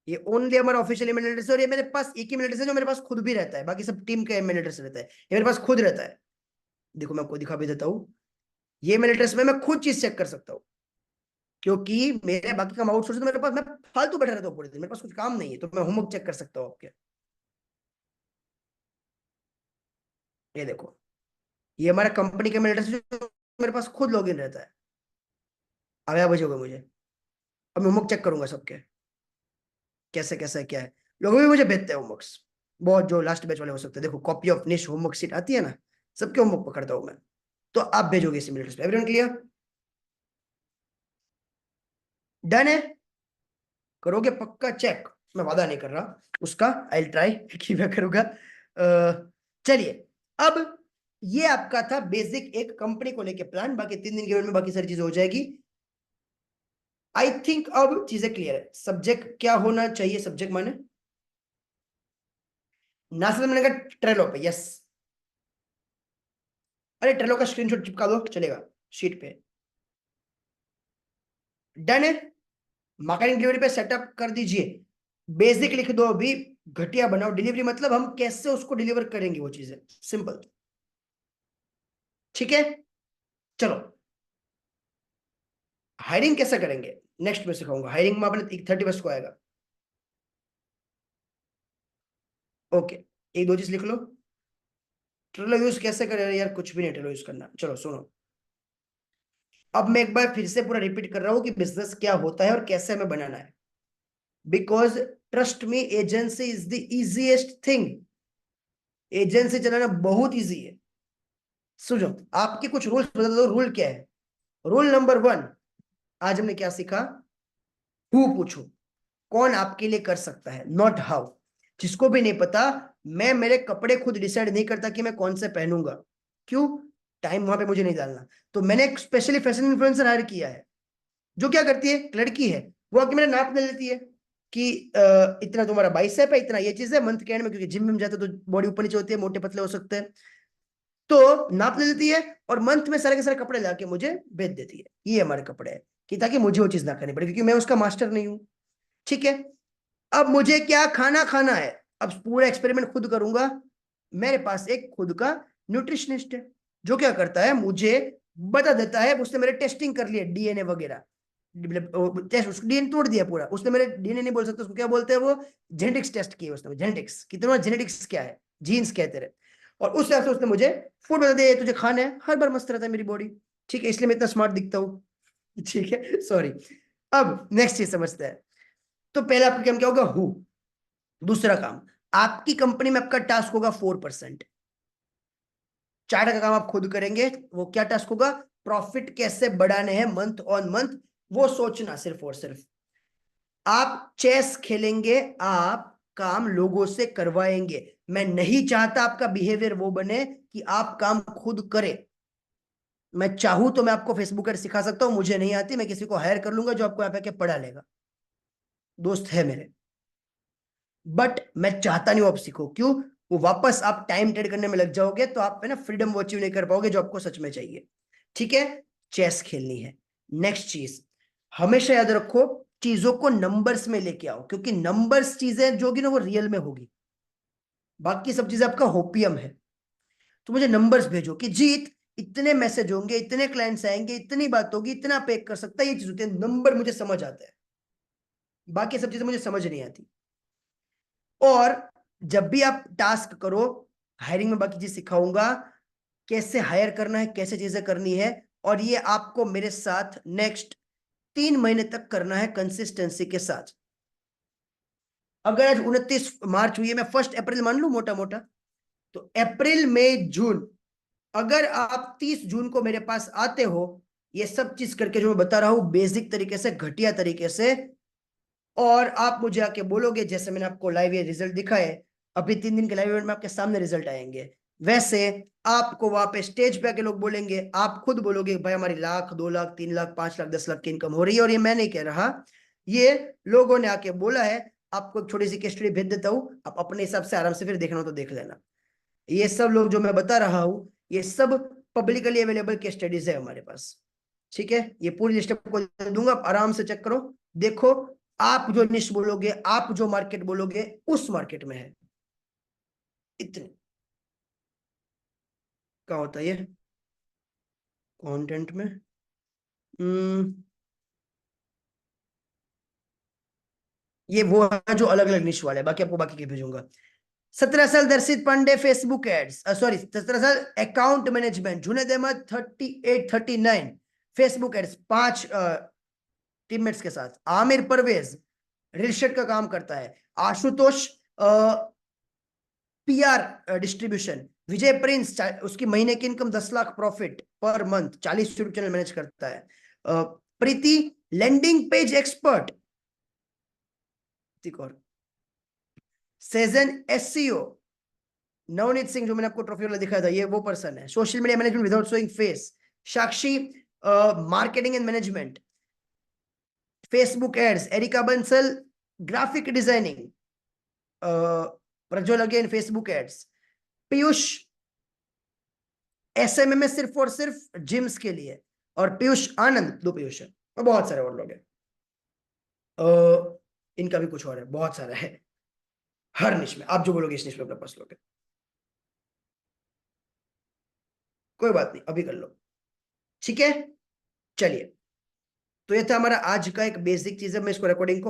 ये ओनली हमारा ऑफिशियल ईमेल एड्रेस है। और ये मेरे पास एक ही ईमेल एड्रेस है जो मेरे पास खुद भी रहता है, बाकी सब टीम का ईमेल एड्रेस रहता है, ये मेरे पास खुद रहता है। देखो मैं आपको दिखा भी देता हूँ, ये मेरे ट्रस्ट में मैं खुद चीज चेक कर सकता हूँ, क्योंकि मेरे बाकी काम आउटसोर्स तो मेरे पास, मैं फालतू बैठा रहता हूँ पूरे दिन, मेरे पास कुछ काम नहीं है, तो मैं होमवर्क चेक कर सकता हूँ आपके। ये देखो, ये हमारा कंपनी का मेल एड्रेस, जो मेरे पास खुद लॉगिन रहता है। अब या बजे हो गए मुझे, अब मैं होमवर्क चेक करूंगा सबके, कैसे कैसे क्या है। लोग भी मुझे भेजते हैं होमवर्क्स, बहुत जो लास्ट बैच वाले हो सकते हैं। देखो, कॉपी ऑफ निश होमवर्क शीट आती है ना, सबके होमवर्क पकड़ता हूँ मैं। तो आप भेजोगे इसी मेल एड्रेस पे। Everyone clear? डन है? करोगे पक्का चेक? मैं वादा नहीं कर रहा उसका, आई ट्राई कि मैं करूंगा। चलिए, अब ये आपका था बेसिक एक कंपनी को लेके प्लान। बाकी 3 दिन के में बाकी सारी चीजें हो जाएगी। आई थिंक अब चीजें क्लियर है। सब्जेक्ट क्या होना चाहिए? सब्जेक्ट माने नासिर मैंने कहा ट्रेलो पे, यस। अरे ट्रेलो का स्क्रीनशॉट चिपका दो, चलेगा शीट पे। डन है? मार्केटिंग डिलीवरी पे सेटअप कर दीजिए। बेसिक लिख दो अभी, घटिया बनाओ। डिलीवरी मतलब हम कैसे उसको डिलीवर करेंगे वो चीजें, सिंपल। ठीक है, चलो। हायरिंग कैसे करेंगे नेक्स्ट में सिखाऊंगा। हायरिंग में अपने 31 को आएगा। ओके, एक दो चीज लिख लो। ट्रेलो यूज कैसे करें यार? कुछ भी नहीं ट्रेलो यूज करना। चलो सुनो, अब मैं एक बार फिर से पूरा रिपीट कर रहा हूं कि बिजनेस क्या होता है और कैसे हमें बनाना है। Because trust me, agency is the easiest thing. Agency चलाना बहुत इजी है। सुनो, आपके कुछ रूल्स बता दो। रूल क्या है? रूल नंबर 1, आज हमने क्या सीखा? हु पूछो, कौन आपके लिए कर सकता है, नॉट हाउ। जिसको भी नहीं पता, मैं मेरे कपड़े खुद डिसाइड नहीं करता कि मैं कौन से पहनूंगा। क्यों? टाइम वहां पे मुझे नहीं डालना। तो मैंने एक स्पेशली फैशन इन्फ्लुएंसर हायर किया है, जो क्या करती है, एक लड़की है, वो आके मेरा नाप ले लेती है कि इतना तुम्हारा बाइसेप है, इतना ये चीज है। मंथ के एंड में, क्योंकि जिम में जाते तो बॉडी ऊपर नीचे होती है, मोटे पतले हो सकते हैं, तो नाप ले लेती है और मंथ में सारे के सारे कपड़े लाके मुझे भेज देती है। ये हमारे कपड़े हैं, कि ताकि मुझे वो चीज ना करनी पड़े, क्योंकि मैं उसका मास्टर नहीं हूं। ठीक है, अब मुझे क्या खाना खाना है, अब पूरा एक्सपेरिमेंट खुद करूंगा। मेरे पास एक खुद का न्यूट्रिशनिस्ट है, जो क्या करता है, मुझे बता देता है। उसने मेरे टेस्टिंग कर लिया, डीएनए वगैरह, टेस्ट, उसको डीएनए तोड़ दिया पूरा उसने। मेरे डीएनए नहीं बोल सकते उसको, क्या बोलते हैं वो, जेनेटिक्स टेस्ट किए उसने। जेनेटिक्स कि तुम्हारा जेनेटिक्स क्या है, जीन्स क्या है तेरे। और उस हिसाब से उसने मुझे फूड बता दिया, तुझे खाना है। हर बार मस्त रहता है मेरी बॉडी। ठीक है, इसलिए मैं इतना स्मार्ट दिखता हूँ। ठीक है, सॉरी। अब नेक्स्ट चीज समझते हैं। तो पहला आपका काम क्या होगा? हु। दूसरा काम, आपकी कंपनी में आपका टास्क होगा 4%। 4 का काम आप खुद करेंगे। वो क्या टास्क होगा? प्रॉफिट कैसे बढ़ाने हैं मंथ ऑन मंथ, वो सोचना सिर्फ और सिर्फ। आप चेस खेलेंगे, आप काम लोगों से करवाएंगे। मैं नहीं चाहता आपका बिहेवियर वो बने कि आप काम खुद करें। मैं चाहूं तो मैं आपको फेसबुक पर सिखा सकता हूं, मुझे नहीं आती, मैं किसी को हायर कर लूंगा जो आपको यहाँ पे आके पढ़ा लेगा, दोस्त है मेरे। बट मैं चाहता नहीं हूं आप सीखो। क्यों? वो वापस आप टाइम ट्रेड करने में लग जाओगे, तो आप है ना फ्रीडम वो अचीव नहीं कर पाओगे जो आपको सच में चाहिए। ठीक है, चेस खेलनी है। नेक्स्ट चीज, हमेशा याद रखो, चीजों को नंबर्स में लेके आओ, क्योंकि नंबर्स चीजें जो होगी ना वो रियल में होगी। बाकी सब चीजें आपका होपियम है। तो मुझे नंबर्स भेजो कि जीत इतने मैसेज होंगे, इतने क्लाइंट्स आएंगे, इतनी बात होगी, इतना पे कर सकता है, ये चीज होती है। नंबर मुझे समझ आता है, बाकी सब चीजें मुझे समझ नहीं आती। और जब भी आप टास्क करो, हायरिंग में बाकी चीज सिखाऊंगा, कैसे हायर करना है, कैसे चीजें करनी है। और ये आपको मेरे साथ नेक्स्ट 3 महीने तक करना है कंसिस्टेंसी के साथ। अगर आज 29 मार्च हुई है, मैं 1 अप्रैल मान लू मोटा मोटा, तो अप्रैल मई जून, अगर आप 30 जून को मेरे पास आते हो, ये सब चीज करके जो मैं बता रहा हूं बेसिक तरीके से, घटिया तरीके से, और आप मुझे आके बोलोगे जैसे मैंने आपको लाइव ये रिजल्ट दिखाए, अभी 3 दिन के लाइव इवेंट में आपके सामने रिजल्ट आएंगे, वैसे आपको वहां पे स्टेज पे आके लोग बोलेंगे, आप खुद बोलोगे भाई हमारी 1 लाख 2 लाख 3 लाख 5 लाख 10 लाख की इनकम हो रही है। और ये मैं नहीं कह रहा, ये लोगों ने आके बोला है। आपको एक छोटी सी केस स्टडी भेज देता हूँ, आप अपने हिसाब से आराम से फिर देखना हो तो देख लेना। ये सब लोग जो मैं बता रहा हूँ, ये सब पब्लिकली अवेलेबल केस स्टडीज है हमारे पास। ठीक है, ये पूरी लिस्ट आपको दे दूंगा, आप आराम से चेक करो, देखो। आप जो निश बोलोगे, आप जो मार्केट बोलोगे, उस मार्केट में है। इतने का होता है ये। कंटेंट में ये वो है जो अलग अलग निश वाले हैं, बाकी आपको बाकी के भेजूंगा। 17 साल दर्शित पांडे फेसबुक एड्स, सॉरी 17 साल account management, Juned Ahmed 38-39 Facebook ads 5 teammates के साथ। आमिर परवेज रियल एस्टेट का काम करता है। Ashutosh PR distribution. Vijay prince उसकी महीने की income 10 lakh profit per month, 40 YouTube channel manage करता है। Preeti landing page expert. सेजन एससीओ, नवनीत सिंह जो मैंने आपको ट्रॉफी वाला दिखाया था, ये वो पर्सन है। Social media management without showing face. Sakshi marketing and management, Facebook ads. Erika Bansal graphic designing, Prajwal again Facebook ads. Piyush SMM सिर्फ और सिर्फ जिम्स के लिए। और पीयूष आनंद, 2 पीयूष है और बहुत सारे और लोग हैं। इनका भी कुछ और है, बहुत सारा है हर निश में। आप जो बोलोगे इस निश में अपना पास लोगे, कोई बात नहीं, अभी कर लो, ठीक है। चलिए, तो ये था हमारा आज का एक बेसिक चीज है। मैं इसको रिकॉर्डिंग को